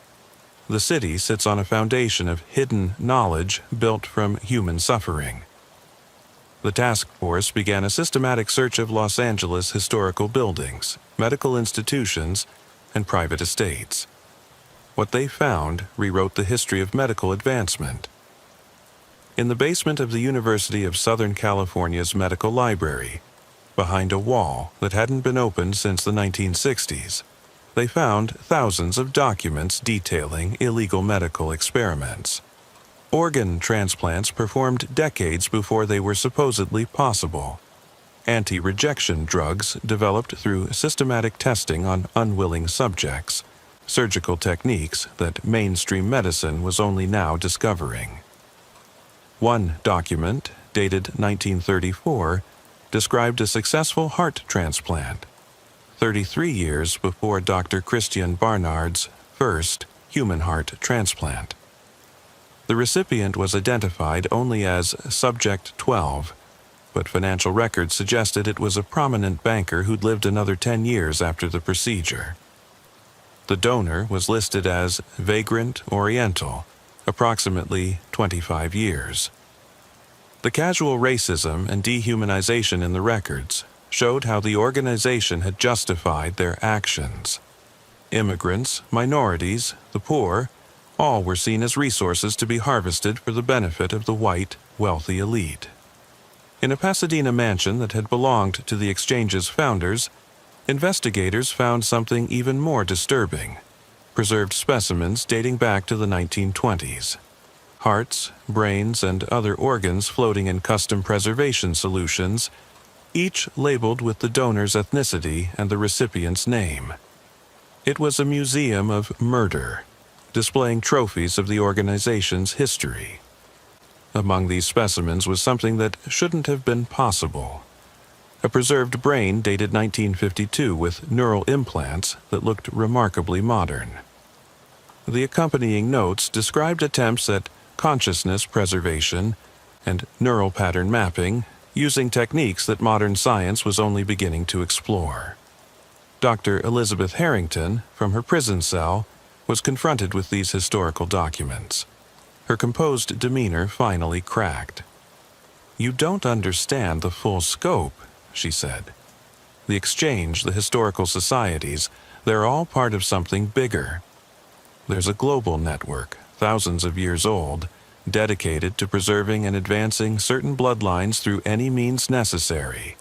[SPEAKER 1] The city sits on a foundation of hidden knowledge built from human suffering. The task force began a systematic search of Los Angeles historical buildings, medical institutions, and private estates. What they found rewrote the history of medical advancement. In the basement of the University of Southern California's medical library, behind a wall that hadn't been opened since the 1960s, they found thousands of documents detailing illegal medical experiments. Organ transplants performed decades before they were supposedly possible. Anti-rejection drugs developed through systematic testing on unwilling subjects, surgical techniques that mainstream medicine was only now discovering. One document, dated 1934, described a successful heart transplant, 33 years before Dr. Christian Barnard's first human heart transplant. The recipient was identified only as Subject 12, but financial records suggested it was a prominent banker who'd lived another 10 years after the procedure. The donor was listed as Vagrant Oriental, approximately 25 years. The casual racism and dehumanization in the records showed how the organization had justified their actions. Immigrants, minorities, the poor, all were seen as resources to be harvested for the benefit of the white, wealthy elite. In a Pasadena mansion that had belonged to the exchange's founders, investigators found something even more disturbing: preserved specimens dating back to the 1920s. Hearts, brains, and other organs floating in custom preservation solutions, each labeled with the donor's ethnicity and the recipient's name. It was a museum of murder, displaying trophies of the organization's history. Among these specimens was something that shouldn't have been possible: a preserved brain dated 1952 with neural implants that looked remarkably modern. The accompanying notes described attempts at consciousness preservation and neural pattern mapping using techniques that modern science was only beginning to explore. Dr. Elizabeth Harrington, from her prison cell, was confronted with these historical documents. Her composed demeanor finally cracked. "You don't understand the full scope," she said. "The exchange, the historical societies, they're all part of something bigger. There's a global network, thousands of years old, dedicated to preserving and advancing certain bloodlines through any means necessary.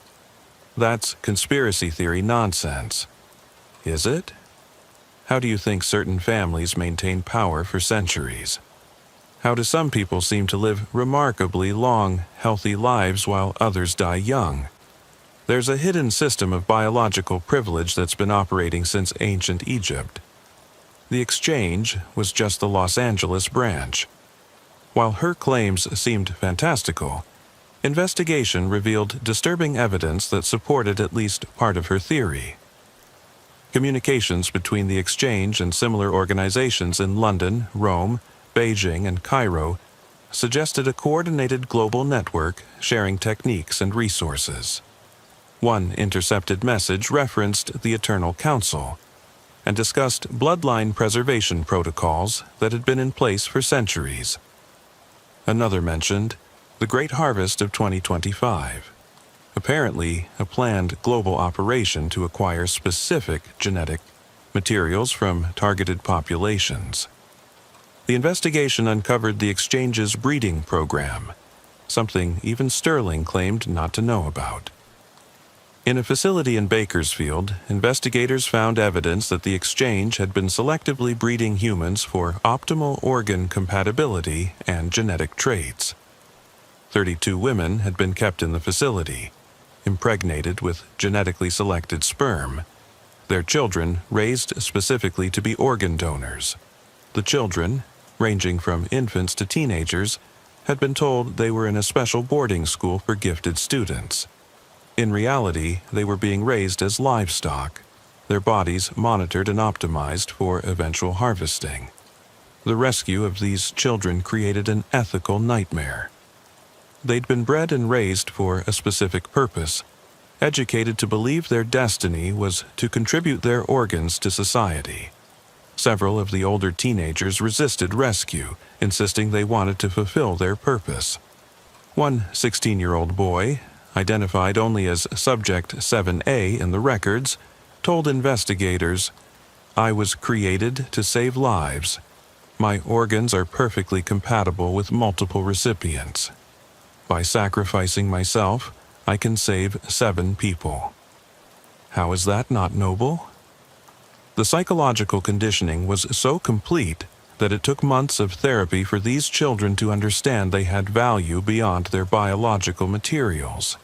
[SPEAKER 1] That's conspiracy theory nonsense. Is it? How do you think certain families maintain power for centuries? How do some people seem to live remarkably long, healthy lives while others die young? There's a hidden system of biological privilege that's been operating since ancient Egypt. The exchange was just the Los Angeles branch." While her claims seemed fantastical, investigation revealed disturbing evidence that supported at least part of her theory. Communications between the exchange and similar organizations in London, Rome, Beijing, and Cairo suggested a coordinated global network sharing techniques and resources. One intercepted message referenced the Eternal Council and discussed bloodline preservation protocols that had been in place for centuries. Another mentioned the Great Harvest of 2025, apparently a planned global operation to acquire specific genetic materials from targeted populations. The investigation uncovered the exchange's breeding program, something even Sterling claimed not to know about. In a facility in Bakersfield, investigators found evidence that the exchange had been selectively breeding humans for optimal organ compatibility and genetic traits. 32 women had been kept in the facility, impregnated with genetically selected sperm, Their children raised specifically to be organ donors. The children, ranging from infants to teenagers, had been told they were in a special boarding school for gifted students. In reality, they were being raised as livestock, their bodies monitored and optimized for eventual harvesting. The rescue of these children created an ethical nightmare. They'd been bred and raised for a specific purpose, educated to believe their destiny was to contribute their organs to society. Several of the older teenagers resisted rescue, insisting they wanted to fulfill their purpose. One 16-year-old boy, identified only as Subject 7A in the records, told investigators, "I was created to save lives. My organs are perfectly compatible with multiple recipients. By sacrificing myself, I can save 7 people." How is that not noble? The psychological conditioning was so complete that it took months of therapy for these children to understand they had value beyond their biological materials.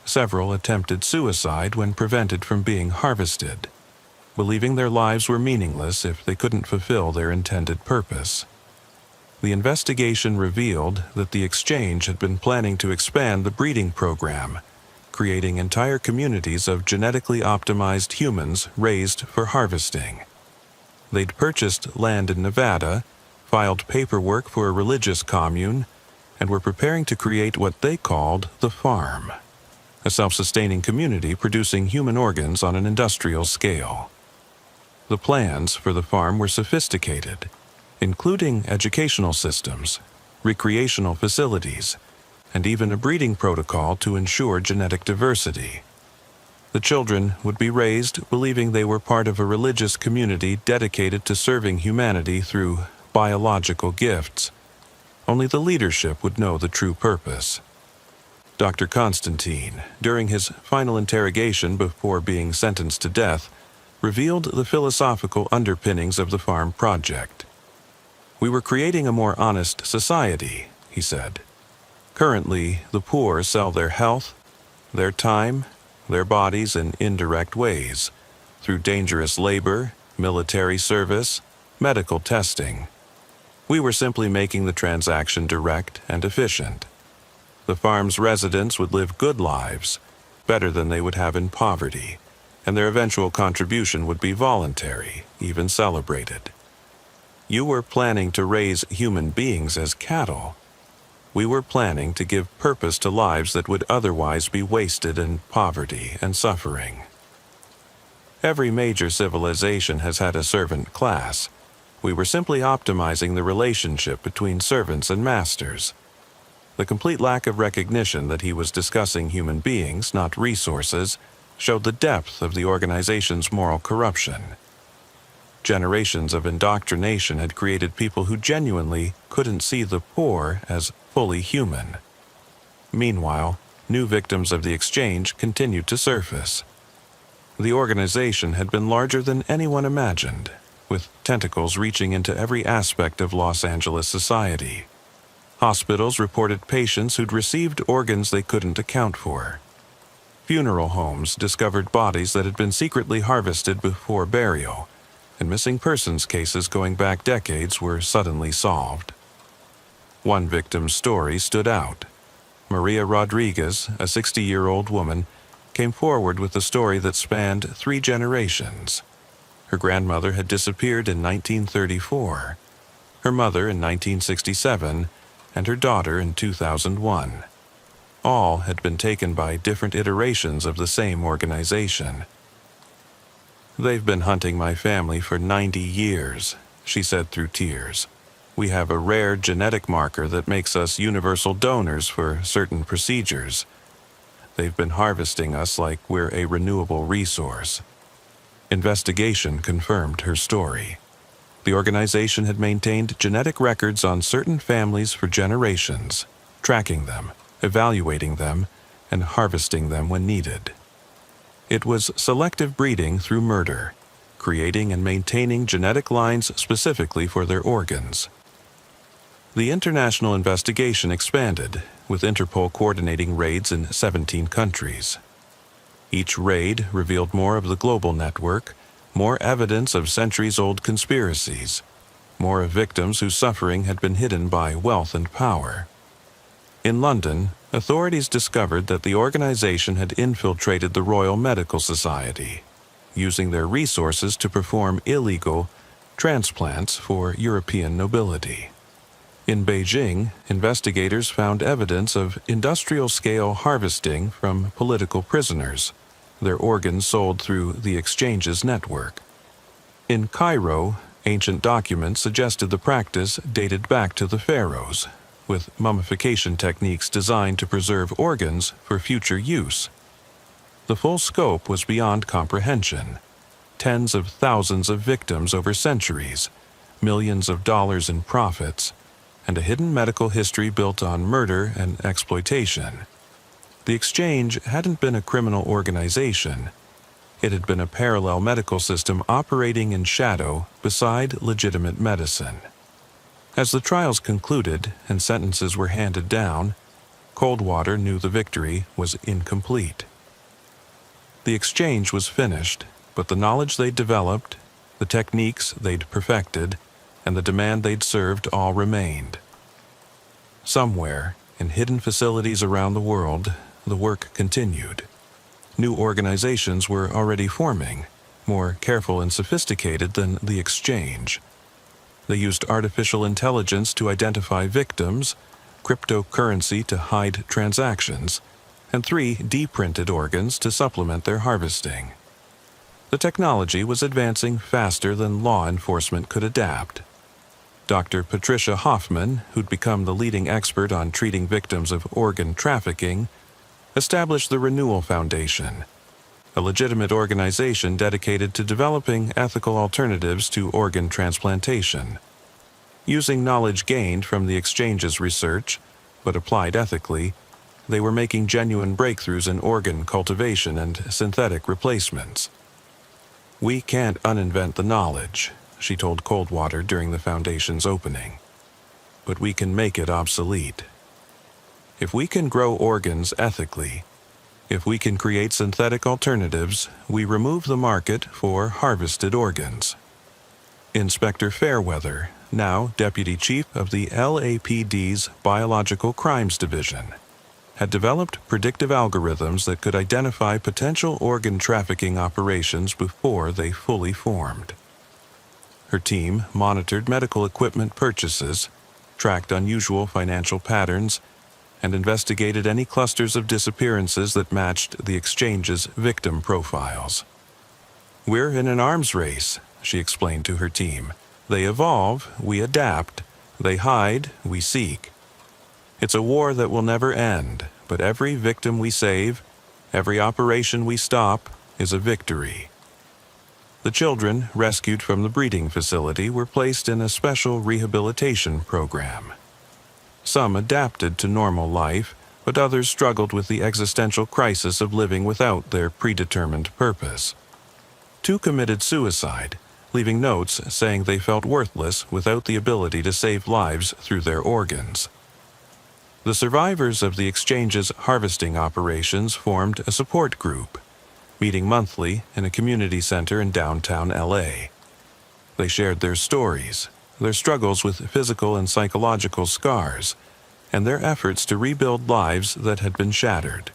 [SPEAKER 1] Several attempted suicide when prevented from being harvested, believing their lives were meaningless if they couldn't fulfill their intended purpose. The investigation revealed that the exchange had been planning to expand the breeding program, creating entire communities of genetically optimized humans raised for harvesting. They'd purchased land in Nevada, filed paperwork for a religious commune, and were preparing to create what they called the farm, a self-sustaining community producing human organs on an industrial scale. The plans for the farm were sophisticated, including educational systems, recreational facilities, and even a breeding protocol to ensure genetic diversity. The children would be raised believing they were part of a religious community dedicated to serving humanity through biological gifts. Only the leadership would know the true purpose. Dr. Constantine, during his final interrogation before being sentenced to death, revealed the philosophical underpinnings of the farm project. "We were creating a more honest society," he said. "Currently, the poor sell their health, their time, their bodies in indirect ways, through dangerous labor, military service, medical testing. We were simply making the transaction direct and efficient. The farm's residents would live good lives, better than they would have in poverty, and their eventual contribution would be voluntary, even celebrated. You were planning to raise human beings as cattle. We were planning to give purpose to lives that would otherwise be wasted in poverty and suffering. Every major civilization has had a servant class. We were simply optimizing the relationship between servants and masters." The complete lack of recognition that he was discussing human beings, not resources, showed the depth of the organization's moral corruption. Generations of indoctrination had created people who genuinely couldn't see the poor as fully human. Meanwhile, new victims of the exchange continued to surface. The organization had been larger than anyone imagined, with tentacles reaching into every aspect of Los Angeles society. Hospitals reported patients who'd received organs they couldn't account for. Funeral homes discovered bodies that had been secretly harvested before burial, and missing persons cases going back decades were suddenly solved. One victim's story stood out. Maria Rodriguez, a 60-year-old woman, came forward with a story that spanned 3 generations. Her grandmother had disappeared in 1934, her mother in 1967, and her daughter in 2001. All had been taken by different iterations of the same organization. "They've been hunting my family for 90 years, she said through tears. "We have a rare genetic marker that makes us universal donors for certain procedures. They've been harvesting us like we're a renewable resource." Investigation confirmed her story. The organization had maintained genetic records on certain families for generations, tracking them, evaluating them, and harvesting them when needed. It was selective breeding through murder, creating and maintaining genetic lines specifically for their organs. The international investigation expanded, with Interpol coordinating raids in 17 countries. Each raid revealed more of the global network, more evidence of centuries-old conspiracies, more of victims whose suffering had been hidden by wealth and power. In London, authorities discovered that the organization had infiltrated the Royal Medical Society, using their resources to perform illegal transplants for European nobility. In Beijing, investigators found evidence of industrial-scale harvesting from political prisoners, their organs sold through the exchange's network. In Cairo, ancient documents suggested the practice dated back to the pharaohs, with mummification techniques designed to preserve organs for future use. The full scope was beyond comprehension. Tens of thousands of victims over centuries, millions of dollars in profits, and a hidden medical history built on murder and exploitation. The exchange hadn't been a criminal organization. It had been a parallel medical system operating in shadow beside legitimate medicine. As the trials concluded and sentences were handed down, Coldwater knew the victory was incomplete. The exchange was finished, but the knowledge they'd developed, the techniques they'd perfected, and the demand they'd served all remained. Somewhere, in hidden facilities around the world, the work continued. New organizations were already forming, more careful and sophisticated than the exchange. They used artificial intelligence to identify victims, cryptocurrency to hide transactions, and 3D printed organs to supplement their harvesting. The technology was advancing faster than law enforcement could adapt. Dr. Patricia Hoffman, who'd become the leading expert on treating victims of organ trafficking, established the Renewal Foundation, a legitimate organization dedicated to developing ethical alternatives to organ transplantation. Using knowledge gained from the exchange's research, but applied ethically, they were making genuine breakthroughs in organ cultivation and synthetic replacements. "We can't uninvent the knowledge," she told Coldwater during the foundation's opening, "but we can make it obsolete. If we can grow organs ethically, if we can create synthetic alternatives, we remove the market for harvested organs." Inspector Fairweather, now Deputy Chief of the LAPD's Biological Crimes Division, had developed predictive algorithms that could identify potential organ trafficking operations before they fully formed. Her team monitored medical equipment purchases, tracked unusual financial patterns, and investigated any clusters of disappearances that matched the exchange's victim profiles. "We're in an arms race," she explained to her team. "They evolve, we adapt. They hide, we seek. It's a war that will never end, but every victim we save, every operation we stop, is a victory." The children rescued from the breeding facility were placed in a special rehabilitation program. Some adapted to normal life, but others struggled with the existential crisis of living without their predetermined purpose. 2 committed suicide, leaving notes saying they felt worthless without the ability to save lives through their organs. The survivors of the exchange's harvesting operations formed a support group, meeting monthly in a community center in downtown LA. They shared their stories, their struggles with physical and psychological scars, and their efforts to rebuild lives that had been shattered.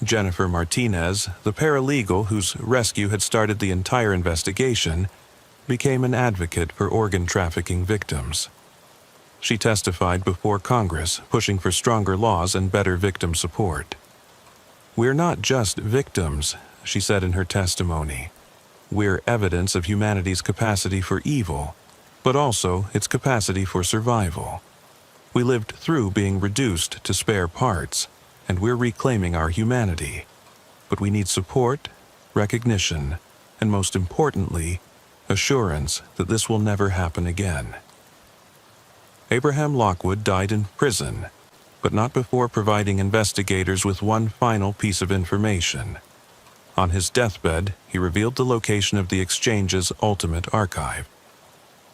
[SPEAKER 1] Jennifer Martinez, the paralegal whose rescue had started the entire investigation, became an advocate for organ trafficking victims. She testified before Congress, pushing for stronger laws and better victim support. "We're not just victims," she said in her testimony. "We're evidence of humanity's capacity for evil, but also its capacity for survival. We lived through being reduced to spare parts, and we're reclaiming our humanity. But we need support, recognition, and most importantly, assurance that this will never happen again." Abraham Lockwood died in prison, but not before providing investigators with one final piece of information. On his deathbed, he revealed the location of the exchange's ultimate archive,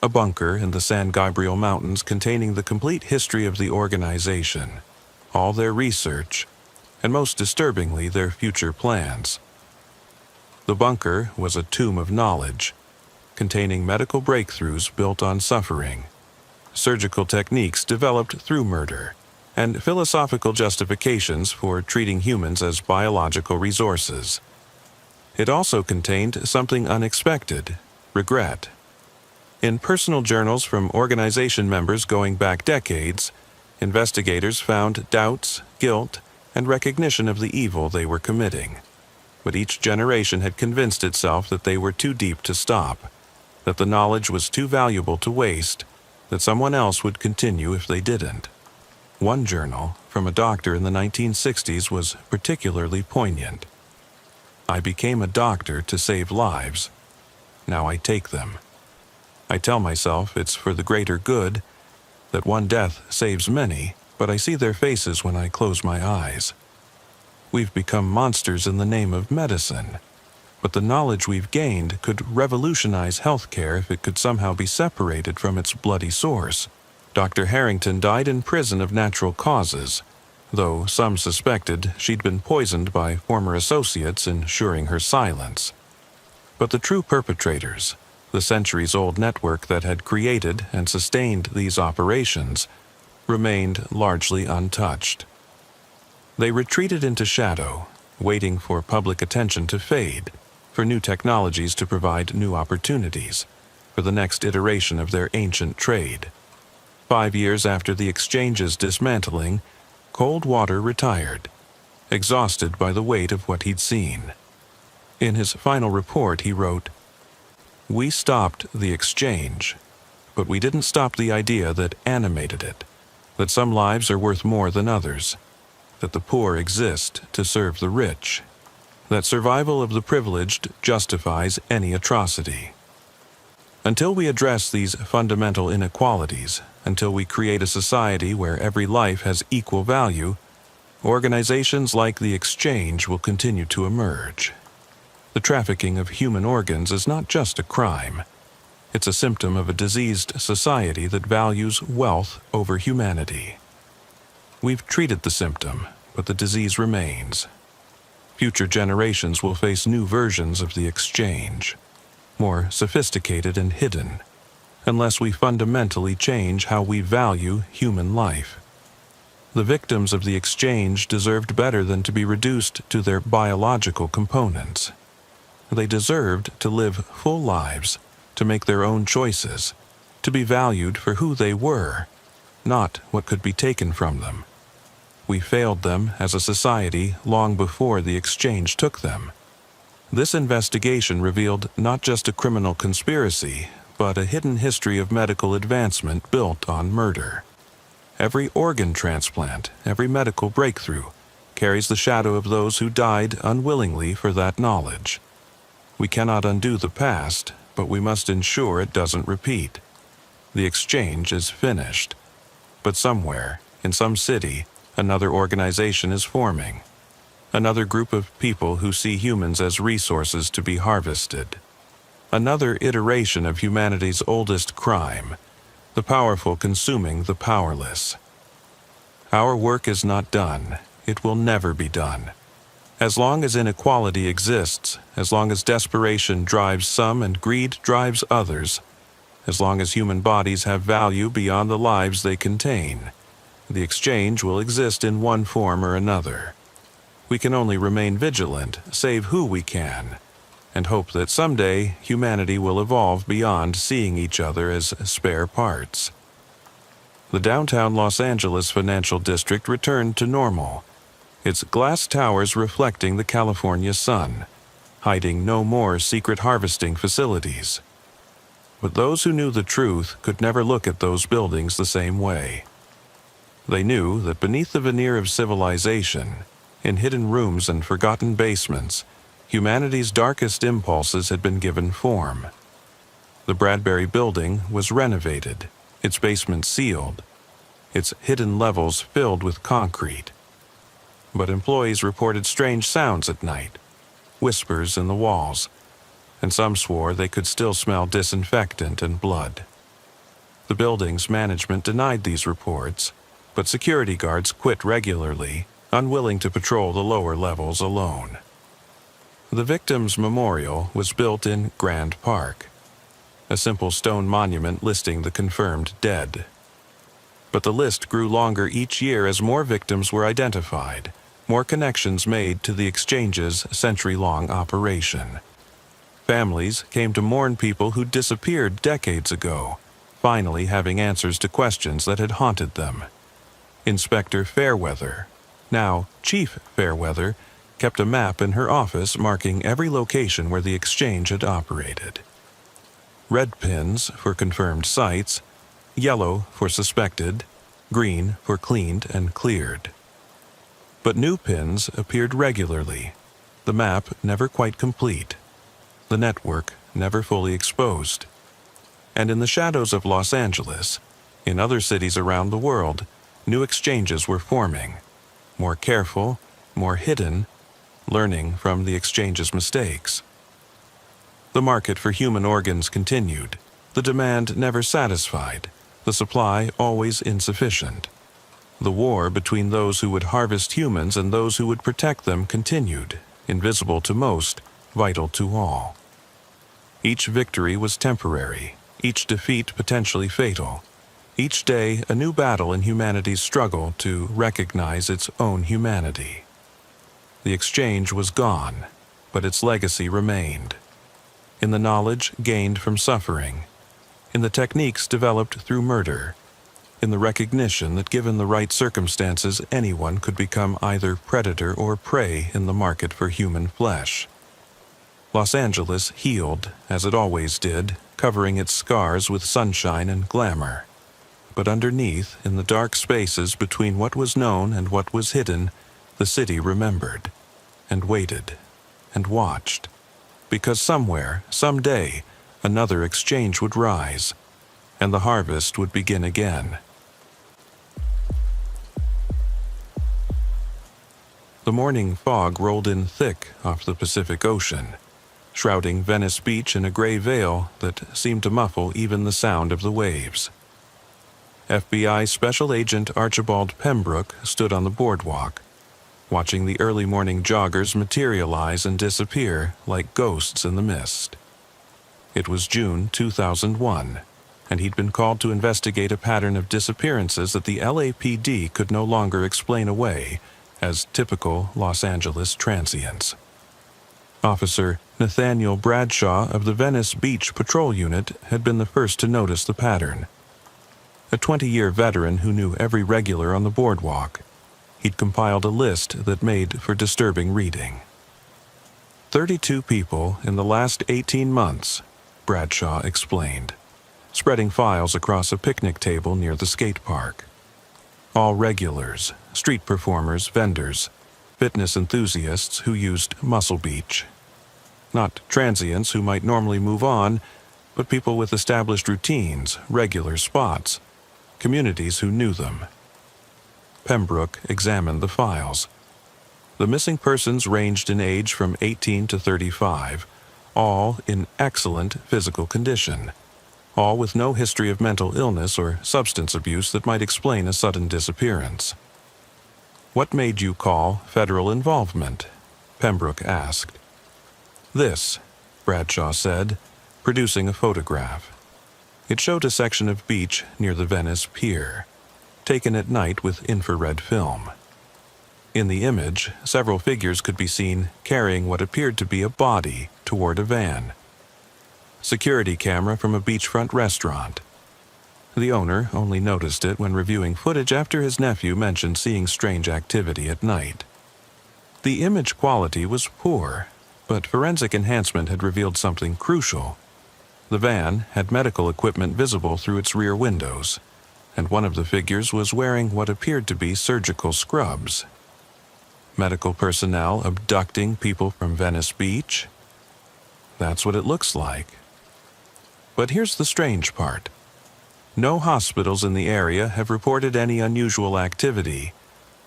[SPEAKER 1] a bunker in the San Gabriel Mountains containing the complete history of the organization, all their research, and most disturbingly, their future plans. The bunker was a tomb of knowledge, containing medical breakthroughs built on suffering, surgical techniques developed through murder, and philosophical justifications for treating humans as biological resources. It also contained something unexpected: regret. In personal journals from organization members going back decades, investigators found doubts, guilt, and recognition of the evil they were committing. But each generation had convinced itself that they were too deep to stop, that the knowledge was too valuable to waste, that someone else would continue if they didn't. One journal, from a doctor in the 1960s, was particularly poignant. "I became a doctor to save lives. Now I take them. I tell myself it's for the greater good, that one death saves many, but I see their faces when I close my eyes. We've become monsters in the name of medicine, but the knowledge we've gained could revolutionize healthcare if it could somehow be separated from its bloody source." Dr. Harrington died in prison of natural causes, though some suspected she'd been poisoned by former associates ensuring her silence. But the true perpetrators, the centuries-old network that had created and sustained these operations, remained largely untouched. They retreated into shadow, waiting for public attention to fade, for new technologies to provide new opportunities, for the next iteration of their ancient trade. 5 years after the exchange's dismantling, Coldwater retired, exhausted by the weight of what he'd seen. In his final report, he wrote, "We stopped the exchange, but we didn't stop the idea that animated it, that some lives are worth more than others, that the poor exist to serve the rich, that survival of the privileged justifies any atrocity. Until we address these fundamental inequalities, until we create a society where every life has equal value, organizations like the exchange will continue to emerge. The trafficking of human organs is not just a crime. It's a symptom of a diseased society that values wealth over humanity. We've treated the symptom, but the disease remains. Future generations will face new versions of the exchange, more sophisticated and hidden, unless we fundamentally change how we value human life. The victims of the exchange deserved better than to be reduced to their biological components. They deserved to live full lives, to make their own choices, to be valued for who they were, not what could be taken from them. We failed them as a society long before the exchange took them. This investigation revealed not just a criminal conspiracy, but a hidden history of medical advancement built on murder. Every organ transplant, every medical breakthrough, carries the shadow of those who died unwillingly for that knowledge. We cannot undo the past, but we must ensure it doesn't repeat. The exchange is finished, but somewhere, in some city, another organization is forming. Another group of people who see humans as resources to be harvested. Another iteration of humanity's oldest crime, the powerful consuming the powerless. Our work is not done. It will never be done. As long as inequality exists, as long as desperation drives some and greed drives others, as long as human bodies have value beyond the lives they contain, the exchange will exist in one form or another. We can only remain vigilant, save who we can, and hope that someday humanity will evolve beyond seeing each other as spare parts. The downtown Los Angeles financial district returned to normal, its glass towers reflecting the California sun, hiding no more secret harvesting facilities. But those who knew the truth could never look at those buildings the same way. They knew that beneath the veneer of civilization, in hidden rooms and forgotten basements, humanity's darkest impulses had been given form. The Bradbury Building was renovated, its basement sealed, its hidden levels filled with concrete. But employees reported strange sounds at night, whispers in the walls, and some swore they could still smell disinfectant and blood. The building's management denied these reports, but security guards quit regularly, unwilling to patrol the lower levels alone. The victims' memorial was built in Grand Park, a simple stone monument listing the confirmed dead. But the list grew longer each year as more victims were identified, more connections made to the exchange's century-long operation. Families came to mourn people who disappeared decades ago, finally having answers to questions that had haunted them. Inspector Fairweather, now Chief Fairweather, kept a map in her office marking every location where the exchange had operated. Red pins for confirmed sites, yellow for suspected, green for cleaned and cleared. But new pins appeared regularly, the map never quite complete, the network never fully exposed. And in the shadows of Los Angeles, in other cities around the world, new exchanges were forming, more careful, more hidden, learning from the exchange's mistakes. The market for human organs continued, the demand never satisfied, the supply always insufficient. The war between those who would harvest humans and those who would protect them continued, invisible to most, vital to all. Each victory was temporary, each defeat potentially fatal. Each day a new battle in humanity's struggle to recognize its own humanity. The exchange was gone, but its legacy remained. In the knowledge gained from suffering, in the techniques developed through murder, in the recognition that given the right circumstances anyone could become either predator or prey in the market for human flesh. Los Angeles healed, as it always did, covering its scars with sunshine and glamour. But underneath, in the dark spaces between what was known and what was hidden, the city remembered, and waited, and watched, because somewhere, someday, another exchange would rise, and the harvest would begin again. The morning fog rolled in thick off the Pacific Ocean, shrouding Venice Beach in a gray veil that seemed to muffle even the sound of the waves. FBI Special Agent Archibald Pembroke stood on the boardwalk, watching the early morning joggers materialize and disappear like ghosts in the mist. It was June 2001, and he'd been called to investigate a pattern of disappearances that the LAPD could no longer explain away as typical Los Angeles transients. Officer Nathaniel Bradshaw of the Venice Beach Patrol Unit had been the first to notice the pattern. A 20-year veteran who knew every regular on the boardwalk, he'd compiled a list that made for disturbing reading. 32 people in the last 18 months, Bradshaw explained, spreading files across a picnic table near the skate park. All regulars, street performers, vendors, fitness enthusiasts who used Muscle Beach. Not transients who might normally move on, but people with established routines, regular spots, communities who knew them. Pembroke examined the files. The missing persons ranged in age from 18 to 35, all in excellent physical condition, all with no history of mental illness or substance abuse that might explain a sudden disappearance. "What made you call federal involvement?" Pembroke asked. "This," Bradshaw said, producing a photograph. It showed a section of beach near the Venice Pier, taken at night with infrared film. In the image, several figures could be seen carrying what appeared to be a body toward a van. Security camera from a beachfront restaurant. The owner only noticed it when reviewing footage after his nephew mentioned seeing strange activity at night. The image quality was poor, but forensic enhancement had revealed something crucial. The van had medical equipment visible through its rear windows, and one of the figures was wearing what appeared to be surgical scrubs. Medical personnel abducting people from Venice Beach? That's what it looks like. But here's the strange part. No hospitals in the area have reported any unusual activity.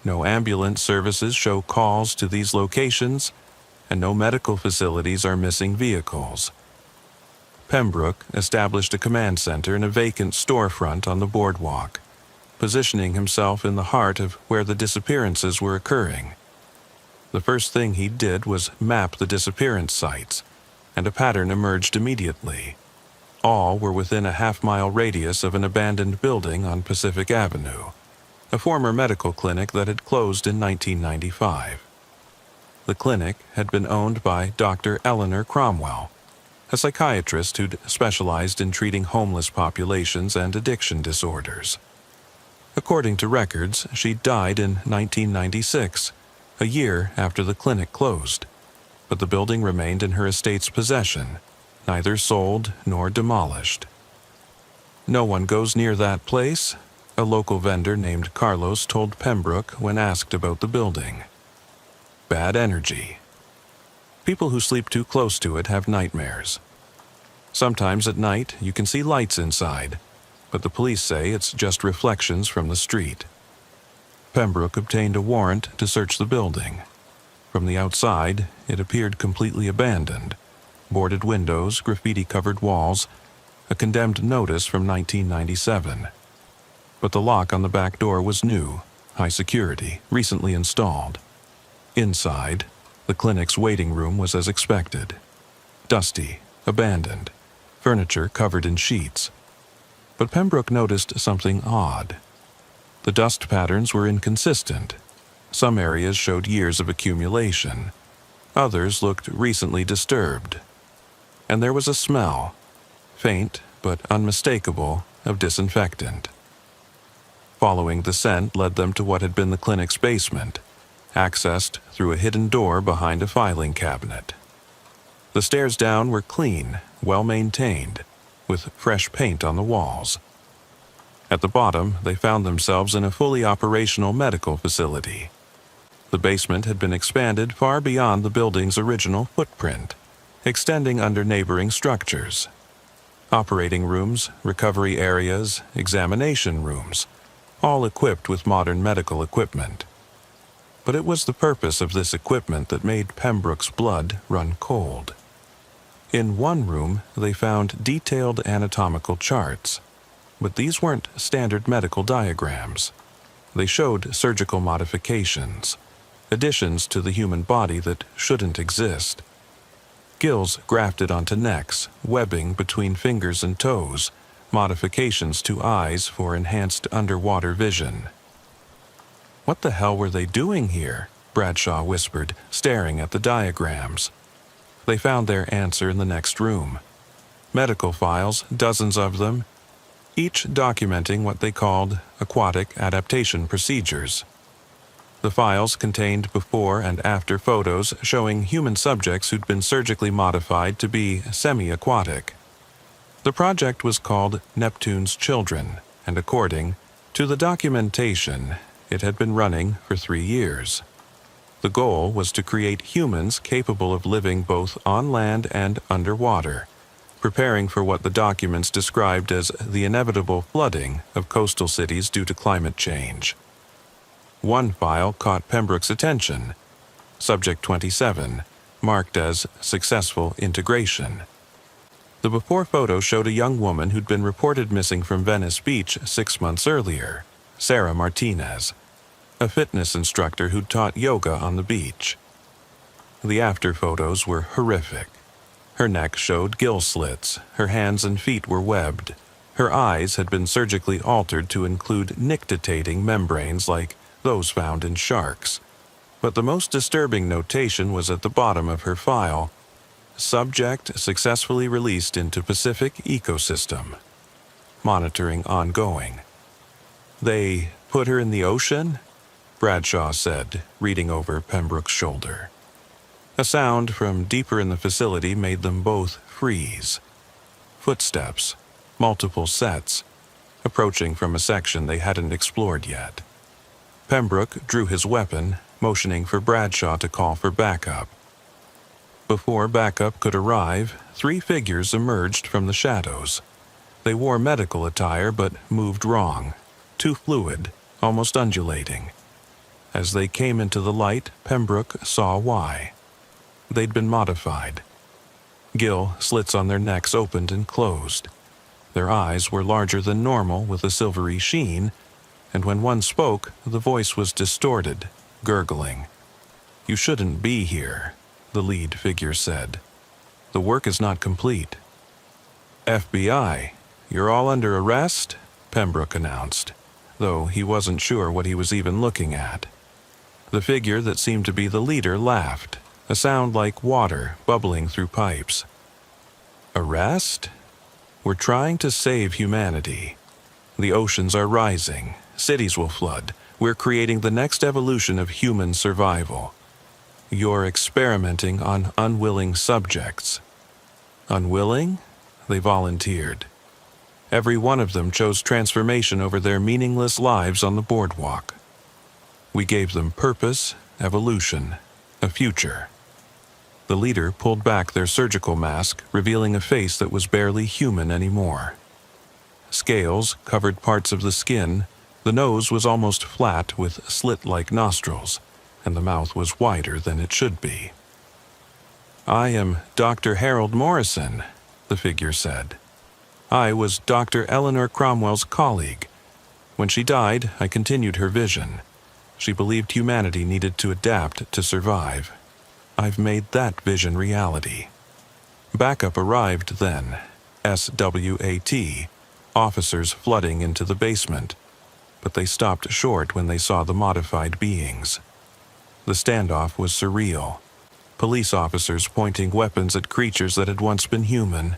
[SPEAKER 1] No ambulance services show calls to these locations, and no medical facilities are missing vehicles. Pembroke established a command center in a vacant storefront on the boardwalk, positioning himself in the heart of where the disappearances were occurring. The first thing he did was map the disappearance sites, and a pattern emerged immediately. All were within a half-mile radius of an abandoned building on Pacific Avenue, a former medical clinic that had closed in 1995. The clinic had been owned by Dr. Eleanor Cromwell, a psychiatrist who'd specialized in treating homeless populations and addiction disorders. According to records, she died in 1996, a year after the clinic closed, but the building remained in her estate's possession, neither sold nor demolished. "No one goes near that place," a local vendor named Carlos told Pembroke when asked about the building. Bad energy. People who sleep too close to it have nightmares. Sometimes at night you can see lights inside, but the police say it's just reflections from the street. Pembroke obtained a warrant to search the building. From the outside, it appeared completely abandoned. Boarded windows, graffiti-covered walls, a condemned notice from 1997. But the lock on the back door was new, high security, recently installed. Inside, the clinic's waiting room was as expected. Dusty, abandoned, furniture covered in sheets. But Pembroke noticed something odd. The dust patterns were inconsistent. Some areas showed years of accumulation. Others looked recently disturbed. And there was a smell, faint but unmistakable, of disinfectant. Following the scent led them to what had been the clinic's basement, accessed through a hidden door behind a filing cabinet. The stairs down were clean, well-maintained, with fresh paint on the walls. At the bottom, they found themselves in a fully operational medical facility. The basement had been expanded far beyond the building's original footprint, extending under neighboring structures. Operating rooms, recovery areas, examination rooms, all equipped with modern medical equipment. But it was the purpose of this equipment that made Pembroke's blood run cold. In one room, they found detailed anatomical charts, but these weren't standard medical diagrams. They showed surgical modifications, additions to the human body that shouldn't exist. Gills grafted onto necks, webbing between fingers and toes, modifications to eyes for enhanced underwater vision. "What the hell were they doing here?" Bradshaw whispered, staring at the diagrams. They found their answer in the next room. Medical files, dozens of them, each documenting what they called aquatic adaptation procedures. The files contained before and after photos showing human subjects who'd been surgically modified to be semi-aquatic. The project was called Neptune's Children, and according to the documentation, it had been running for 3 years. The goal was to create humans capable of living both on land and underwater, preparing for what the documents described as the inevitable flooding of coastal cities due to climate change. One file caught Pembroke's attention, Subject 27, marked as Successful Integration. The before photo showed a young woman who'd been reported missing from Venice Beach 6 months earlier, Sarah Martinez, a fitness instructor who'd taught yoga on the beach. The after photos were horrific. Her neck showed gill slits, her hands and feet were webbed, her eyes had been surgically altered to include nictitating membranes like those found in sharks. But the most disturbing notation was at the bottom of her file, Subject successfully released into Pacific ecosystem. Monitoring ongoing. "They put her in the ocean?" Bradshaw said, reading over Pembroke's shoulder. A sound from deeper in the facility made them both freeze. Footsteps, multiple sets, approaching from a section they hadn't explored yet. Pembroke drew his weapon, motioning for Bradshaw to call for backup. Before backup could arrive, 3 figures emerged from the shadows. They wore medical attire but moved wrong, too fluid, almost undulating. As they came into the light, Pembroke saw why. They'd been modified. Gill slits on their necks opened and closed. Their eyes were larger than normal with a silvery sheen, and when one spoke, the voice was distorted, gurgling. You shouldn't be here, the lead figure said. The work is not complete. FBI, you're all under arrest, Pembroke announced, though he wasn't sure what he was even looking at. The figure that seemed to be the leader laughed, a sound like water bubbling through pipes. Arrest? We're trying to save humanity. The oceans are rising, cities will flood. We're creating the next evolution of human survival. You're experimenting on unwilling subjects. Unwilling? They volunteered. Every one of them chose transformation over their meaningless lives on the boardwalk. We gave them purpose, evolution, a future. The leader pulled back their surgical mask, revealing a face that was barely human anymore. Scales covered parts of the skin, the nose was almost flat with slit-like nostrils, and the mouth was wider than it should be. I am Dr. Harold Morrison, the figure said. I was Dr. Eleanor Cromwell's colleague. When she died, I continued her vision. She believed humanity needed to adapt to survive. I've made that vision reality. Backup arrived then, SWAT, officers flooding into the basement, but they stopped short when they saw the modified beings. The standoff was surreal. Police officers pointing weapons at creatures that had once been human,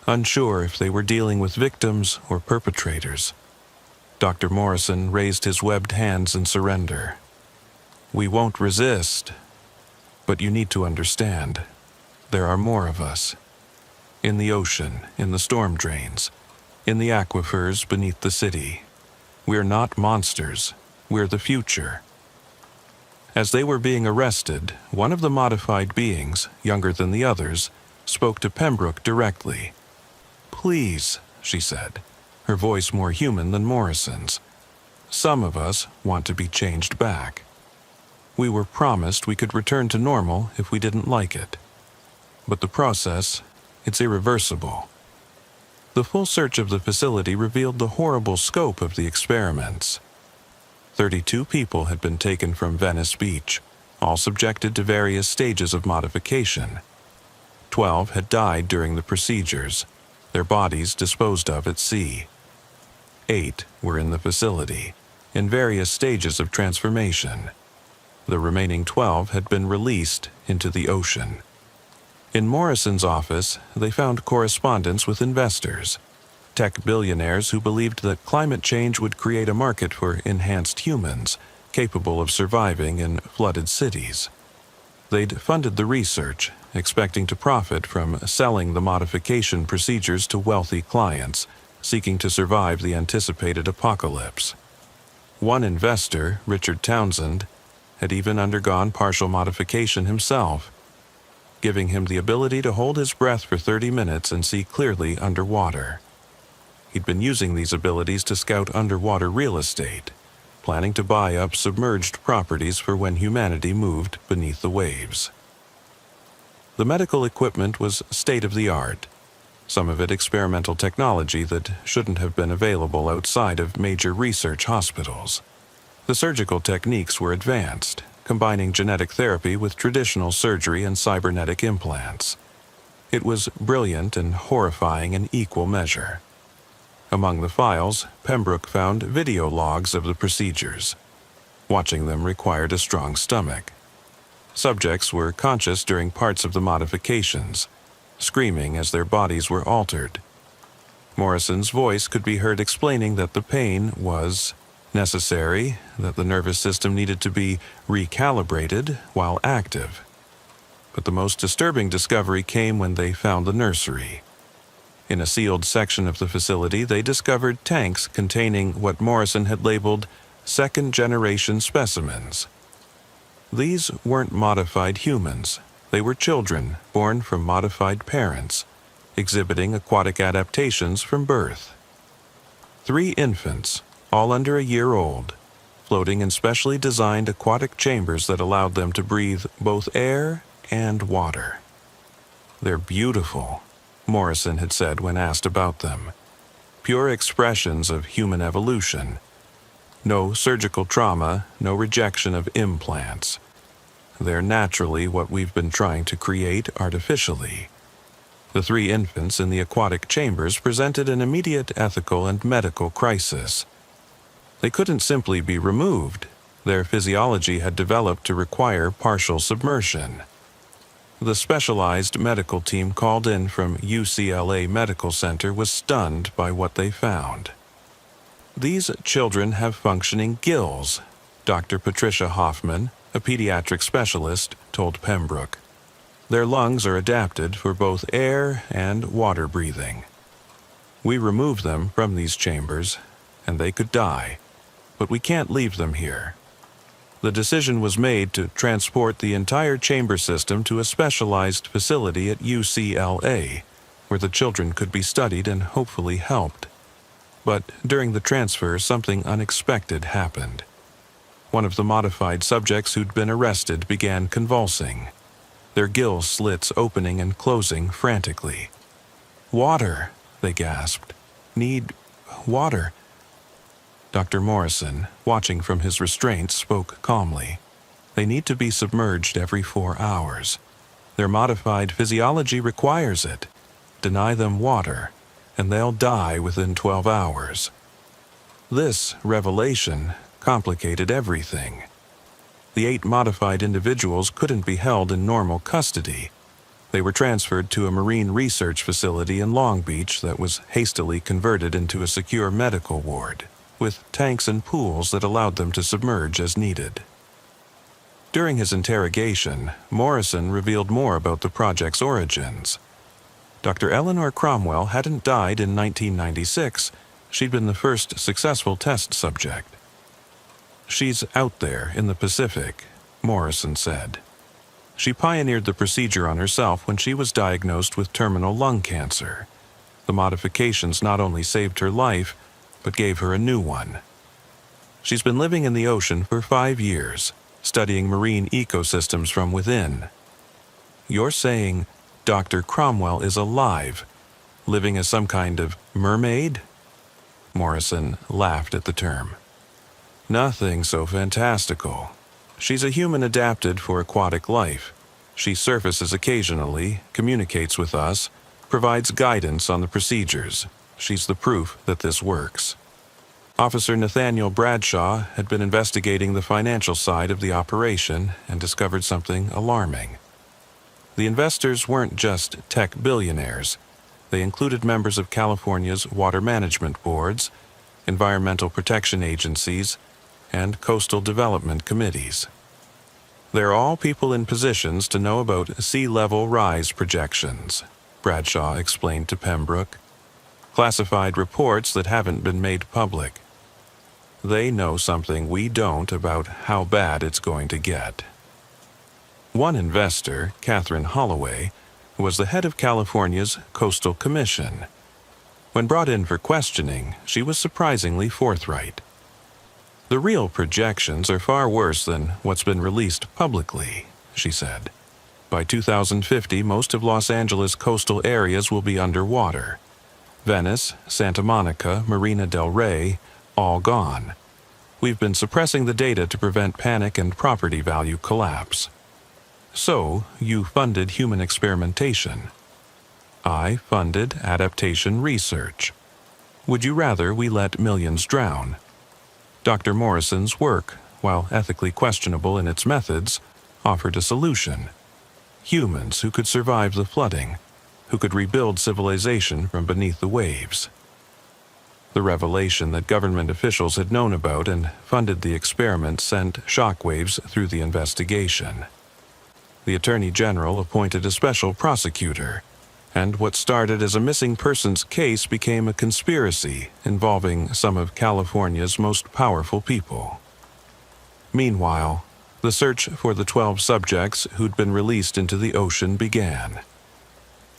[SPEAKER 1] unsure if they were dealing with victims or perpetrators. Dr. Morrison raised his webbed hands in surrender. We won't resist, but you need to understand, there are more of us. In the ocean, in the storm drains, in the aquifers beneath the city. We're not monsters, we're the future. As they were being arrested, one of the modified beings, younger than the others, spoke to Pembroke directly. Please, she said, her voice more human than Morrison's. Some of us want to be changed back. We were promised we could return to normal if we didn't like it. But the process, it's irreversible. The full search of the facility revealed the horrible scope of the experiments. 32 people had been taken from Venice Beach, all subjected to various stages of modification. 12 had died during the procedures, their bodies disposed of at sea. 8 were in the facility, in various stages of transformation. The remaining 12 had been released into the ocean. In Morrison's office, they found correspondence with investors, tech billionaires who believed that climate change would create a market for enhanced humans capable of surviving in flooded cities. They'd funded the research, expecting to profit from selling the modification procedures to wealthy clients seeking to survive the anticipated apocalypse. One investor, Richard Townsend, had even undergone partial modification himself, giving him the ability to hold his breath for 30 minutes and see clearly underwater. He'd been using these abilities to scout underwater real estate, planning to buy up submerged properties for when humanity moved beneath the waves. The medical equipment was state-of-the-art, some of it experimental technology that shouldn't have been available outside of major research hospitals. The surgical techniques were advanced, combining genetic therapy with traditional surgery and cybernetic implants. It was brilliant and horrifying in equal measure. Among the files, Pembroke found video logs of the procedures. Watching them required a strong stomach. Subjects were conscious during parts of the modifications, screaming as their bodies were altered. Morrison's voice could be heard explaining that the pain was necessary, that the nervous system needed to be recalibrated while active. But the most disturbing discovery came when they found the nursery. In a sealed section of the facility, they discovered tanks containing what Morrison had labeled second-generation specimens. These weren't modified humans. They were children born from modified parents, exhibiting aquatic adaptations from birth. 3 infants, all under a year old, floating in specially designed aquatic chambers that allowed them to breathe both air and water. They're beautiful, Morrison had said when asked about them. Pure expressions of human evolution. No surgical trauma, no rejection of implants. they're naturally what we've been trying to create artificially. The 3 infants in the aquatic chambers presented an immediate ethical and medical crisis. They couldn't simply be removed. Their physiology had developed to require partial submersion. The specialized medical team called in from UCLA Medical Center was stunned by what they found. These children have functioning gills, Dr. Patricia Hoffman, a pediatric specialist, told Pembroke. Their lungs are adapted for both air and water breathing. We removed them from these chambers, and they could die, but we can't leave them here. The decision was made to transport the entire chamber system to a specialized facility at UCLA, where the children could be studied and hopefully helped. But during the transfer, something unexpected happened. One of the modified subjects who'd been arrested began convulsing, their gill slits opening and closing frantically. "Water," they gasped. "Need water." Dr. Morrison, watching from his restraint, spoke calmly. "They need to be submerged every 4 hours. Their modified physiology requires it. Deny them water, and they'll die within 12 hours. This revelation complicated everything. The 8 modified individuals couldn't be held in normal custody. They were transferred to a marine research facility in Long Beach that was hastily converted into a secure medical ward, with tanks and pools that allowed them to submerge as needed. During his interrogation, Morrison revealed more about the project's origins. Dr. Eleanor Cromwell hadn't died in 1996. She'd been the first successful test subject. "She's out there in the Pacific," Morrison said. "She pioneered the procedure on herself when she was diagnosed with terminal lung cancer. The modifications not only saved her life, but gave her a new one. She's been living in the ocean for 5 years, studying marine ecosystems from within." "You're saying Dr. Cromwell is alive, living as some kind of mermaid?" Morrison laughed at the term. "Nothing so fantastical. She's a human adapted for aquatic life. She surfaces occasionally, communicates with us, provides guidance on the procedures. She's the proof that this works." Officer Nathaniel Bradshaw had been investigating the financial side of the operation and discovered something alarming. The investors weren't just tech billionaires. They included members of California's water management boards, environmental protection agencies, and coastal development committees. "They're all people in positions to know about sea level rise projections," Bradshaw explained to Pembroke. "Classified reports that haven't been made public. They know something we don't about how bad it's going to get." One investor, Catherine Holloway, was the head of California's Coastal Commission. When brought in for questioning, she was surprisingly forthright. "The real projections are far worse than what's been released publicly," she said. "By 2050, most of Los Angeles' coastal areas will be underwater. Venice, Santa Monica, Marina del Rey, all gone. We've been suppressing the data to prevent panic and property value collapse." "So, you funded human experimentation." "I funded adaptation research. Would you rather we let millions drown?" Dr. Morrison's work, while ethically questionable in its methods, offered a solution. Humans who could survive the flooding, who could rebuild civilization from beneath the waves. The revelation that government officials had known about and funded the experiment sent shockwaves through the investigation. The Attorney General appointed a special prosecutor, and what started as a missing persons case became a conspiracy involving some of California's most powerful people. Meanwhile, the search for the 12 subjects who'd been released into the ocean began.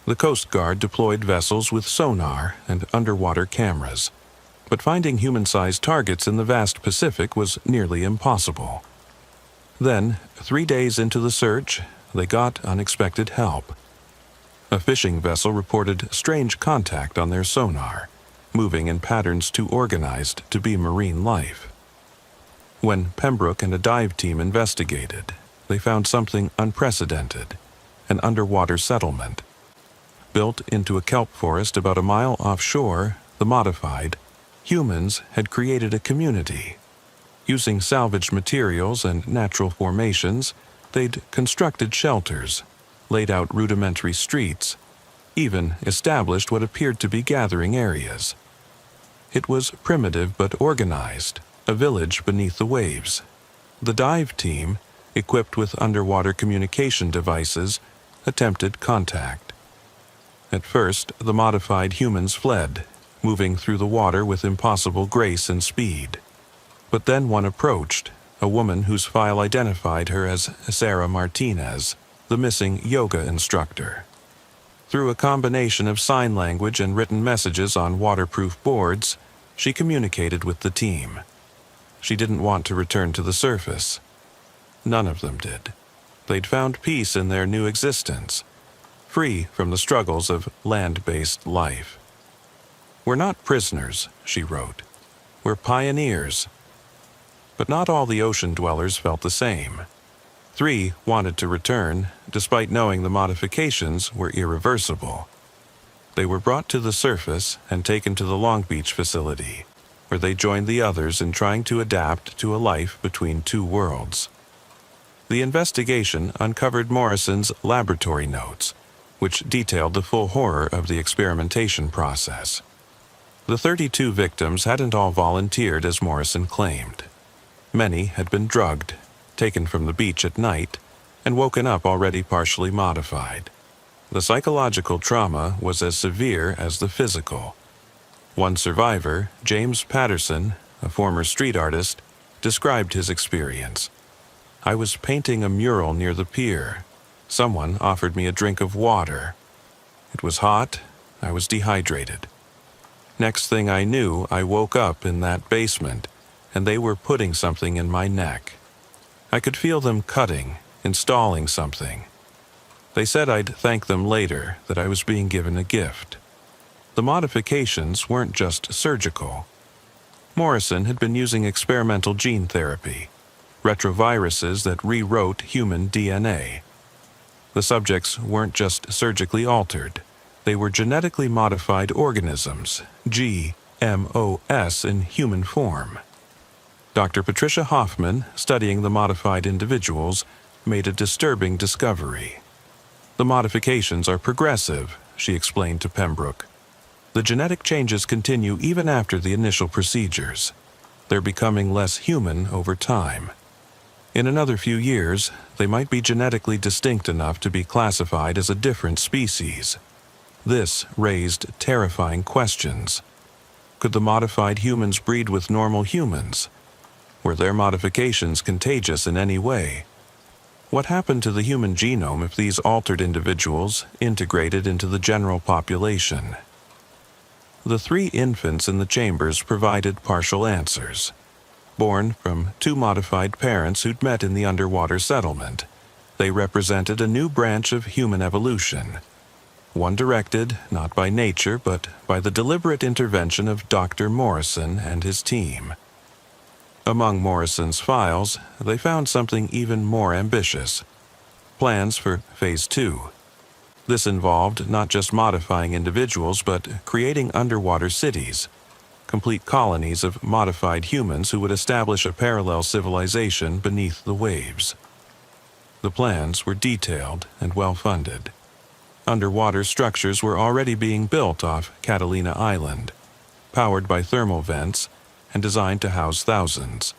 [SPEAKER 1] The Coast Guard deployed vessels with sonar and underwater cameras, but finding human-sized targets in the vast Pacific was nearly impossible. Then, 3 days into the search, they got unexpected help. A fishing vessel reported strange contact on their sonar, moving in patterns too organized to be marine life. When Pembroke and a dive team investigated, they found something unprecedented, an underwater settlement. Built into a kelp forest about a mile offshore, the modified humans had created a community. Using salvaged materials and natural formations, they'd constructed shelters, laid out rudimentary streets, even established what appeared to be gathering areas. It was primitive but organized, a village beneath the waves. The dive team, equipped with underwater communication devices, attempted contact. At first, the modified humans fled, moving through the water with impossible grace and speed. But then one approached, a woman whose file identified her as Sarah Martinez, the missing yoga instructor. Through a combination of sign language and written messages on waterproof boards, she communicated with the team. She didn't want to return to the surface. None of them did. They'd found peace in their new existence, free from the struggles of land-based life. "We're not prisoners," she wrote. "We're pioneers." But not all the ocean dwellers felt the same. 3 wanted to return, despite knowing the modifications were irreversible. They were brought to the surface and taken to the Long Beach facility, where they joined the others in trying to adapt to a life between two worlds. The investigation uncovered Morrison's laboratory notes, which detailed the full horror of the experimentation process. The 32 victims hadn't all volunteered as Morrison claimed. Many had been drugged, taken from the beach at night, and woken up already partially modified. The psychological trauma was as severe as the physical. One survivor, James Patterson, a former street artist, described his experience. "I was painting a mural near the pier. Someone offered me a drink of water. It was hot. I was dehydrated. Next thing I knew, I woke up in that basement, and they were putting something in my neck. I could feel them cutting, installing something. They said I'd thank them later, that I was being given a gift." The modifications weren't just surgical. Morrison had been using experimental gene therapy, retroviruses that rewrote human DNA. The subjects weren't just surgically altered. They were genetically modified organisms, GMOS in human form. Dr. Patricia Hoffman, studying the modified individuals, made a disturbing discovery. "The modifications are progressive," she explained to Pembroke. "The genetic changes continue even after the initial procedures. They're becoming less human over time. In another few years, they might be genetically distinct enough to be classified as a different species." This raised terrifying questions. Could the modified humans breed with normal humans? Were their modifications contagious in any way? What happened to the human genome if these altered individuals integrated into the general population? The 3 infants in the chambers provided partial answers. Born from 2 modified parents who'd met in the underwater settlement, they represented a new branch of human evolution, one directed not by nature but by the deliberate intervention of Dr. Morrison and his team. Among Morrison's files, they found something even more ambitious: plans for Phase 2. This involved not just modifying individuals but creating underwater cities, complete colonies of modified humans who would establish a parallel civilization beneath the waves. The plans were detailed and well-funded. Underwater structures were already being built off Catalina Island, powered by thermal vents and designed to house thousands.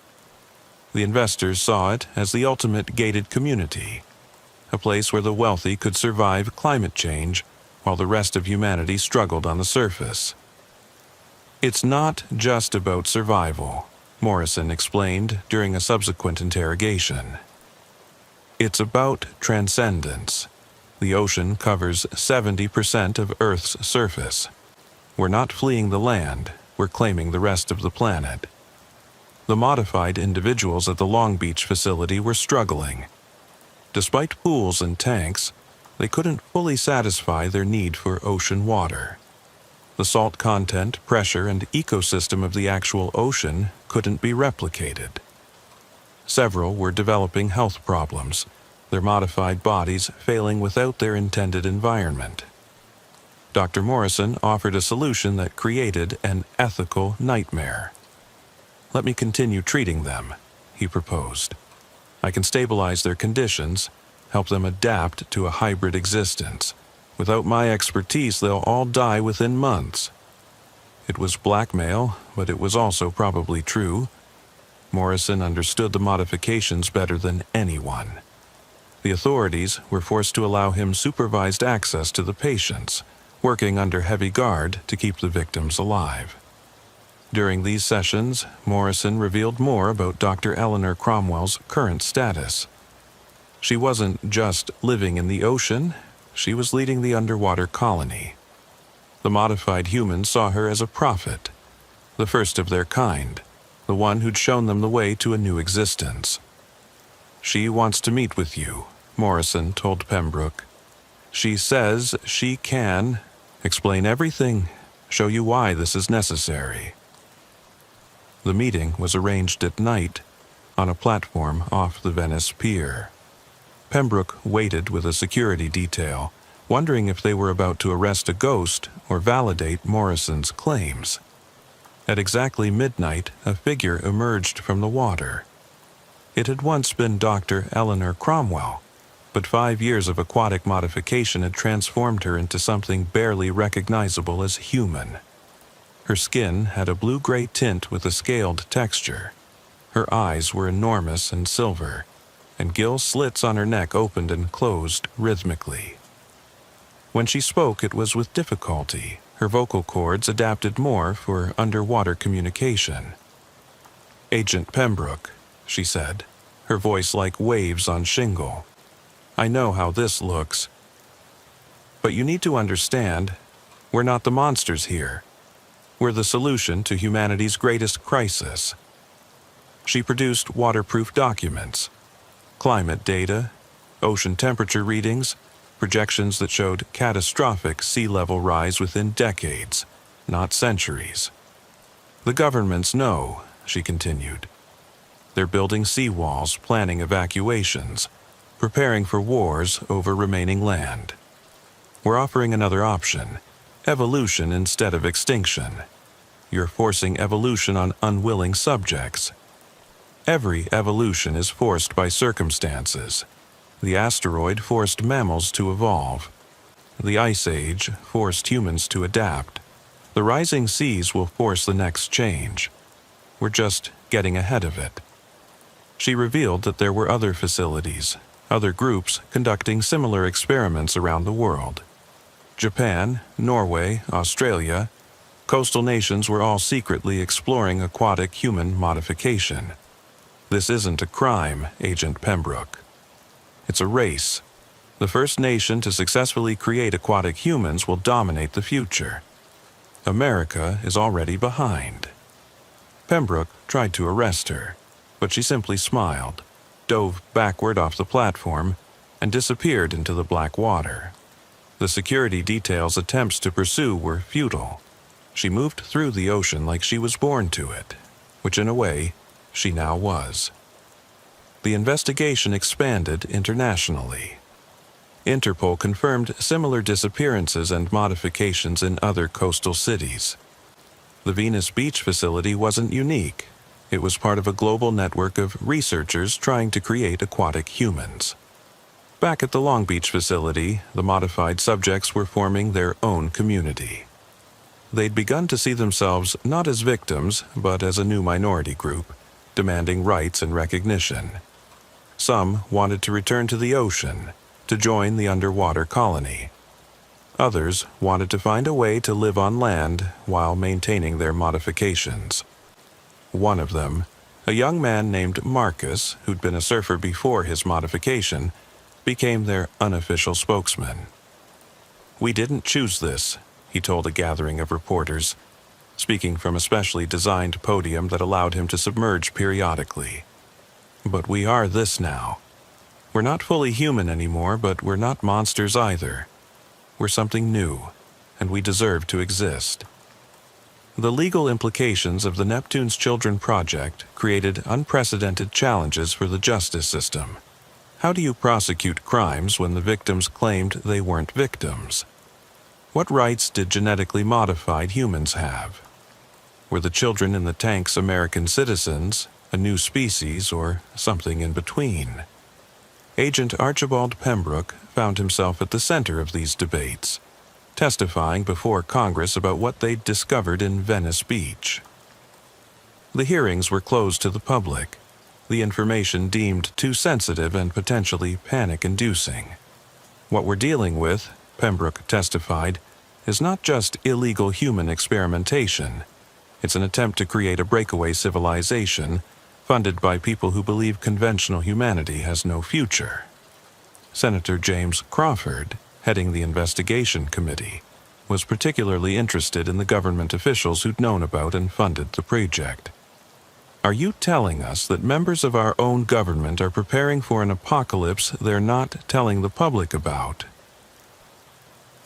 [SPEAKER 1] The investors saw it as the ultimate gated community, a place where the wealthy could survive climate change while the rest of humanity struggled on the surface. "It's not just about survival," Morrison explained during a subsequent interrogation. "It's about transcendence. The ocean covers 70% of Earth's surface. We're not fleeing the land, we're claiming the rest of the planet." The modified individuals at the Long Beach facility were struggling. Despite pools and tanks, they couldn't fully satisfy their need for ocean water. The salt content, pressure, and ecosystem of the actual ocean couldn't be replicated. Several were developing health problems, their modified bodies failing without their intended environment. Dr. Morrison offered a solution that created an ethical nightmare. "Let me continue treating them," he proposed. "I can stabilize their conditions, help them adapt to a hybrid existence. Without my expertise, they'll all die within months." It was blackmail, but it was also probably true. Morrison understood the modifications better than anyone. The authorities were forced to allow him supervised access to the patients, working under heavy guard to keep the victims alive. During these sessions, Morrison revealed more about Dr. Eleanor Cromwell's current status. She wasn't just living in the ocean, she was leading the underwater colony. The modified humans saw her as a prophet, the first of their kind, the one who'd shown them the way to a new existence. "She wants to meet with you," Morrison told Pembroke. "She says she can explain everything, show you why this is necessary." The meeting was arranged at night on a platform off the Venice Pier. Pembroke waited with a security detail, wondering if they were about to arrest a ghost or validate Morrison's claims. At exactly midnight, a figure emerged from the water. It had once been Dr. Eleanor Cromwell, but 5 years of aquatic modification had transformed her into something barely recognizable as human. Her skin had a blue-gray tint with a scaled texture. Her eyes were enormous and silver, and gill slits on her neck opened and closed rhythmically. When she spoke, it was with difficulty. Her vocal cords adapted more for underwater communication. "Agent Pembroke," she said, her voice like waves on shingle. "I know how this looks. But you need to understand, we're not the monsters here. We're the solution to humanity's greatest crisis." She produced waterproof documents, climate data, ocean temperature readings, projections that showed catastrophic sea level rise within decades, not centuries. "The governments know," she continued. "They're building seawalls, planning evacuations, preparing for wars over remaining land. We're offering another option, evolution instead of extinction. You're forcing evolution on unwilling subjects. Every evolution is forced by circumstances. The asteroid forced mammals to evolve. The Ice Age forced humans to adapt. The rising seas will force the next change. We're just getting ahead of it." She revealed that there were other facilities, other groups conducting similar experiments around the world. Japan, Norway, Australia, coastal nations were all secretly exploring aquatic human modification. "This isn't a crime, Agent Pembroke. It's a race. The first nation to successfully create aquatic humans will dominate the future. America is already behind." Pembroke tried to arrest her, but she simply smiled, dove backward off the platform, and disappeared into the black water. The security detail's attempts to pursue were futile. She moved through the ocean like she was born to it, which in a way, she now was. The investigation expanded internationally. Interpol confirmed similar disappearances and modifications in other coastal cities. The Venice Beach facility wasn't unique. It was part of a global network of researchers trying to create aquatic humans. Back at the Long Beach facility, the modified subjects were forming their own community. They'd begun to see themselves not as victims, but as a new minority group, demanding rights and recognition. Some wanted to return to the ocean, to join the underwater colony. Others wanted to find a way to live on land while maintaining their modifications. One of them, a young man named Marcus, who'd been a surfer before his modification, became their unofficial spokesman. "We didn't choose this," he told a gathering of reporters, speaking from a specially designed podium that allowed him to submerge periodically. "But we are this now. We're not fully human anymore, but we're not monsters either. We're something new, and we deserve to exist." The legal implications of the Neptune's Children project created unprecedented challenges for the justice system. How do you prosecute crimes when the victims claimed they weren't victims? What rights did genetically modified humans have? Were the children in the tanks American citizens, a new species, or something in between? Agent Archibald Pembroke found himself at the center of these debates, testifying before Congress about what they'd discovered in Venice Beach. The hearings were closed to the public, the information deemed too sensitive and potentially panic-inducing. What we're dealing with, Pembroke testified, is not just illegal human experimentation. It's an attempt to create a breakaway civilization funded by people who believe conventional humanity has no future. Senator James Crawford, heading the investigation committee, was particularly interested in the government officials who'd known about and funded the project. Are you telling us that members of our own government are preparing for an apocalypse they're not telling the public about?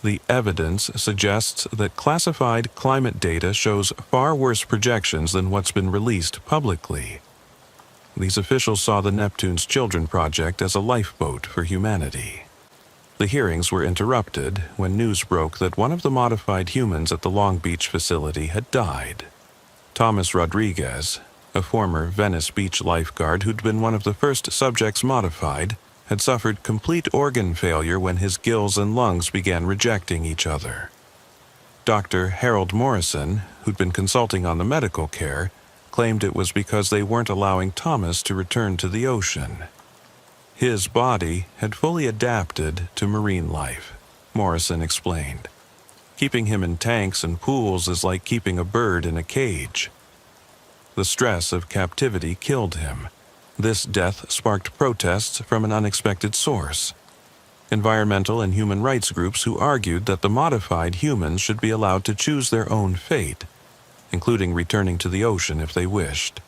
[SPEAKER 1] The evidence suggests that classified climate data shows far worse projections than what's been released publicly. These officials saw the Neptune's Children project as a lifeboat for humanity. The hearings were interrupted when news broke that one of the modified humans at the Long Beach facility had died. Thomas Rodriguez, a former Venice Beach lifeguard who'd been one of the first subjects modified, had suffered complete organ failure when his gills and lungs began rejecting each other. Dr. Harold Morrison, who'd been consulting on the medical care, claimed it was because they weren't allowing Thomas to return to the ocean. His body had fully adapted to marine life, Morrison explained. Keeping him in tanks and pools is like keeping a bird in a cage. The stress of captivity killed him. This death sparked protests from an unexpected source. Environmental and human rights groups who argued that the modified humans should be allowed to choose their own fate, including returning to the ocean if they wished.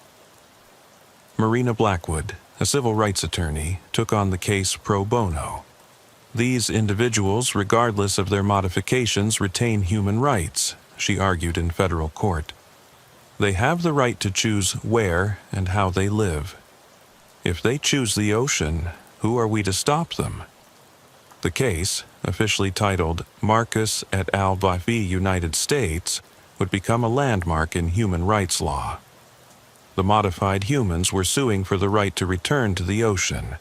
[SPEAKER 1] Marina Blackwood, a civil rights attorney, took on the case pro bono. These individuals, regardless of their modifications, retain human rights, she argued in federal court. They have the right to choose where and how they live. If they choose the ocean, who are we to stop them? The case, officially titled Marcus et al. v. United States, would become a landmark in human rights law. The modified humans were suing for the right to return to the ocean,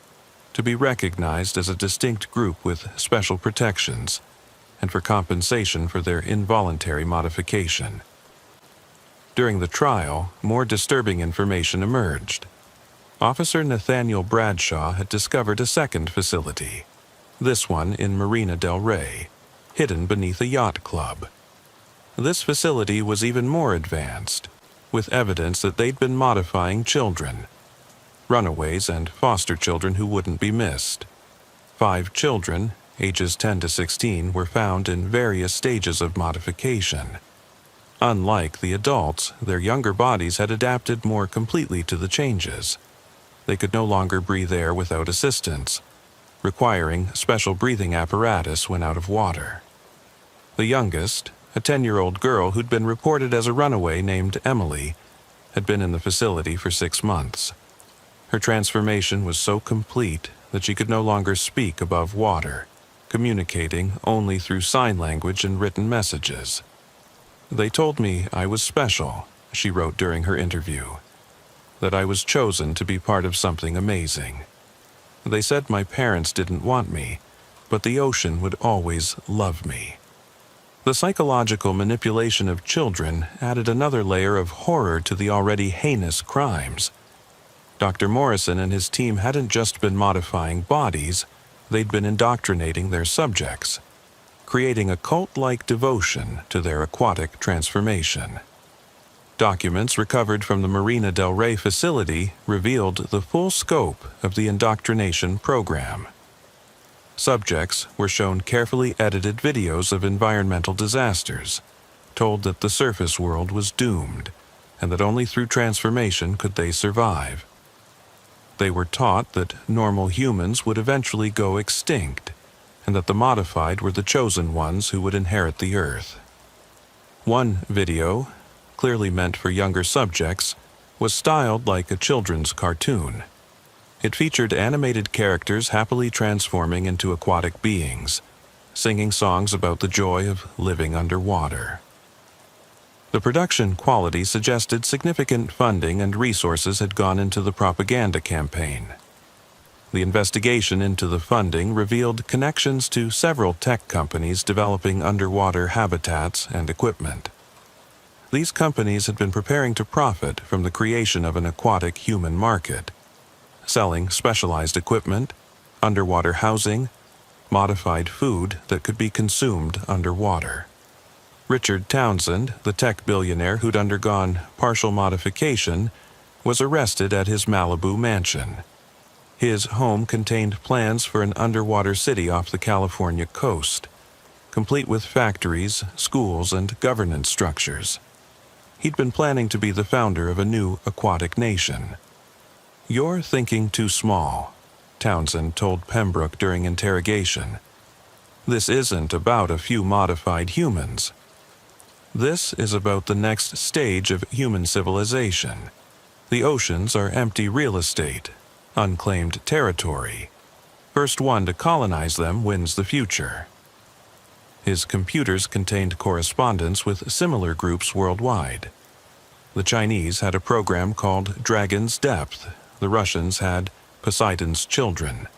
[SPEAKER 1] to be recognized as a distinct group with special protections, and for compensation for their involuntary modification. During the trial, more disturbing information emerged. Officer Nathaniel Bradshaw had discovered a second facility, this one in Marina del Rey, hidden beneath a yacht club. This facility was even more advanced, with evidence that they'd been modifying children, runaways and foster children who wouldn't be missed. 5 children, ages 10 to 16, were found in various stages of modification. Unlike the adults, their younger bodies had adapted more completely to the changes. They could no longer breathe air without assistance, requiring special breathing apparatus when out of water. The youngest, a 10-year-old girl who'd been reported as a runaway named Emily, had been in the facility for 6 months. Her transformation was so complete that she could no longer speak above water, communicating only through sign language and written messages. They told me I was special, she wrote during her interview, that I was chosen to be part of something amazing. They said my parents didn't want me, but the ocean would always love me. The psychological manipulation of children added another layer of horror to the already heinous crimes. Dr. Morrison and his team hadn't just been modifying bodies, they'd been indoctrinating their subjects, creating a cult-like devotion to their aquatic transformation. Documents recovered from the Marina del Rey facility revealed the full scope of the indoctrination program. Subjects were shown carefully edited videos of environmental disasters, told that the surface world was doomed, and that only through transformation could they survive. They were taught that normal humans would eventually go extinct, and that the modified were the chosen ones who would inherit the earth. One video, clearly meant for younger subjects, was styled like a children's cartoon. It featured animated characters happily transforming into aquatic beings, singing songs about the joy of living underwater. The production quality suggested significant funding and resources had gone into the propaganda campaign. The investigation into the funding revealed connections to several tech companies developing underwater habitats and equipment. These companies had been preparing to profit from the creation of an aquatic human market, selling specialized equipment, underwater housing, modified food that could be consumed underwater. Richard Townsend, the tech billionaire who'd undergone partial modification, was arrested at his Malibu mansion. His home contained plans for an underwater city off the California coast, complete with factories, schools, and governance structures. He'd been planning to be the founder of a new aquatic nation. "You're thinking too small," Townsend told Pembroke during interrogation. "This isn't about a few modified humans. This is about the next stage of human civilization. The oceans are empty real estate, unclaimed territory. First one to colonize them wins the future." His computers contained correspondence with similar groups worldwide. The Chinese had a program called Dragon's Depth. The Russians had Poseidon's Children.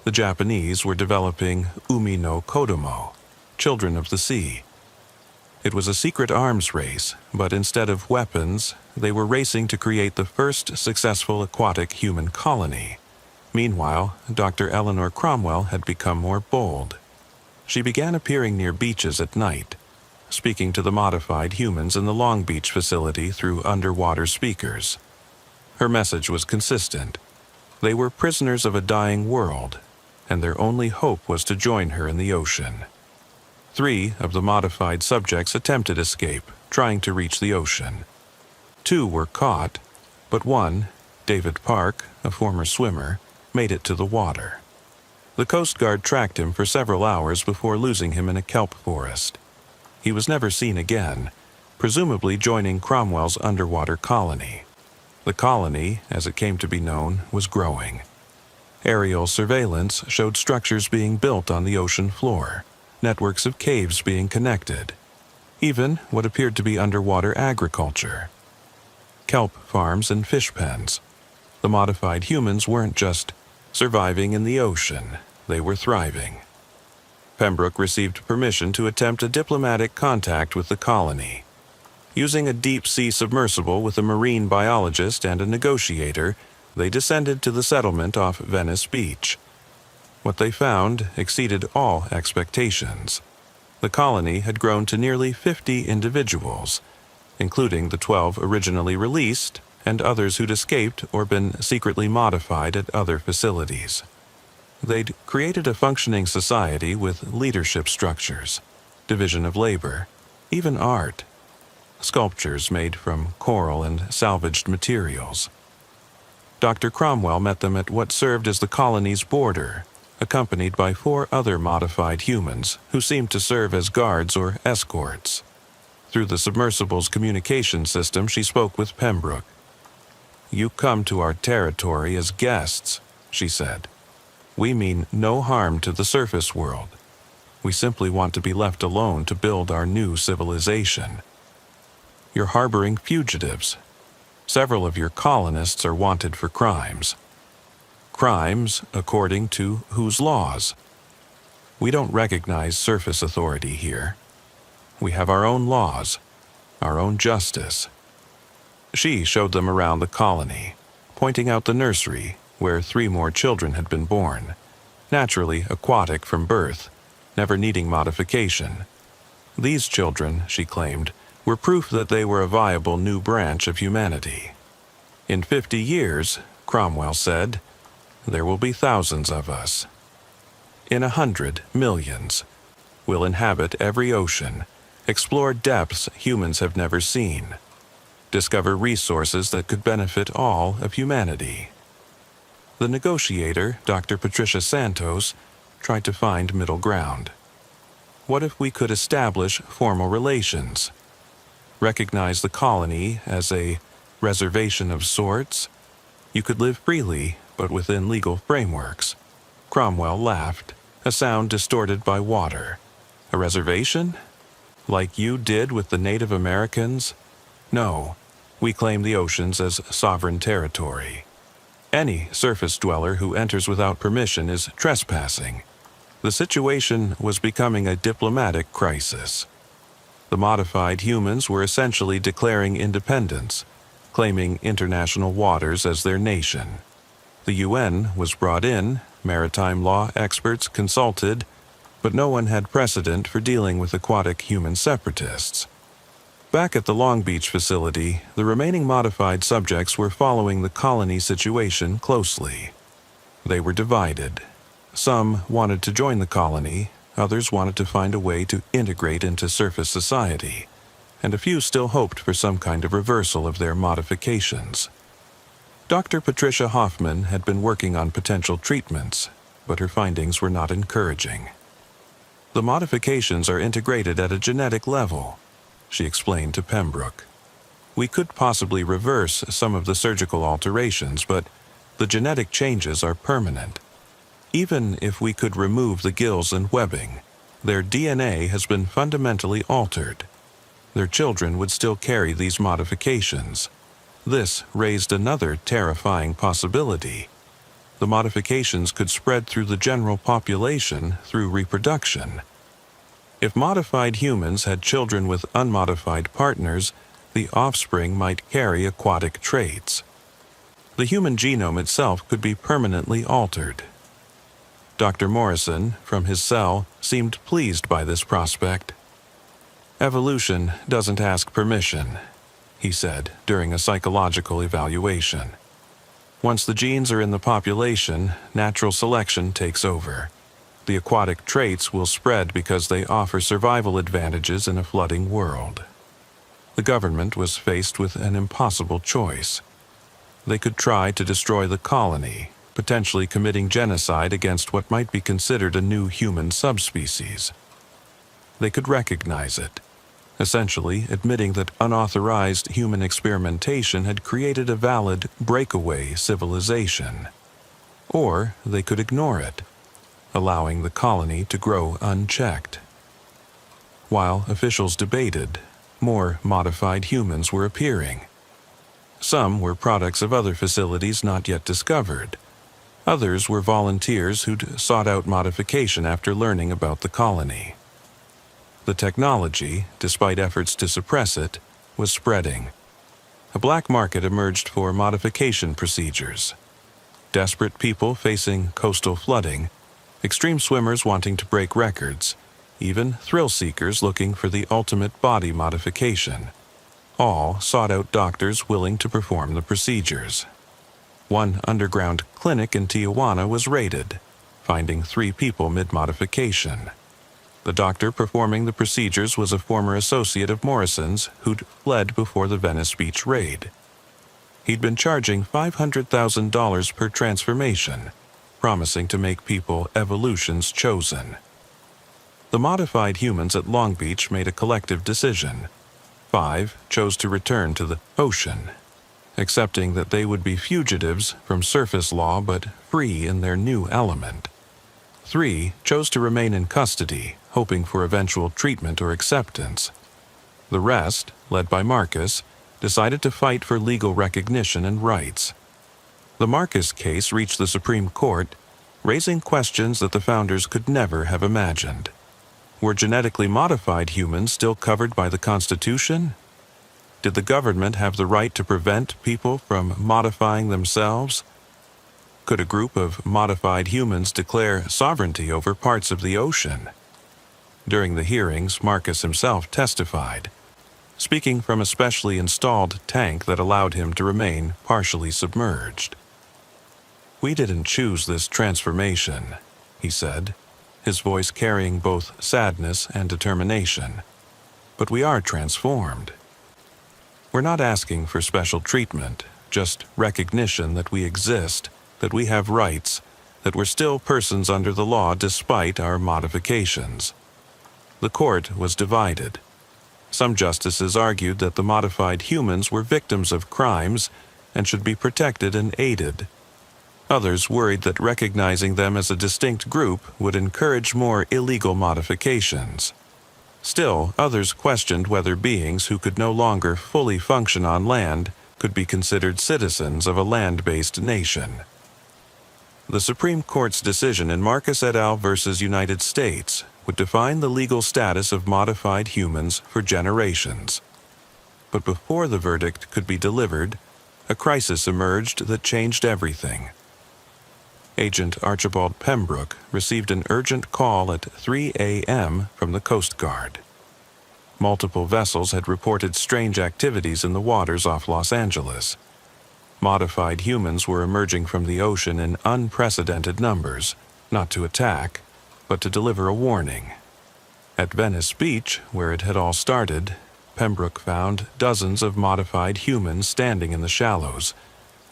[SPEAKER 1] The Japanese were developing Umi no Kodomo, Children of the Sea. It was a secret arms race, but instead of weapons, they were racing to create the first successful aquatic human colony. Meanwhile, Dr. Eleanor Cromwell had become more bold. She began appearing near beaches at night, speaking to the modified humans in the Long Beach facility through underwater speakers. Her message was consistent. They were prisoners of a dying world, and their only hope was to join her in the ocean. 3 of the modified subjects attempted escape, trying to reach the ocean. 2 were caught, but one, David Park, a former swimmer, made it to the water. The Coast Guard tracked him for several hours before losing him in a kelp forest. He was never seen again, presumably joining Cromwell's underwater colony. The colony, as it came to be known, was growing. Aerial surveillance showed structures being built on the ocean floor, networks of caves being connected, even what appeared to be underwater agriculture. Kelp farms and fish pens. The modified humans weren't just surviving in the ocean, they were thriving. Pembroke received permission to attempt a diplomatic contact with the colony. Using a deep-sea submersible with a marine biologist and a negotiator, they descended to the settlement off Venice Beach. What they found exceeded all expectations. The colony had grown to nearly 50 individuals, including the 12 originally released and others who'd escaped or been secretly modified at other facilities. They'd created a functioning society with leadership structures, division of labor, even art, sculptures made from coral and salvaged materials. Dr. Cromwell met them at what served as the colony's border, accompanied by 4 other modified humans who seemed to serve as guards or escorts. Through the submersible's communication system, she spoke with Pembroke. "You come to our territory as guests," she said. "We mean no harm to the surface world. We simply want to be left alone to build our new civilization. You're harboring fugitives. Several of your colonists are wanted for crimes. Crimes according to whose laws? We don't recognize surface authority here. We have our own laws, our own justice." She showed them around the colony, pointing out the nursery where 3 more children had been born, naturally aquatic from birth, never needing modification. These children, she claimed, were proof that they were a viable new branch of humanity. "In 50 years, Cromwell said, there will be thousands of us. In 100 millions, we'll inhabit every ocean, explore depths humans have never seen, discover resources that could benefit all of humanity." The negotiator, Dr. Patricia Santos, tried to find middle ground. What if we could establish formal relations? Recognize the colony as a reservation of sorts? You could live freely, but within legal frameworks. Cromwell laughed, a sound distorted by water. A reservation? Like you did with the Native Americans? No, we claim the oceans as sovereign territory. Any surface dweller who enters without permission is trespassing. The situation was becoming a diplomatic crisis. The modified humans were essentially declaring independence, claiming international waters as their nation. The UN was brought in, maritime law experts consulted, but no one had precedent for dealing with aquatic human separatists. Back at the Long Beach facility, the remaining modified subjects were following the colony situation closely. They were divided. Some wanted to join the colony, others wanted to find a way to integrate into surface society, and a few still hoped for some kind of reversal of their modifications. Dr. Patricia Hoffman had been working on potential treatments, but her findings were not encouraging. The modifications are integrated at a genetic level, she explained to Pembroke. We could possibly reverse some of the surgical alterations, but the genetic changes are permanent. Even if we could remove the gills and webbing, their DNA has been fundamentally altered. Their children would still carry these modifications. This raised another terrifying possibility. The modifications could spread through the general population through reproduction. If modified humans had children with unmodified partners, the offspring might carry aquatic traits. The human genome itself could be permanently altered. Dr. Morrison, from his cell, seemed pleased by this prospect. Evolution doesn't ask permission, he said during a psychological evaluation. Once the genes are in the population, natural selection takes over. The aquatic traits will spread because they offer survival advantages in a flooding world. The government was faced with an impossible choice. They could try to destroy the colony, potentially committing genocide against what might be considered a new human subspecies. They could recognize it, essentially admitting that unauthorized human experimentation had created a valid breakaway civilization. Or they could ignore it, allowing the colony to grow unchecked. While officials debated, more modified humans were appearing. Some were products of other facilities not yet discovered. Others were volunteers who'd sought out modification after learning about the colony. The technology, despite efforts to suppress it, was spreading. A black market emerged for modification procedures. Desperate people facing coastal flooding, extreme swimmers wanting to break records, even thrill seekers looking for the ultimate body modification. All sought out doctors willing to perform the procedures. One underground clinic in Tijuana was raided, finding 3 people mid-modification. The doctor performing the procedures was a former associate of Morrison's who'd fled before the Venice Beach raid. He'd been charging $500,000 per transformation, promising to make people evolution's chosen. The modified humans at Long Beach made a collective decision. 5 chose to return to the ocean, accepting that they would be fugitives from surface law but free in their new element. 3 chose to remain in custody, hoping for eventual treatment or acceptance. The rest, led by Marcus, decided to fight for legal recognition and rights. The Marcus case reached the Supreme Court, raising questions that the founders could never have imagined. Were genetically modified humans still covered by the Constitution? Did the government have the right to prevent people from modifying themselves? Could a group of modified humans declare sovereignty over parts of the ocean? During the hearings, Marcus himself testified, speaking from a specially installed tank that allowed him to remain partially submerged. "We didn't choose this transformation," he said, his voice carrying both sadness and determination. "But we are transformed. We're not asking for special treatment, just recognition that we exist, that we have rights, that we're still persons under the law despite our modifications." The court was divided. Some justices argued that the modified humans were victims of crimes and should be protected and aided. Others worried that recognizing them as a distinct group would encourage more illegal modifications. Still, others questioned whether beings who could no longer fully function on land could be considered citizens of a land-based nation. The Supreme Court's decision in Marcus et al. Versus United States would define the legal status of modified humans for generations. But before the verdict could be delivered, a crisis emerged that changed everything. Agent Archibald Pembroke received an urgent call at 3 a.m. from the Coast Guard. Multiple vessels had reported strange activities in the waters off Los Angeles. Modified humans were emerging from the ocean in unprecedented numbers, not to attack, but to deliver a warning. At Venice Beach, where it had all started, Pembroke found dozens of modified humans standing in the shallows,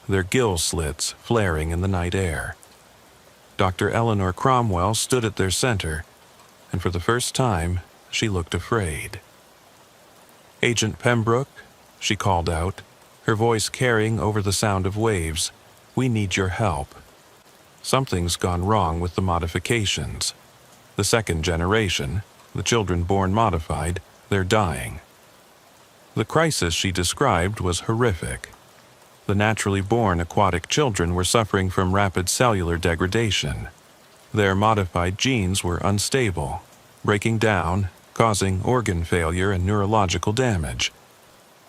[SPEAKER 1] their gill slits flaring in the night air. Dr. Eleanor Cromwell stood at their center, and for the first time, she looked afraid. "Agent Pembroke," she called out, her voice carrying over the sound of waves, "we need your help. Something's gone wrong with the modifications. The second generation, the children born modified, they're dying." The crisis she described was horrific. The naturally born aquatic children were suffering from rapid cellular degradation. Their modified genes were unstable, breaking down, causing organ failure and neurological damage.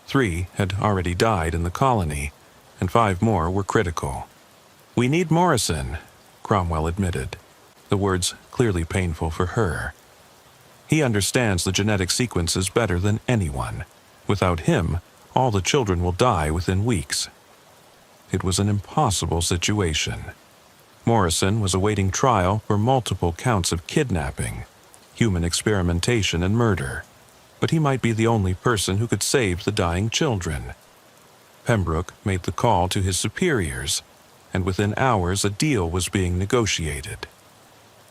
[SPEAKER 1] 3 had already died in the colony, and 5 more were critical. "We need Morrison," Cromwell admitted, the words clearly painful for her. "He understands the genetic sequences better than anyone. Without him, all the children will die within weeks." It was an impossible situation. Morrison was awaiting trial for multiple counts of kidnapping, human experimentation, and murder, but he might be the only person who could save the dying children. Pembroke made the call to his superiors, and within hours a deal was being negotiated.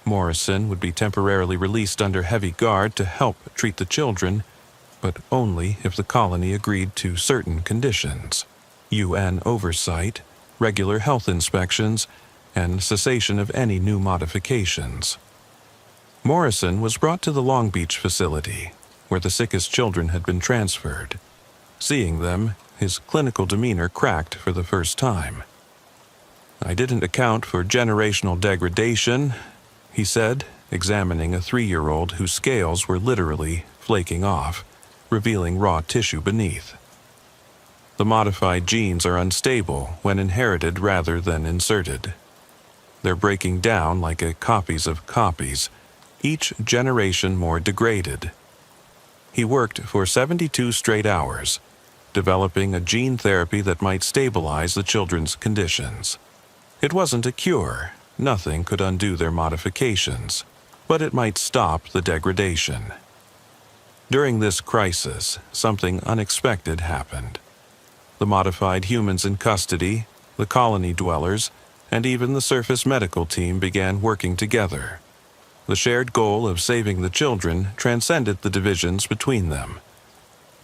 [SPEAKER 1] Morrison would be temporarily released under heavy guard to help treat the children, but only if the colony agreed to certain conditions: UN oversight, regular health inspections, and cessation of any new modifications. Morrison was brought to the Long Beach facility, where the sickest children had been transferred. Seeing them, his clinical demeanor cracked for the first time. "I didn't account for generational degradation," he said, examining a 3-year-old whose scales were literally flaking off, revealing raw tissue beneath. "The modified genes are unstable when inherited rather than inserted. They're breaking down like copies of copies, each generation more degraded." He worked for 72 straight hours, developing a gene therapy that might stabilize the children's conditions. It wasn't a cure, nothing could undo their modifications, but it might stop the degradation. During this crisis, something unexpected happened. The modified humans in custody, the colony dwellers, and even the surface medical team began working together. The shared goal of saving the children transcended the divisions between them.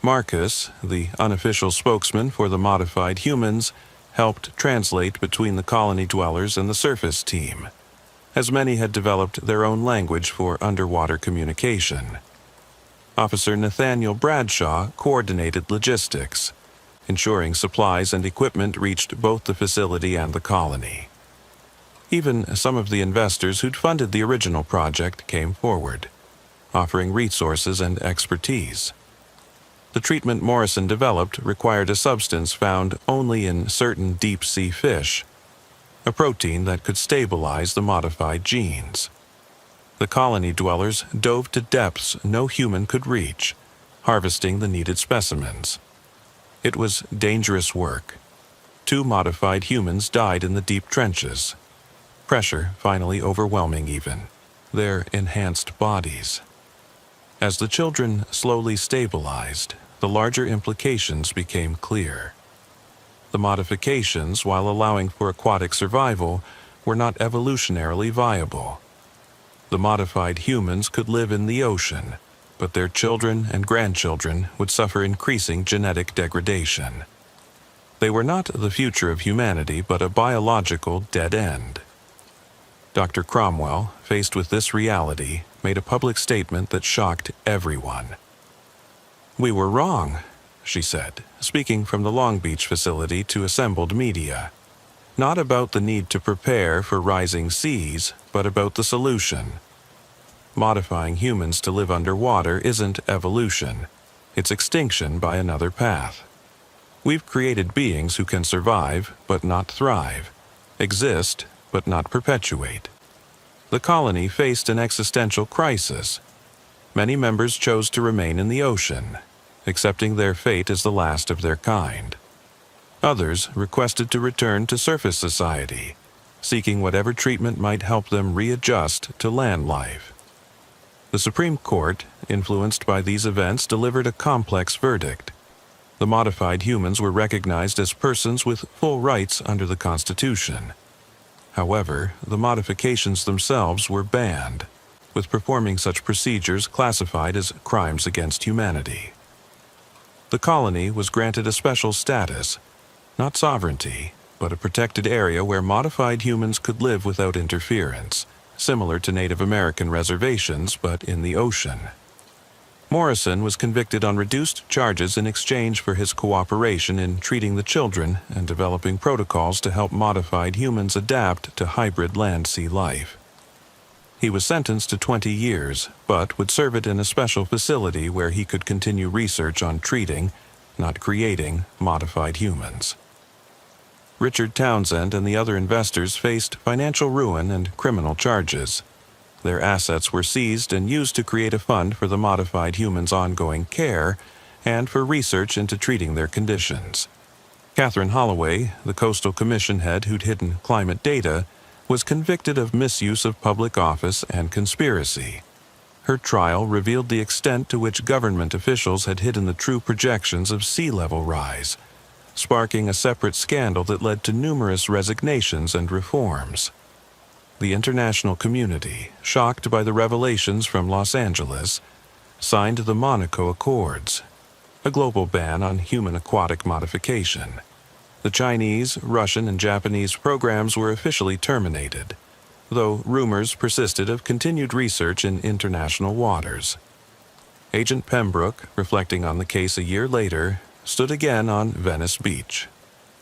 [SPEAKER 1] Marcus, the unofficial spokesman for the modified humans, helped translate between the colony dwellers and the surface team, as many had developed their own language for underwater communication. Officer Nathaniel Bradshaw coordinated logistics, ensuring supplies and equipment reached both the facility and the colony. Even some of the investors who'd funded the original project came forward, offering resources and expertise. The treatment Morrison developed required a substance found only in certain deep-sea fish, a protein that could stabilize the modified genes. The colony dwellers dove to depths no human could reach, harvesting the needed specimens. It was dangerous work. 2 modified humans died in the deep trenches, pressure finally overwhelming even their enhanced bodies. As the children slowly stabilized, the larger implications became clear. The modifications, while allowing for aquatic survival, were not evolutionarily viable. The modified humans could live in the ocean, but their children and grandchildren would suffer increasing genetic degradation. They were not the future of humanity, but a biological dead end. Dr. Cromwell, faced with this reality, made a public statement that shocked everyone. "We were wrong," she said, speaking from the Long Beach facility to assembled media. "Not about the need to prepare for rising seas, but about the solution. Modifying humans to live underwater isn't evolution. It's extinction by another path. We've created beings who can survive, but not thrive, exist, but not perpetuate." The colony faced an existential crisis. Many members chose to remain in the ocean, accepting their fate as the last of their kind. Others requested to return to surface society, seeking whatever treatment might help them readjust to land life. The Supreme Court, influenced by these events, delivered a complex verdict. The modified humans were recognized as persons with full rights under the Constitution. However, the modifications themselves were banned, with performing such procedures classified as crimes against humanity. The colony was granted a special status, not sovereignty, but a protected area where modified humans could live without interference, similar to Native American reservations, but in the ocean. Morrison was convicted on reduced charges in exchange for his cooperation in treating the children and developing protocols to help modified humans adapt to hybrid land-sea life. He was sentenced to 20 years, but would serve it in a special facility where he could continue research on treating, not creating, modified humans. Richard Townsend and the other investors faced financial ruin and criminal charges. Their assets were seized and used to create a fund for the modified humans' ongoing care and for research into treating their conditions. Catherine Holloway, the Coastal Commission head who'd hidden climate data, was convicted of misuse of public office and conspiracy. Her trial revealed the extent to which government officials had hidden the true projections of sea level rise, sparking a separate scandal that led to numerous resignations and reforms. The international community, shocked by the revelations from Los Angeles, signed the Monaco Accords, a global ban on human aquatic modification. The Chinese, Russian, and Japanese programs were officially terminated, though rumors persisted of continued research in international waters. Agent Pembroke, reflecting on the case a year later, stood again on Venice Beach.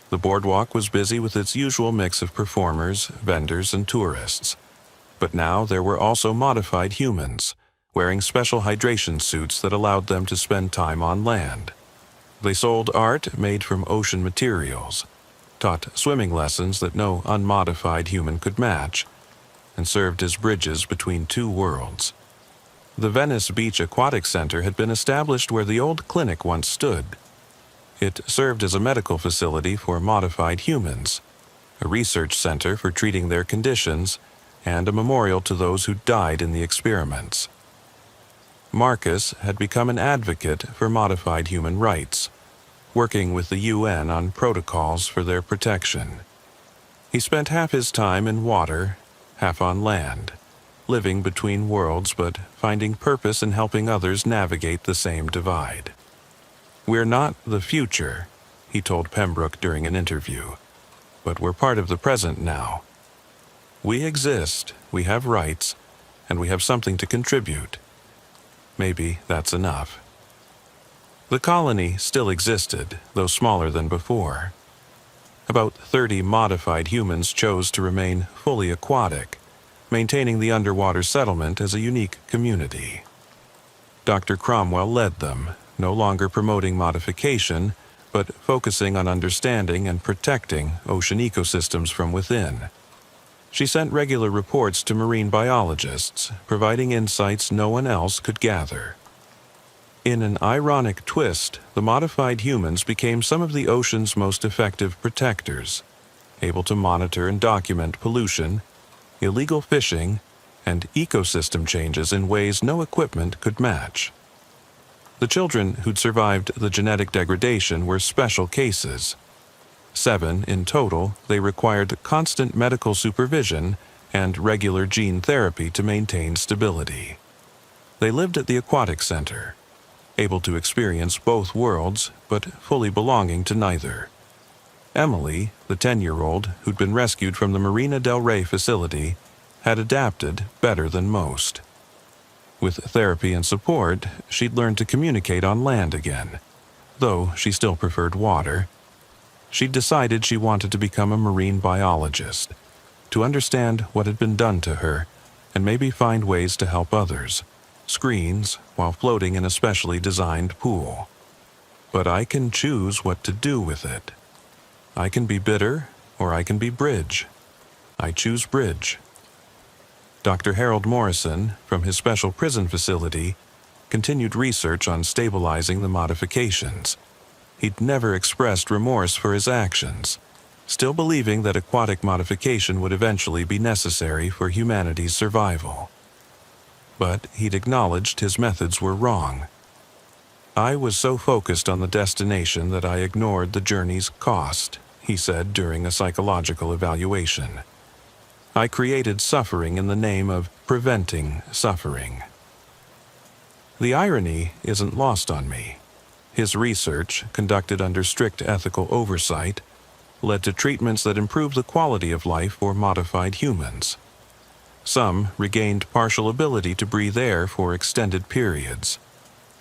[SPEAKER 1] The boardwalk was busy with its usual mix of performers, vendors, and tourists. But now there were also modified humans, wearing special hydration suits that allowed them to spend time on land. They sold art made from ocean materials, taught swimming lessons that no unmodified human could match, and served as bridges between two worlds. The Venice Beach Aquatic Center had been established where the old clinic once stood. It served as a medical facility for modified humans, a research center for treating their conditions, and a memorial to those who died in the experiments. Marcus had become an advocate for modified human rights, working with the UN on protocols for their protection. He spent half his time in water, half on land, living between worlds but finding purpose in helping others navigate the same divide. "We're not the future," he told Pembroke during an interview, "but we're part of the present now. We exist, we have rights, and we have something to contribute. Maybe that's enough." The colony still existed, though smaller than before. About 30 modified humans chose to remain fully aquatic, maintaining the underwater settlement as a unique community. Dr. Cromwell led them, no longer promoting modification, but focusing on understanding and protecting ocean ecosystems from within. She sent regular reports to marine biologists, providing insights no one else could gather. In an ironic twist, the modified humans became some of the ocean's most effective protectors, able to monitor and document pollution, illegal fishing, and ecosystem changes in ways no equipment could match. The children who'd survived the genetic degradation were special cases. 7 in total, they required constant medical supervision and regular gene therapy to maintain stability. They lived at the aquatic center, able to experience both worlds, but fully belonging to neither. Emily, the 10-year-old who'd been rescued from the Marina del Rey facility, had adapted better than most. With therapy and support, she'd learned to communicate on land again, though she still preferred water. She'd decided she wanted to become a marine biologist, to understand what had been done to her, and maybe find ways to help others, screens while floating in a specially designed pool. But I can choose what to do with it. I can be bitter, or I can be bridge. I choose bridge. Dr. Harold Morrison, from his special prison facility, continued research on stabilizing the modifications. He'd never expressed remorse for his actions, still believing that aquatic modification would eventually be necessary for humanity's survival. But he'd acknowledged his methods were wrong. I was so focused on the destination that I ignored the journey's cost, he said during a psychological evaluation. I created suffering in the name of preventing suffering. The irony isn't lost on me. His research, conducted under strict ethical oversight, led to treatments that improved the quality of life for modified humans. Some regained partial ability to breathe air for extended periods.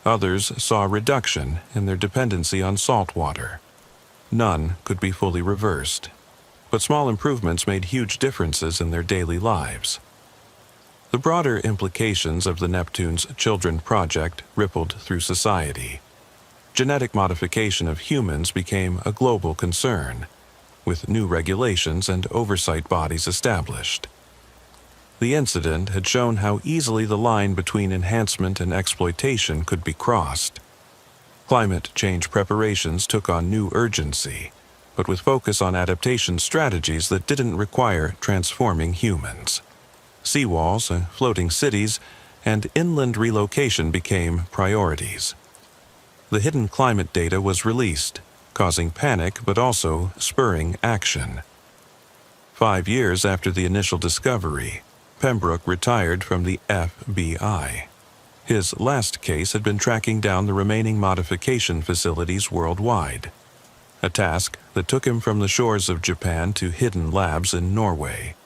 [SPEAKER 1] Others saw a reduction in their dependency on salt water. None could be fully reversed, but small improvements made huge differences in their daily lives. The broader implications of the Neptune's Children Project rippled through society. Genetic modification of humans became a global concern, with new regulations and oversight bodies established. The incident had shown how easily the line between enhancement and exploitation could be crossed. Climate change preparations took on new urgency, but with focus on adaptation strategies that didn't require transforming humans. Seawalls, floating cities, and inland relocation became priorities. The hidden climate data was released, causing panic but also spurring action. 5 years after the initial discovery, Pembroke retired from the FBI. His last case had been tracking down the remaining modification facilities worldwide, a task that took him from the shores of Japan to hidden labs in Norway.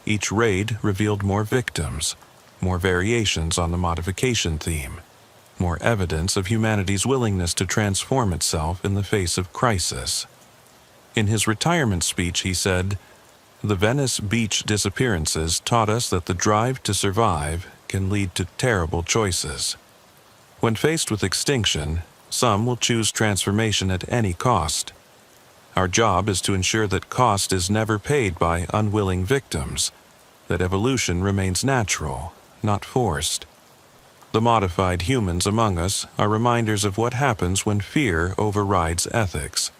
[SPEAKER 1] Each raid revealed more victims, more variations on the modification theme, more evidence of humanity's willingness to transform itself in the face of crisis. In his retirement speech, he said, "The Venice Beach disappearances taught us that the drive to survive can lead to terrible choices. When faced with extinction, some will choose transformation at any cost. Our job is to ensure that cost is never paid by unwilling victims, that evolution remains natural, not forced. The modified humans among us are reminders of what happens when fear overrides ethics,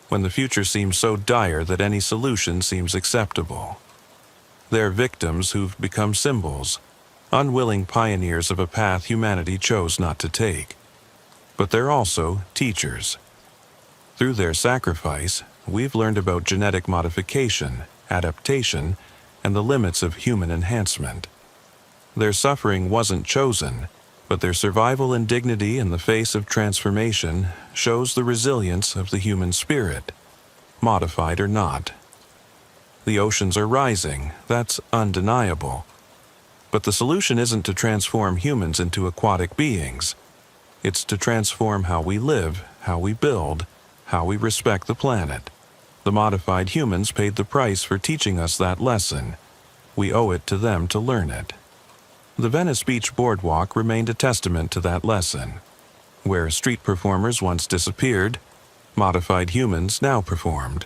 [SPEAKER 1] when the future seems so dire that any solution seems acceptable. They're victims who've become symbols, unwilling pioneers of a path humanity chose not to take. But they're also teachers. Through their sacrifice, we've learned about genetic modification, adaptation, and the limits of human enhancement. Their suffering wasn't chosen, but their survival and dignity in the face of transformation shows the resilience of the human spirit, modified or not. The oceans are rising, that's undeniable. But the solution isn't to transform humans into aquatic beings. It's to transform how we live, how we build, how we respect the planet. The modified humans paid the price for teaching us that lesson. We owe it to them to learn it. The Venice Beach boardwalk remained a testament to that lesson. Where street performers once disappeared, modified humans now performed,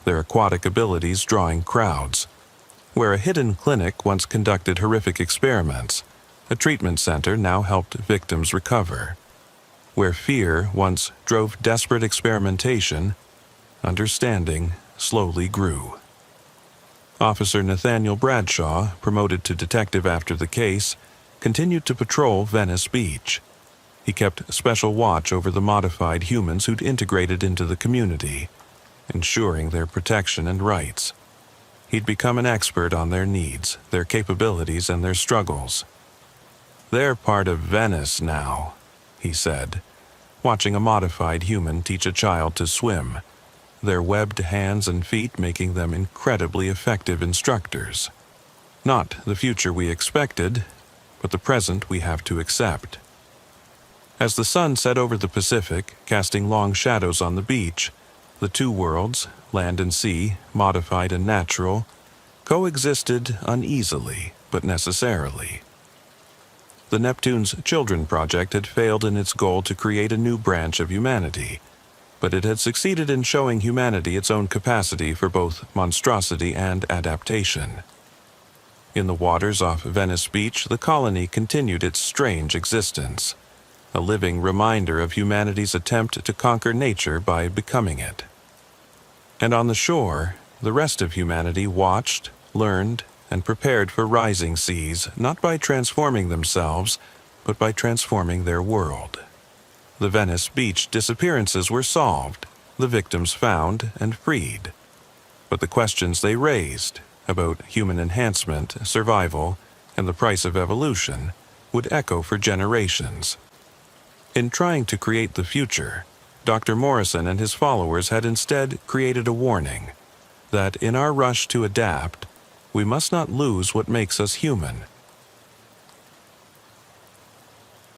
[SPEAKER 1] their aquatic abilities drawing crowds. Where a hidden clinic once conducted horrific experiments, a treatment center now helped victims recover. Where fear once drove desperate experimentation, understanding slowly grew. Officer Nathaniel Bradshaw, promoted to detective after the case, continued to patrol Venice Beach. He kept special watch over the modified humans who'd integrated into the community, ensuring their protection and rights. He'd become an expert on their needs, their capabilities, and their struggles. "They're part of Venice now," he said, watching a modified human teach a child to swim. their webbed hands and feet making them incredibly effective instructors. Not the future we expected, but the present we have to accept. As the sun set over the Pacific, casting long shadows on the beach, the two worlds, land and sea, modified and natural, coexisted uneasily but necessarily. The Neptune's Children Project had failed in its goal to create a new branch of humanity, but it had succeeded in showing humanity its own capacity for both monstrosity and adaptation. In the waters off Venice Beach, the colony continued its strange existence, a living reminder of humanity's attempt to conquer nature by becoming it. And on the shore, the rest of humanity watched, learned, and prepared for rising seas, not by transforming themselves, but by transforming their world. The Venice Beach disappearances were solved, the victims found and freed. But the questions they raised about human enhancement, survival, and the price of evolution would echo for generations. In trying to create the future, Dr. Morrison and his followers had instead created a warning that in our rush to adapt, we must not lose what makes us human,